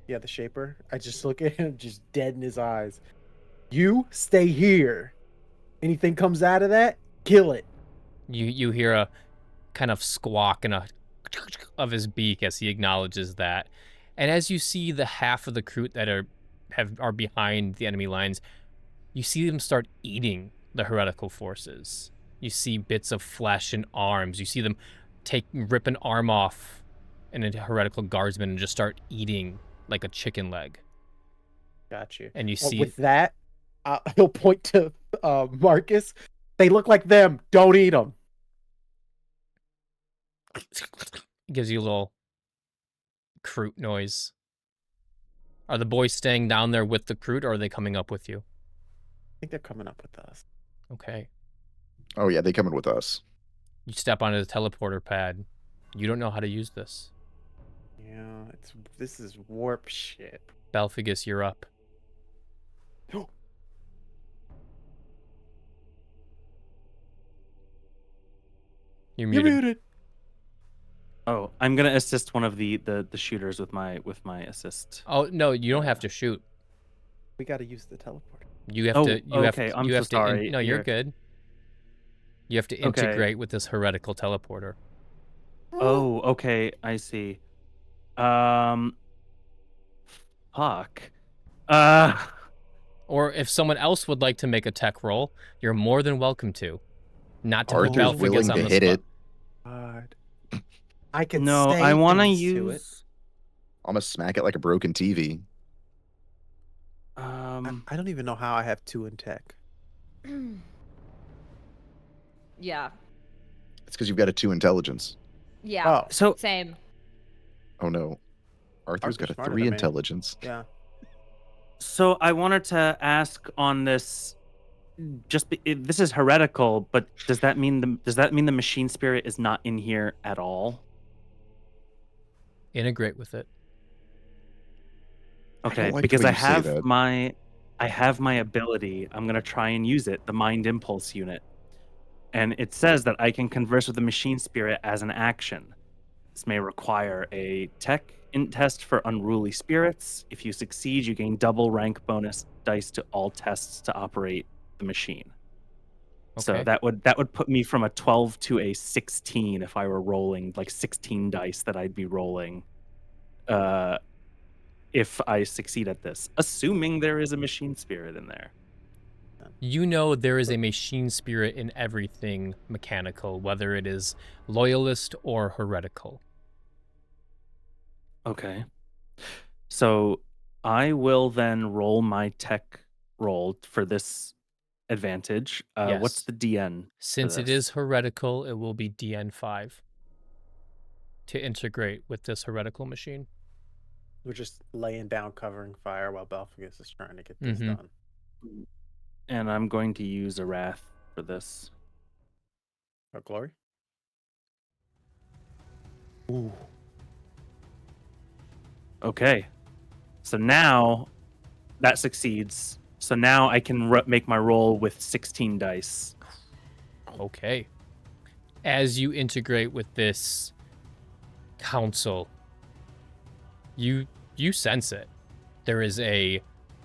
Yeah, the Shaper. I just look at him, just dead in his eyes. You stay here. Anything comes out of that, kill it. You hear a kind of squawk and a of his beak as he acknowledges that. And as you see the half of the Kroot that are behind the enemy lines, you see them start eating the heretical forces. You see bits of flesh and arms. You see them rip an arm off in a heretical guardsman and just start eating like a chicken leg. Got you. And you see with that, he'll point to Marcus. They look like them. Don't eat them. gives you a little Kroot noise. Are the boys staying down there with the Kroot, or are they coming up with you? I think they're coming up with us. Okay. Oh yeah, they coming with us. You step onto the teleporter pad. You don't know how to use this. Yeah, this is warp shit. Balphagus, you're up. You're You're muted. muted. Oh, I'm gonna assist one of the shooters with my assist. Oh no, you don't have to shoot. We got to use the teleporter. You have Oh, to. You okay, have. I'm You so have to. sorry. No, you're Here. good. You have to Okay. integrate with this heretical teleporter. Oh, okay, I see. Fuck. Or if someone else would like to make a tech roll, you're more than welcome to. Not to put Arthur's Balfigis willing on to the hit spot. it. God. I could No, say I want to things to it. use. I'm gonna smack it like a broken TV. I don't even know how I have 2 in tech. Yeah. It's because you've got a 2 intelligence. Yeah. Oh, So Same. Oh no, Arthur's got a smarter 3 than me. intelligence. Yeah. So I wanted to ask on this. This is heretical, but does that mean the machine spirit is not in here at all? Integrate with it. I don't Okay, like the because way I you say have that. my ability. I'm gonna try and use it, the mind impulse unit, and it says that I can converse with the machine spirit as an action. This may require a tech int test for unruly spirits. If you succeed, you gain double rank bonus dice to all tests to operate the machine. So Okay. that would put me from a 12 to a 16 if I were rolling like 16 dice that I'd be rolling if I succeed at this, assuming there is a machine spirit in there. You know there is a machine spirit in everything mechanical, whether it is loyalist or heretical. Okay. So I will then roll my tech roll for this advantage. What's Yes. the DN? Since it this? is heretical, it will be DN5 to integrate with this heretical machine. We're just laying down covering fire while Belfagis is trying to get this Mhm. done. And I'm going to use a wrath for this. Oh, glory? Ooh. Okay. So now that succeeds. So now I can make my roll with 16 dice. Okay. As you integrate with this council, you sense it. There is a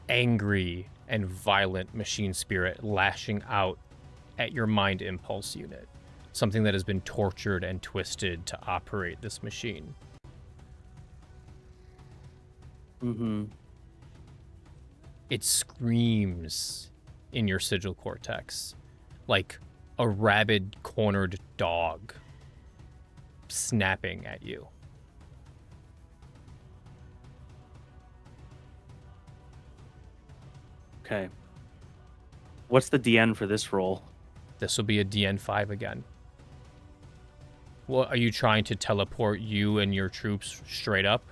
angry and violent machine spirit lashing out at your mind impulse unit, something that has been tortured and twisted to operate this machine. Mm-hmm. It screams in your sigil cortex like a rabid, cornered dog snapping at you. Okay. What's the DN for this roll? This will be a DN5 again. What, are you trying to teleport you and your troops straight up?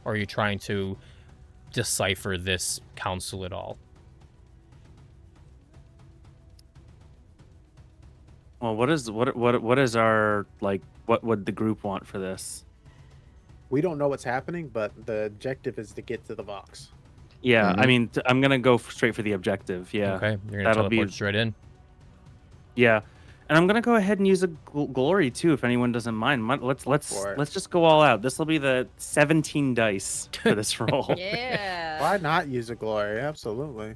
Or are you trying to decipher this council at all? Well, what is our like? What would the group want for this? We don't know what's happening, but the objective is to get to the box. Yeah, I Mhm. mean, I'm gonna go straight for the objective. Yeah. Okay, you're gonna that'll teleport be- straight in. Yeah, and I'm gonna go ahead and use a glory too, if anyone doesn't mind. Let's for it. just go all out. This will be the 17 dice for this roll. Yeah. Why not use a glory? Absolutely.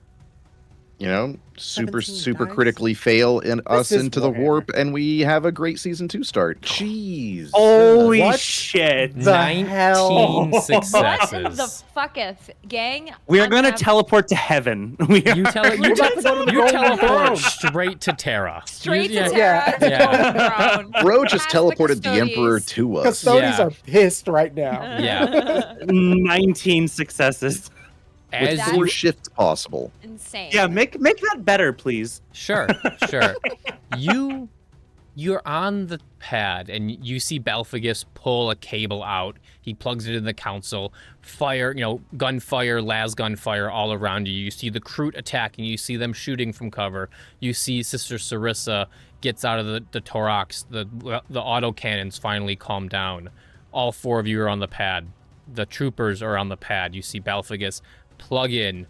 You know, super 17 dice? critically fail us is into the Warhammer. warp, and we have a great season 2 start. Jeez. Holy What? shit! The 19 hell? What in the successes. fucketh, gang? We are I'm gonna have- teleport to heaven. We are- You We're about to go to the you Golden teleport Throne. straight to Terra. straight to Yeah. Terra. Yeah. Throne. Bro just Past the teleported the Emperor custodies. to us. Custodies Yeah. are pissed right now. Yeah. 19 successes. With As 4 you shifts possible. Insane. Yeah, make that better, please. Sure. You're on the pad and you see Balfagis pull a cable out. He plugs it in the council. Fire, gunfire, las gunfire all around you. You see the Kroot attacking. You see them shooting from cover. You see Sister Sarissa gets out of the Torox. The autocannons finally calm down. All 4 of you are on the pad. The troopers are on the pad. You see Balfagis plug in.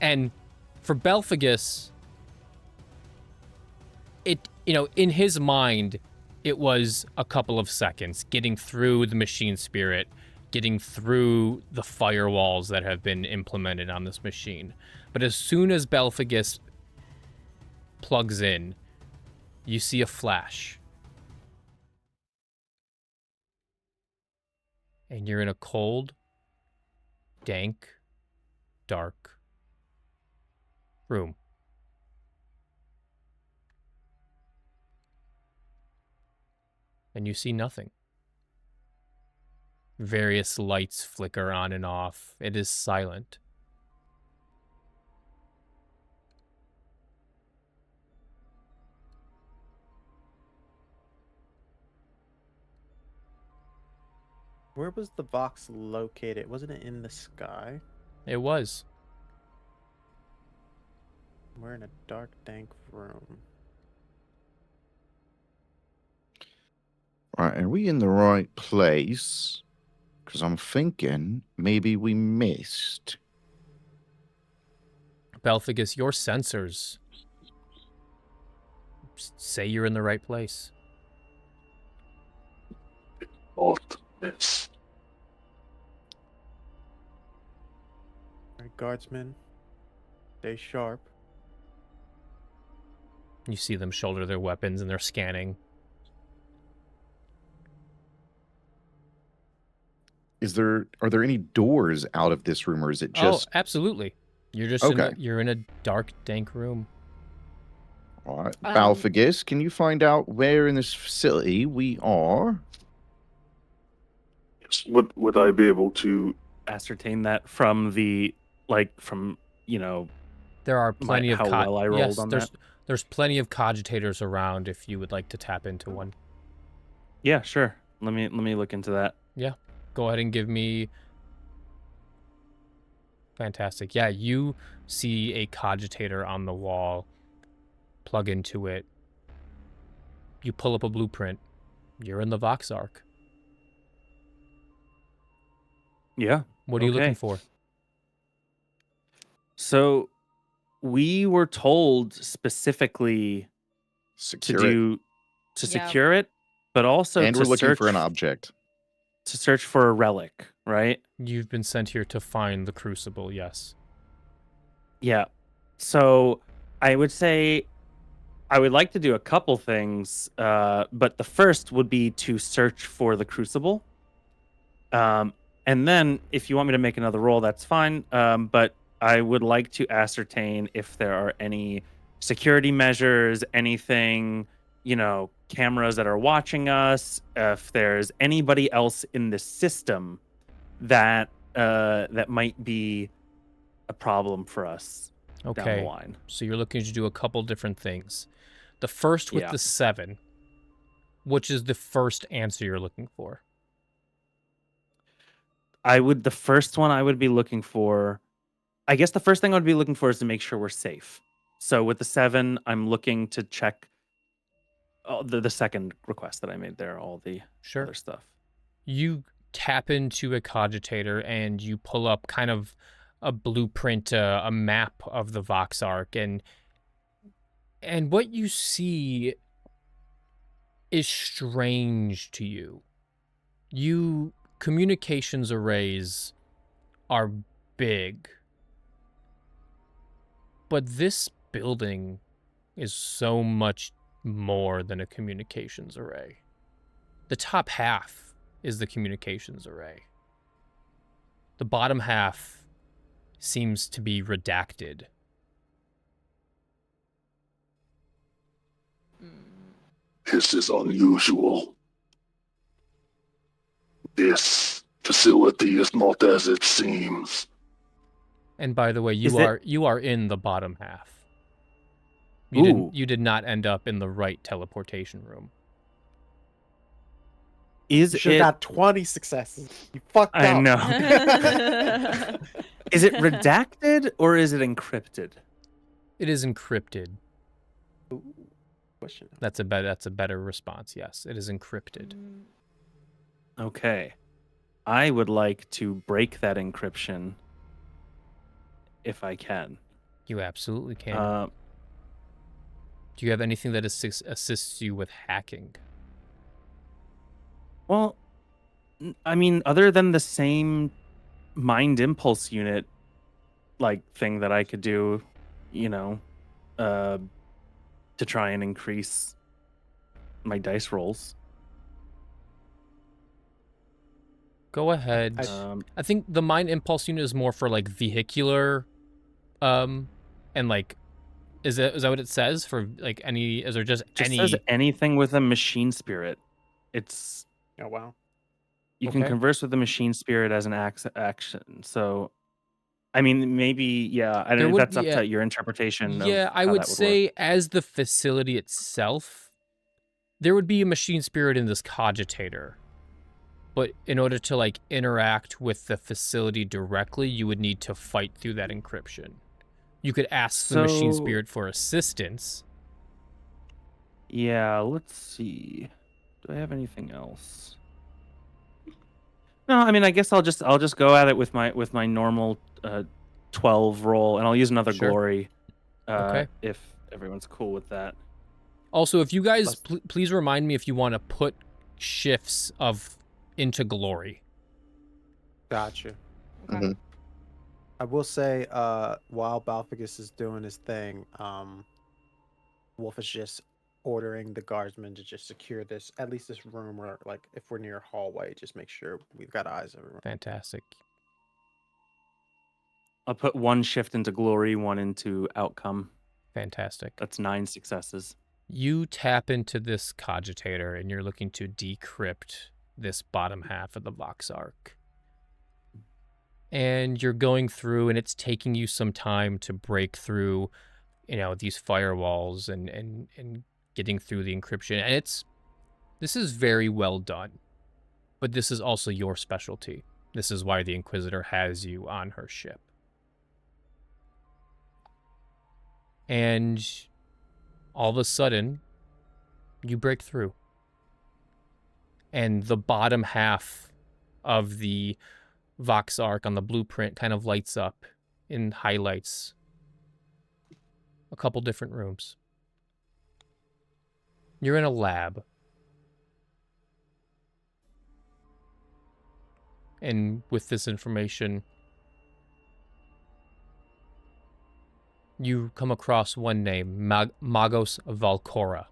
And for Balfagis, in his mind, it was a couple of seconds getting through the machine spirit, getting through the firewalls that have been implemented on this machine. But as soon as Balfagis plugs in, you see a flash. and you're in a cold, dank, dark room. And you see nothing. Various lights flicker on and off. It is silent. Where was the box located? Wasn't it in the sky? It was. We're in a dark, dank room. Right, are we in the right place? Because I'm thinking maybe we missed. Belphagus, your sensors say you're in the right place. Not miss. Alright, guardsmen, stay sharp. You see them shoulder their weapons and they're scanning. Are there any doors out of this room, or is it just Oh, absolutely. You're just Okay. you're in a dark, dank room. all right? Um, Balphagus, can you find out where in this facility we are? Yes. Would I be able to? Ascertain that from the from There are plenty of how well I rolled yes, on there's plenty of cogitators around if you would like to tap into one. Yeah, sure. Let me look into that. Go ahead and give me. Fantastic. Yeah, you see a cogitator on the wall. Plug into it. You pull up a blueprint. You're in the Vox Arc. Yeah. What are you looking Okay. for? So we were told specifically Secure it. to Yeah. secure it, but also And to we're looking search for an object. to search for a relic, right? You've been sent here to find the crucible, yes. Yeah. So I would say I would like to do a couple things, but the first would be to search for the crucible. And then if you want me to make another roll, that's fine. But I would like to ascertain if there are any security measures, anything, cameras that are watching us, if there's anybody else in the system that that might be a problem for us down the Okay. line. So you're looking to do a couple different things. The first with Yeah. the 7, which is the first answer you're looking for. The first one I would be looking for, I guess the first thing I would be looking for is to make sure we're safe. So with the 7, I'm looking to check the second request that I made there, all the Sure. other stuff. You tap into a cogitator and you pull up kind of a blueprint, a map of the Vox Arc, and what you see is strange to you. Communications arrays are big, but this building is so much more than a communications array. The top half is the communications array. The bottom half seems to be redacted. This is unusual. This facility is not as it seems. And by the way, Is it- you are in the bottom half. Ooh. You did not end up in the right teleportation room. Is You should it? have got 20 successes. You fucked I up. know. Is it redacted or is it encrypted? It is encrypted. Ooh, question. That's a better response. Yes, it is encrypted. Okay. I would like to break that encryption if I can. You absolutely can. Uh, Do you have anything that assists you with hacking? well, I mean, other than the same mind impulse unit thing that I could do, to try and increase my dice rolls. Go ahead. I think the Mind Impulse unit is more for like vehicular, and like, is that what it says for like any? Is there just any? says anything with a machine spirit. It's Oh wow. you can Okay. converse with the machine spirit as an action. So, I mean, maybe yeah. I There don't. would That's up be to your interpretation Yeah, of I how would that would say work. as the facility itself, there would be a machine spirit in this cogitator. But in order to like interact with the facility directly, you would need to fight through that encryption. You could ask the machine So- spirit for assistance. Yeah, let's see. Do I have anything else? No, I mean, I guess I'll just go at it with my normal 12 roll, and I'll use another Sure. glory. Okay. If everyone's cool with that. Also, if you guys please remind me if you want to put shifts of into glory. Gotcha. Okay. Mhm. I will say, while Balfagus is doing his thing, Wolf is just ordering the guardsmen to just secure this, at least this room, or like if we're near a hallway, just make sure we've got eyes everywhere. Fantastic. I'll put one shift into glory, one into outcome. Fantastic. That's 9 successes. You tap into this cogitator and you're looking to decrypt this bottom half of the Vox Arc. And you're going through and it's taking you some time to break through, these firewalls and getting through the encryption. And this is very well done. But this is also your specialty. This is why the Inquisitor has you on her ship. And all of a sudden, you break through. And the bottom half of the Vox Arc on the blueprint kind of lights up in highlights a couple different rooms. You're in a lab. And with this information, you come across one name, Magos Valcora.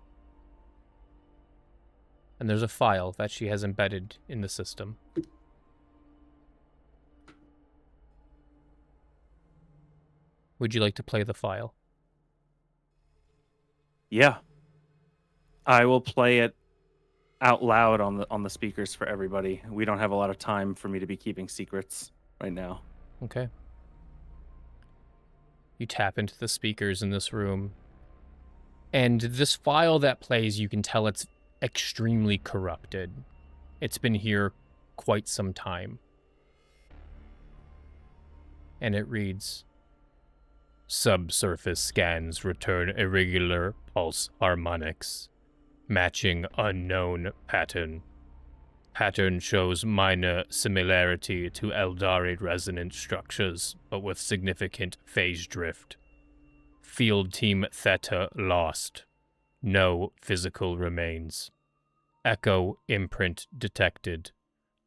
And there's a file that she has embedded in the system. Would you like to play the file? Yeah. I will play it out loud on the speakers for everybody. We don't have a lot of time for me to be keeping secrets right now. Okay. You tap into the speakers in this room. And this file that plays, you can tell it's extremely corrupted. It's been here quite some time. And it reads, subsurface scans return irregular pulse harmonics, matching unknown pattern. Pattern shows minor similarity to Eldari resonant structures, but with significant phase drift. Field Team Theta lost. No physical remains. Echo imprint detected.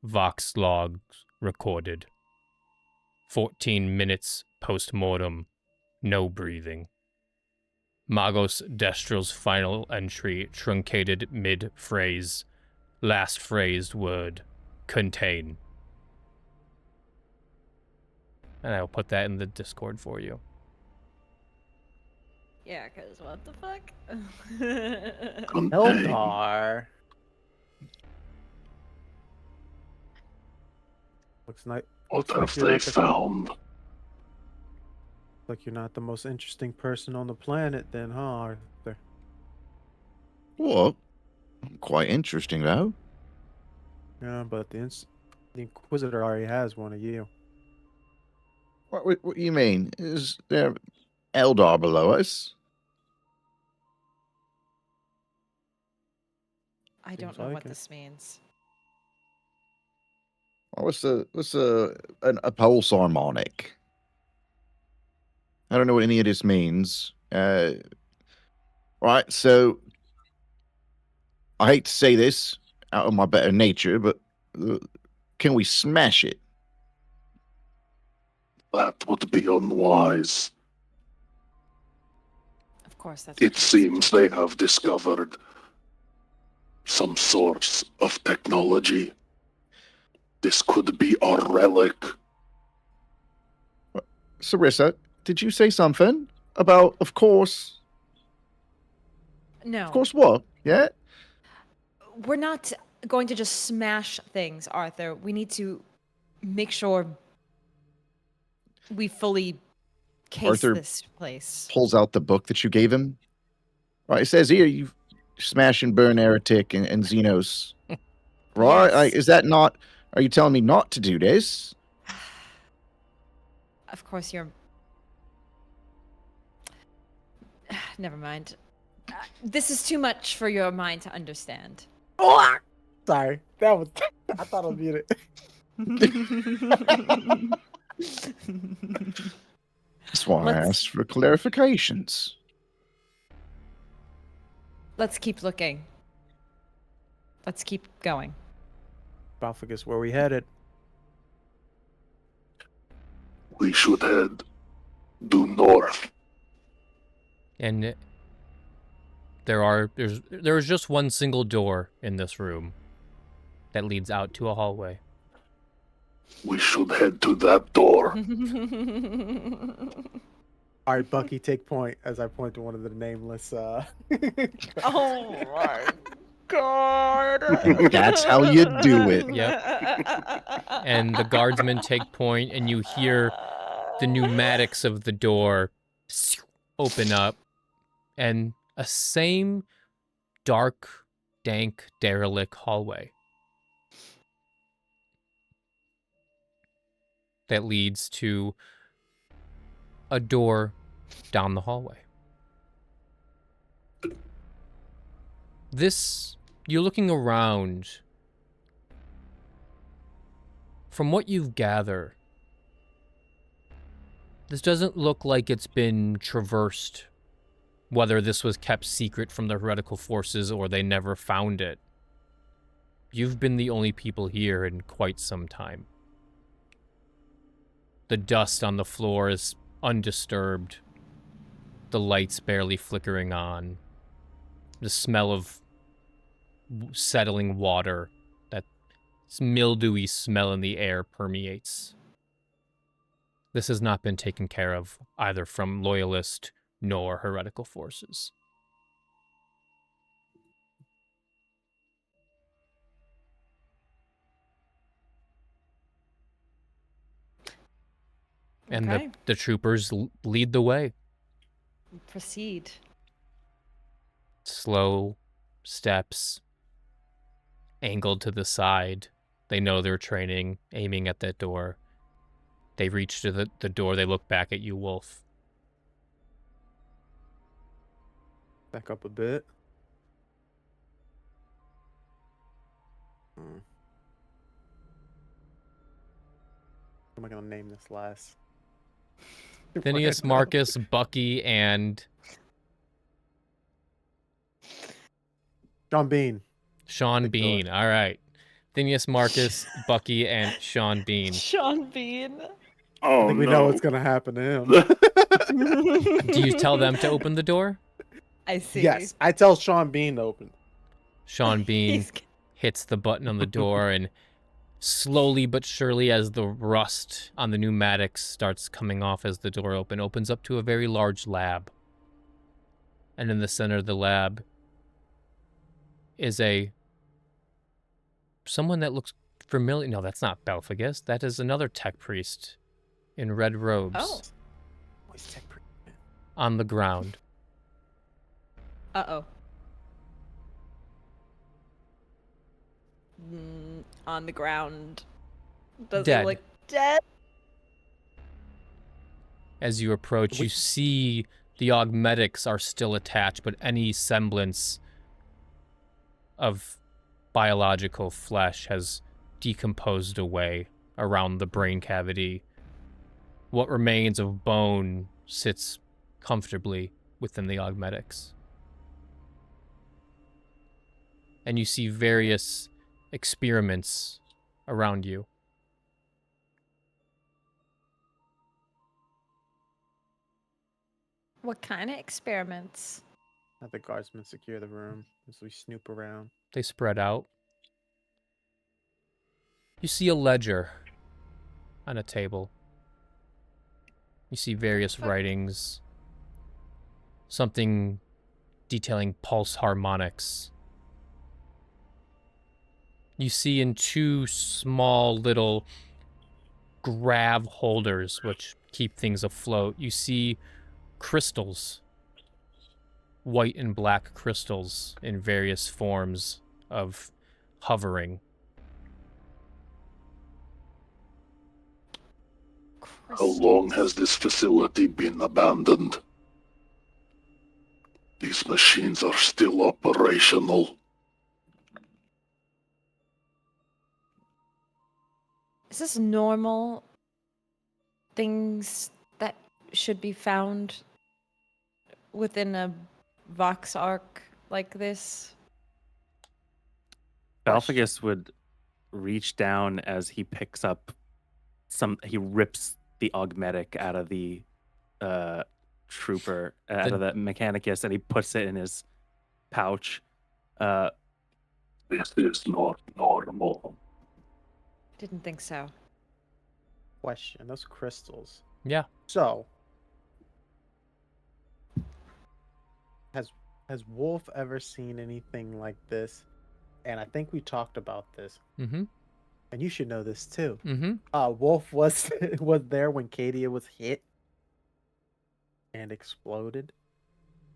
Vox logs recorded. 14 minutes post-mortem. No breathing. Magos Destral's final entry truncated mid-phrase. Last phrased word. Contain. And I'll put that in the Discord for you. Yeah, because what the fuck? Contain. Eldar. Looks like What like have you're they not the- found? you're not the most interesting person on the planet, then, huh, Arthur? What? Quite interesting, though. Yeah, but the Inquisitor already has one of you. What do you mean? Is there Eldar below us? I don't Seems know like what it. this means. What's a pulse harmonic? I don't know what any of this means. Right, so I hate to say this out of my better nature, but can we smash it? That would be unwise. Of course, that's It what you seems they have discovered some source of technology. This could be our relic. Sarissa, did you say something about, of course No, what? Yeah? we're not going to just smash things, Arthur. We need to make sure we fully case Arthur this place. pulls out the book that you gave him. Right, it says here you smash and burn Heretic and Xenos. Right? Like, Yes. is that not... Are you telling me not to do this? Of course, you're. Never mind. This is too much for your mind to understand. Sorry, that was. I thought I was muted. That's why I Let's- asked for clarifications. Let's keep looking. Let's keep going. Balfagus, where we headed? We should head due north. And there's just one single door in this room that leads out to a hallway. We should head to that door. All right, Bucky, take point as I point to one of the nameless. Oh my god. That's how you do it. Yep. And the guardsmen take point, and you hear the pneumatics of the door open up, and a same dark, dank, derelict hallway that leads to a door down the hallway. You're looking around. From what you've gathered, this doesn't look like it's been traversed, whether this was kept secret from the heretical forces or they never found it. You've been the only people here in quite some time. The dust on the floor is undisturbed. The lights barely flickering on. The smell of settling water, that mildewy smell in the air permeates. This has not been taken care of either from loyalist nor heretical forces. And Okay. the troopers lead the way. Proceed. Slow steps, angled to the side. They know they're training, aiming at that door. They reach to the door. They look back at you, Wolf. Back up a bit. How am I gonna name this last? Phineas, Marcus, Bucky, and John Bean. Sean Big door. Bean. All right. Phineas, Marcus, Bucky, and Sean Bean. Sean Bean. I Oh think we know what's gonna happen to him. Do you tell them to open the door? I see. Yes, I tell Sean Bean to open. Sean Bean He's- hits the button on the door, and slowly but surely, as the rust on the pneumatics starts coming off as the door opens up to a very large lab. And in the center of the lab is someone that looks familiar. No, that's not Belfagus. That is another tech priest in red robes Oh. Voice tech pre- on the ground. Uh-oh. On the ground. Does Dead. it look dead? As you approach, you see the augmetics are still attached, but any semblance of biological flesh has decomposed away around the brain cavity. What remains of bone sits comfortably within the augmetics. And you see various experiments around you. What kind of experiments? Have the guardsmen secure the room as we snoop around. They spread out. You see a ledger on a table. You see various writings. Something detailing pulse harmonics. You see in two small little grav holders which keep things afloat. You see crystals. White and black crystals in various forms of hovering. How long has this facility been abandoned? These machines are still operational. Is this normal things that should be found within a Vox arc like this? Balphagus would reach down as he picks up he rips the augmetic out of the trooper, out of the mechanicus, and he puts it in his pouch. This is not normal. Didn't think so. Question: those crystals. Yeah. So, has Wolf ever seen anything like this? And I think we talked about this. Mm-hmm. And you should know this too. Mm-hmm. Wolf was was there when Cadia was hit and exploded.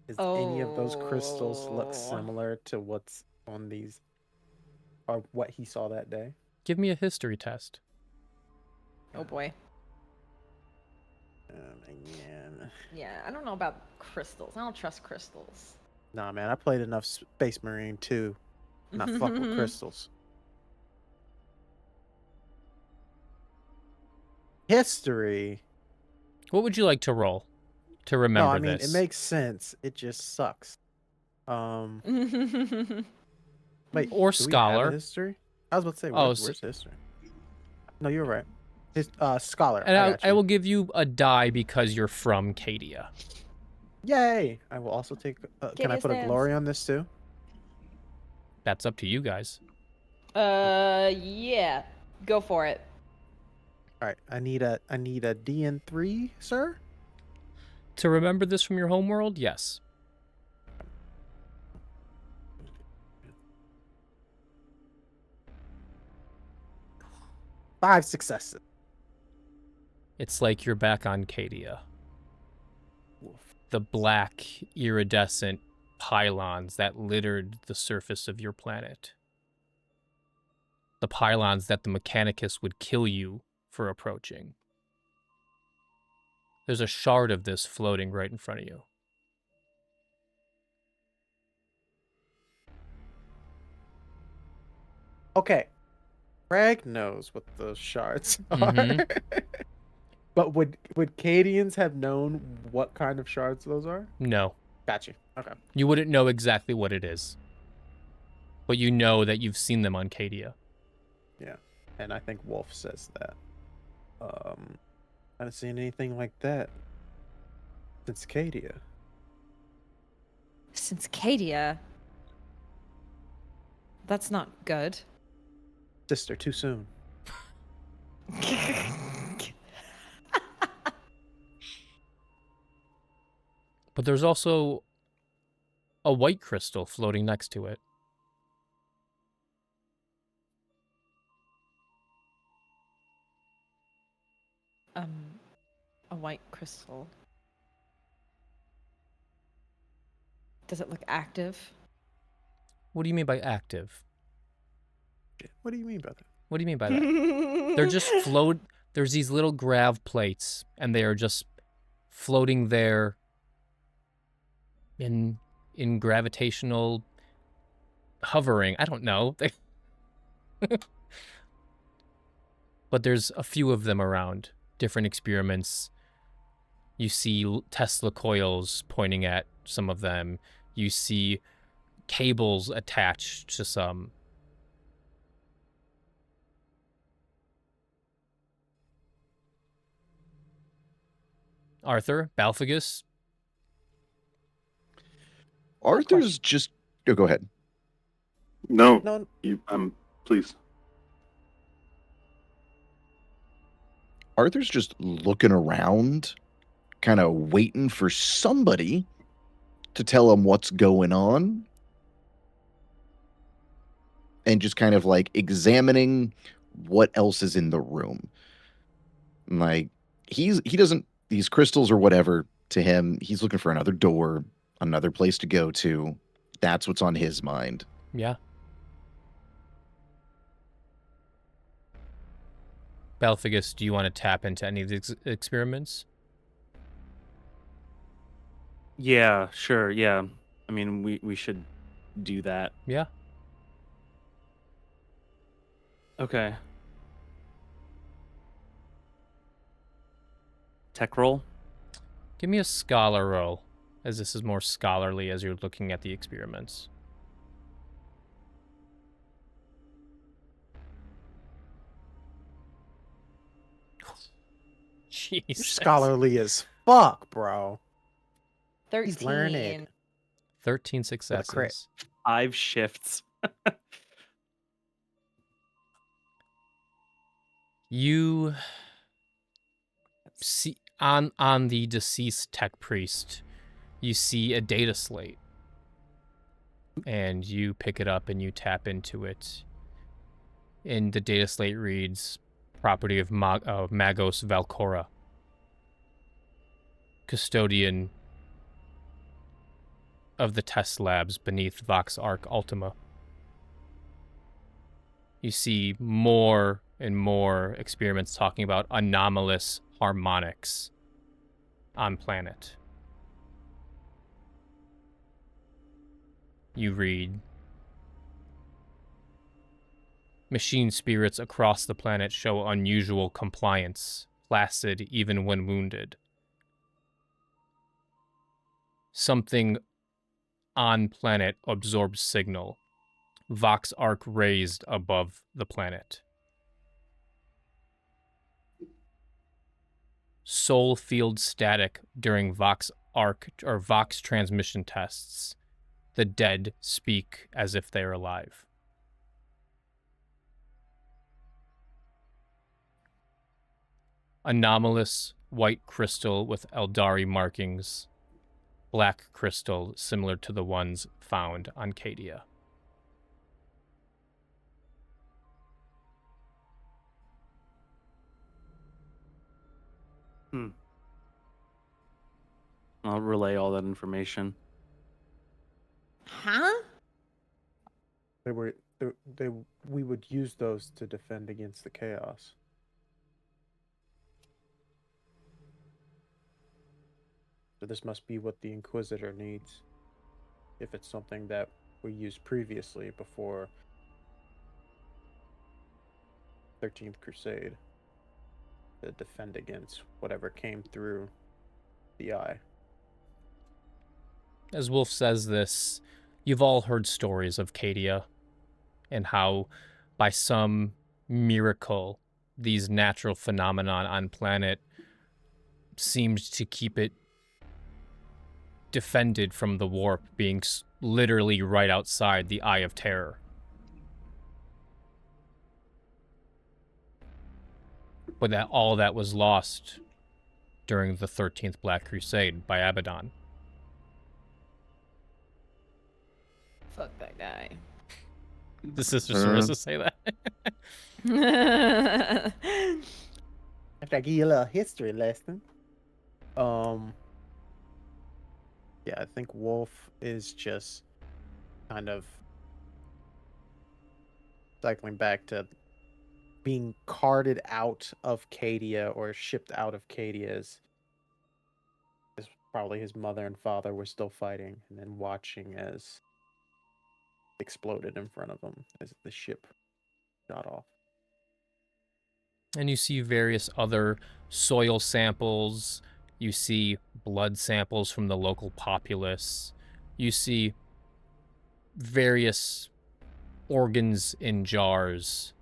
Does any of those crystals look similar to what's on these, or what he saw that day? Give me a history test. Oh boy. Man. Yeah, I don't know about crystals. I don't trust crystals. Nah, man, I played enough Space Marine 2. Not fuck with crystals. History. What would you like to roll to remember No, I mean, this? it makes sense. It just sucks. Wait, Or do we have a scholar. history? I was about to say, Oh, where's history? No, you're right. Scholar. And I got I you. will give you a die because you're from Cadia. Yay! I will also take. Can I Cadia put a stands. glory on this too? That's up to you guys. Yeah. Go for it. All right. I need a DN3, sir. To remember this from your homeworld, yes. Five successes. It's like you're back on Cadia. Woof. The black, iridescent pylons that littered the surface of your planet. The pylons that the Mechanicus would kill you for approaching. There's a shard of this floating right in front of you. Okay. Craig knows what those shards are. Mhm. But would Cadians have known what kind of shards those are? No. Got you. Okay. You wouldn't know exactly what it is. But you know that you've seen them on Cadia. Yeah. And I think Wolf says that. I haven't seen anything like that since Cadia. Since Cadia. That's not good. Sister, too soon. But there's also a white crystal floating next to it. A white crystal. Does it look active? What do you mean by active? What do you mean by that? What do you mean by that? They're just there's these little grav plates, and they are just floating there in gravitational hovering. I don't know. But there's a few of them around. Different experiments. You see Tesla coils pointing at some of them. You see cables attached to some. Arthur, Balphagus. Arthur's just. Oh, go ahead. No, No, please. Arthur's just looking around, kind of waiting for somebody to tell him what's going on, and just kind of like examining what else is in the room. Like he doesn't, these crystals or whatever, to him, he's looking for another door, another place to go to. That's what's on his mind. Yeah. Belphagus, do you want to tap into any of these experiments? Yeah, sure. Yeah. I mean, we should do that. Yeah. Okay. Tech roll. Give me a scholar roll, as this is more scholarly as you're looking at the experiments. You're Jesus. scholarly as fuck, bro. 13. He's learning. 13 crit. successes. 5 shifts. You see on the deceased tech priest, you see a data slate. And you pick it up and you tap into it. And the data slate reads, property of Magos Valcora, custodian of the test labs beneath Vox Arc Ultima. You see more and more experiments talking about anomalous harmonics on planet. You read, machine spirits across the planet show unusual compliance, placid even when wounded. Something on planet absorbs signal. Vox arc raised above the planet. Soul field static during Vox arc or Vox transmission tests. The dead speak as if they are alive. Anomalous white crystal with Eldari markings. Black crystal similar to the ones found on Cadia. I'll relay all that information. Huh? We would use those to defend against the chaos. So this must be what the Inquisitor needs. If it's something that we used previously before 13th Crusade to defend against whatever came through the eye. As Wolf says this, you've all heard stories of Cadia and how by some miracle these natural phenomenon on planet seemed to keep it defended from the warp being literally right outside the Eye of Terror. But that all that was lost during the 13th Black Crusade by Abaddon. Fuck that guy. The Sister Sarissa say that? After I give you a little history lesson. Yeah, I think Wolf is just kind of cycling back to being carted out of Cadia or shipped out of Cadia as probably his mother and father were still fighting, and then watching as it exploded in front of him as the ship got off. And you see various other soil samples. You see blood samples from the local populace. You see various organs in jars.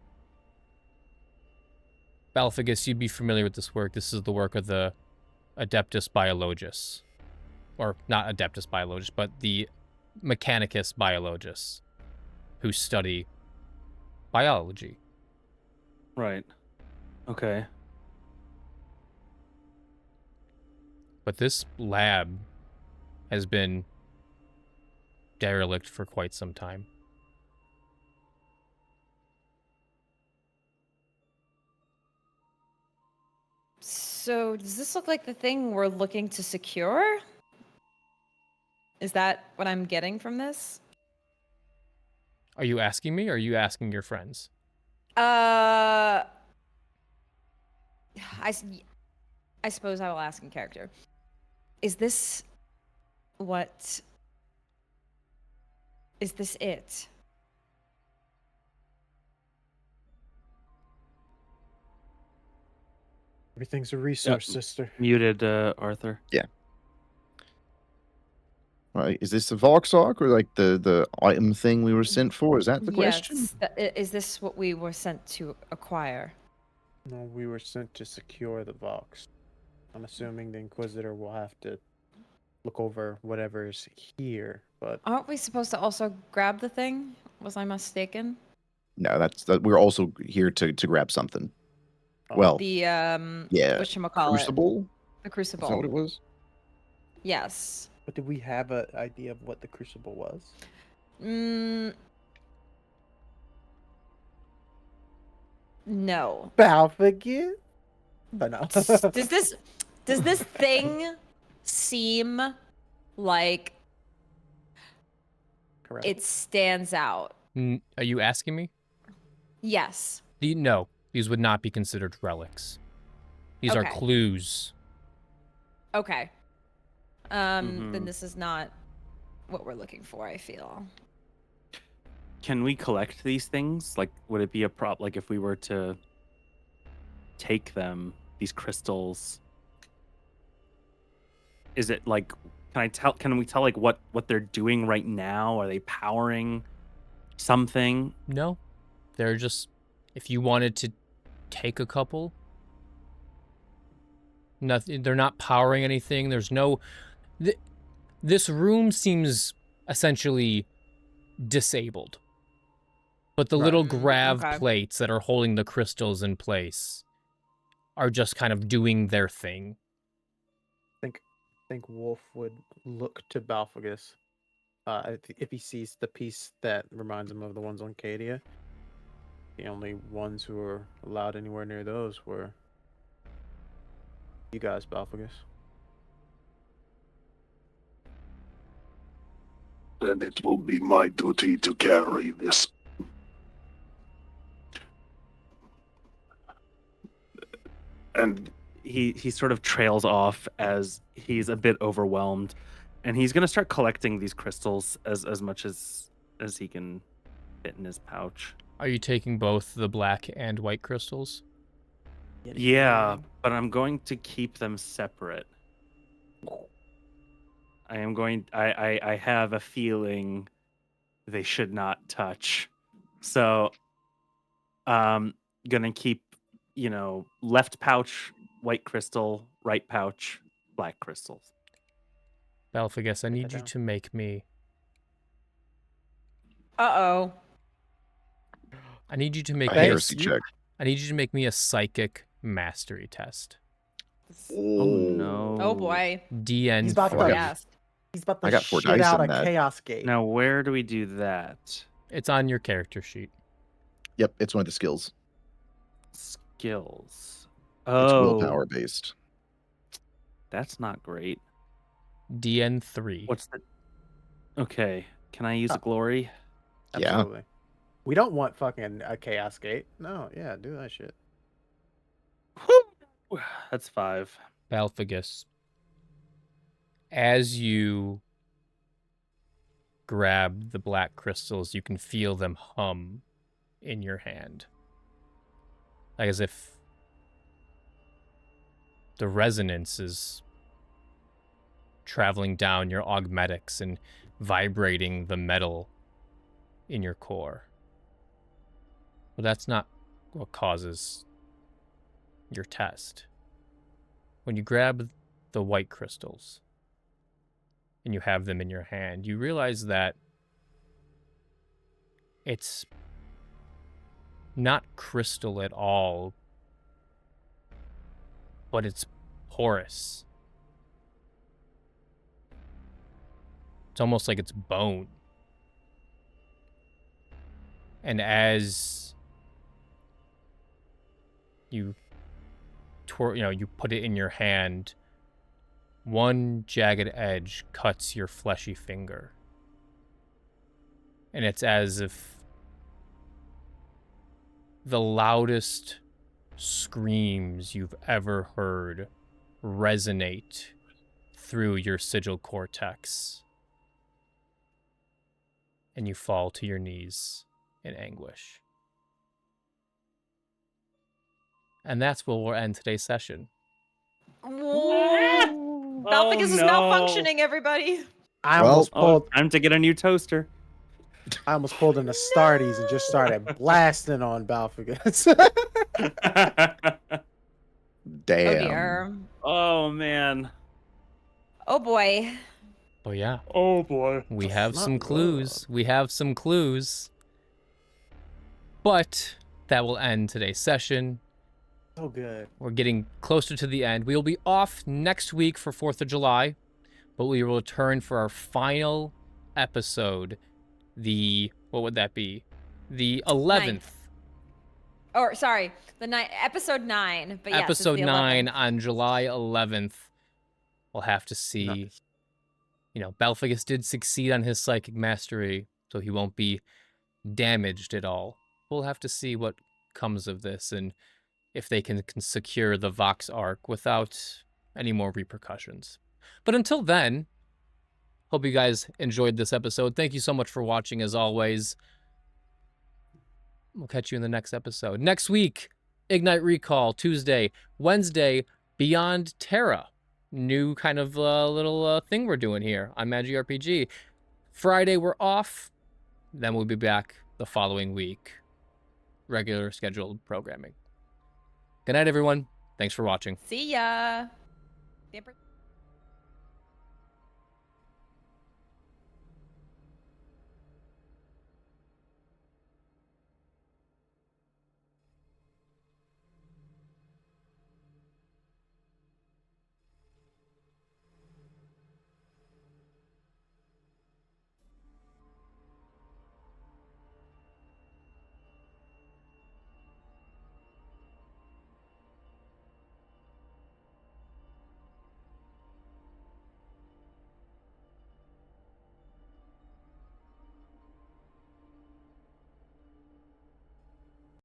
Balphagus, you'd be familiar with this work. This is the work of the Adeptus Biologus. Or not Adeptus Biologus, but the Mechanicus Biologus, who study biology. Right. Okay. but this lab has been derelict for quite some time. So does this look like the thing we're looking to secure? Is that what I'm getting from this? Are you asking me, or are you asking your friends? I suppose I will ask in character. Is this what... Is this it? Everything's a resource, sister. Muted, Arthur. Right? Is this the Voxark or like the item thing we were sent for? Is that the question? Yes. Is this what we were sent to acquire? No, we were sent to secure the Vox. I'm assuming the Inquisitor will have to look over whatever's here, but Aren't we supposed to also grab the thing? Was I mistaken? No, we're also here to grab something. Oh. Well, The yeah, whatchamacallit? Crucible. The Is crucible. that what it was? Yes. but did we have an idea of what the Crucible was? No. Balfagin? But no. Does this thing seem like Correct. it stands out? Are you asking me? Yes. No, these would not be considered relics. These are Okay. clues. Okay. Then Mhm. this is not what we're looking for, I feel. Can we collect these things? Like, would it be a prop? Like, if we were to take them, these crystals, is it like? Can we tell like what they're doing right now? Are they powering something? No, they're just, if you wanted to take a couple, nothing. They're not powering anything. There's no. This room seems essentially disabled, but the little grav okay. plates that are holding the crystals in place are just kind of doing their thing. I think Wolf would look to Balfagus if he sees the piece that reminds him of the ones on Cadia. The only ones who were allowed anywhere near those were you guys, Balfagus. Then it will be my duty to carry this. And He sort of trails off as he's a bit overwhelmed, and he's gonna start collecting these crystals as much as he can fit in his pouch. Are you taking both the black and white crystals? Yeah, but I'm going to keep them separate. I have a feeling they should not touch. So gonna keep, left pouch, white crystal, right pouch, black crystals. Balfagus, I need you down. to make me. Uh-oh. I need you to make A me heresy check. I need you to make me a psychic mastery test. Oh no. Oh boy. DN He's about to- 3. Yes. He's about I to got 4 shit dice out in a that. Chaos Gate. Now where do we do that? It's on your character sheet. Yep, it's one of the skills. Skills. It's Oh, willpower based. that's not great. DN 3. What's the? Okay, can I use Oh. a glory? Yeah. Absolutely. We don't want fucking a Chaos Gate. No, yeah, do that shit. That's 5. Balfagus, as you grab the black crystals, you can feel them hum in your hand. Like as if the resonance is traveling down your augmetics and vibrating the metal in your core. But that's not what causes your test. When you grab the white crystals and you have them in your hand, you realize that it's not crystal at all, but it's porous. It's almost like it's bone. And as you you put it in your hand, one jagged edge cuts your fleshy finger. And it's as if the loudest screams you've ever heard resonate through your sigil cortex. And you fall to your knees in anguish. And that's where we'll end today's session. Balficus is malfunctioning, everybody. I Well- almost pulled. Time to get a new toaster. I almost pulled an Astartes and just started blasting on Balficus. Oh Damn. dear. Oh man. Oh boy. Oh yeah, Oh boy. we have not some rough. clues. We have some clues. But that will end today's session. So good. We're getting closer to the end. We will be off next week for 4th of July, but we will return for our final episode. What would that be? The 11th. Or sorry, episode 9. But yes, it's Episode the 9 11th. on July 11th. We'll have to see. Balficus did succeed on his psychic mastery, so he won't be damaged at all. We'll have to see what comes of this and if they can secure the Vox Arc without any more repercussions. But until then, hope you guys enjoyed this episode. Thank you so much for watching, as always. We'll catch you in the next episode. Next week, Ignite Recall, Tuesday. Wednesday, Beyond Terra. New kind of little thing we're doing here on Magic RPG. Friday, we're off. Then we'll be back the following week. Regular scheduled programming. Good night, everyone. Thanks for watching. See ya.